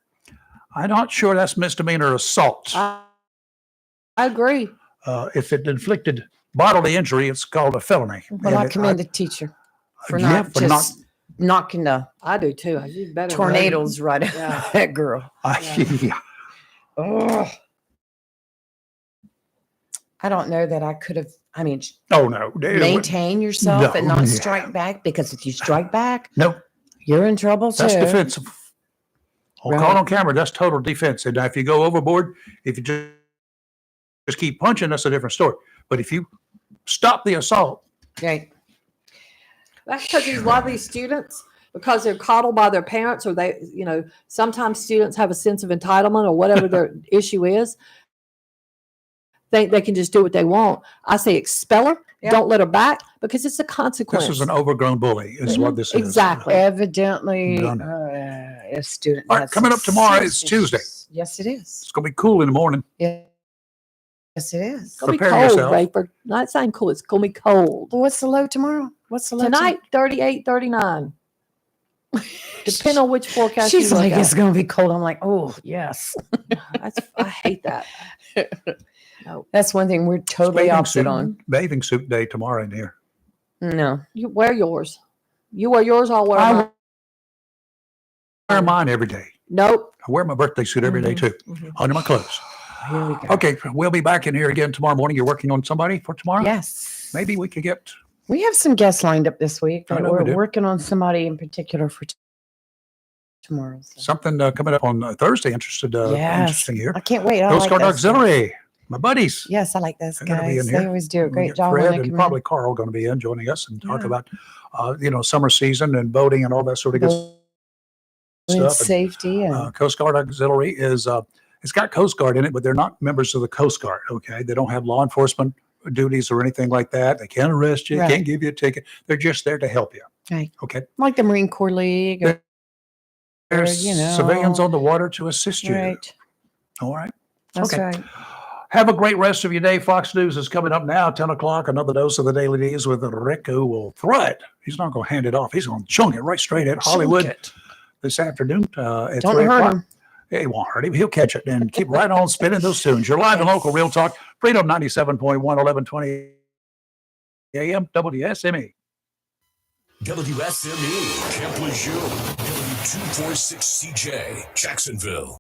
I'm not sure that's misdemeanor assault. I agree. If it inflicted bodily injury, it's called a felony. Well, I commend the teacher for yeah, not for just knocking the I do too. I do better. tornadoes right out of that girl. Yeah. Oh. I don't know that I could have, Oh, no. maintain yourself and not yeah. strike back, because if you strike back, No, you're in trouble too. that's defensive. On Right. caught on camera, that's total defense. And now if you go overboard, if you just keep punching, that's a different story. But if you stop the assault, Okay. That's because a lot of these students, because they're coddled by their parents, or they, sometimes students have a sense of entitlement or whatever their issue is. think they can just do what they want. I say expel her. Yeah. Don't let her back because it's a consequence. This is an overgrown bully, is what this is. Exactly. Evidently, Done a student. All right, has coming up some tomorrow serious is Tuesday. issues. Yes, it is. It's going to be cool in the morning. Yes, it is. It's gonna be Prepare cold, yourself. Rayford. Not saying cool. It's gonna be cold. Well, what's the low tomorrow? What's the low Tonight, 38, 39. Depending on which forecast She's you look like, at. it's going to be cold. I'm like, oh, yes. I hate that. No. That's one thing we're totally Bathing opposite suit- on. Bathing suit day tomorrow in here. No. You wear yours. You wear yours, I'll wear I mine. wear mine every day. Nope. I wear my birthday suit every day too, under my clothes. Here we go. Okay, we'll be back in here again tomorrow morning. You're working on somebody for tomorrow? Yes. Maybe we could get We have some guests lined up this week, I but know we we're do. working on somebody in particular for tomorrow. So. something coming up on Thursday. Interesting here. I can't wait. I Coast like Guard those Auxiliary, my buddies. Yes, I like those They're gonna be guys. in They here. always do a We'll great get job Fred when they and come probably Carl going to be in joining us and talk Yeah. about summer season and boating and all that sort of good in. stuff. And, Safety and Coast Guard Auxiliary is it's got Coast Guard in it, but they're not members of the Coast Guard. Okay, they don't have law enforcement duties or anything like that. They can't arrest you, Right. can't give you a ticket. They're just there to help you. right. Okay, Like the Marine Corps League. Or, there's you know. civilians on the water to assist you. right. All right. That's Okay. right. Have a great rest of your day. Fox News is coming up now, 10 o'clock. Another dose of the Daily News with Rick, who will throw it. He's not going to hand it off. He's going to chunk it right straight at Hollywood it. this afternoon at Don't 3 hurt o'clock. him. It won't hurt him. He'll catch it and keep right on spinning those tunes. You're live and local, Real Talk, Freedom 97.1, 1120 AM, WSME. WSME, Camp Lejeune, W246CJ, Jacksonville.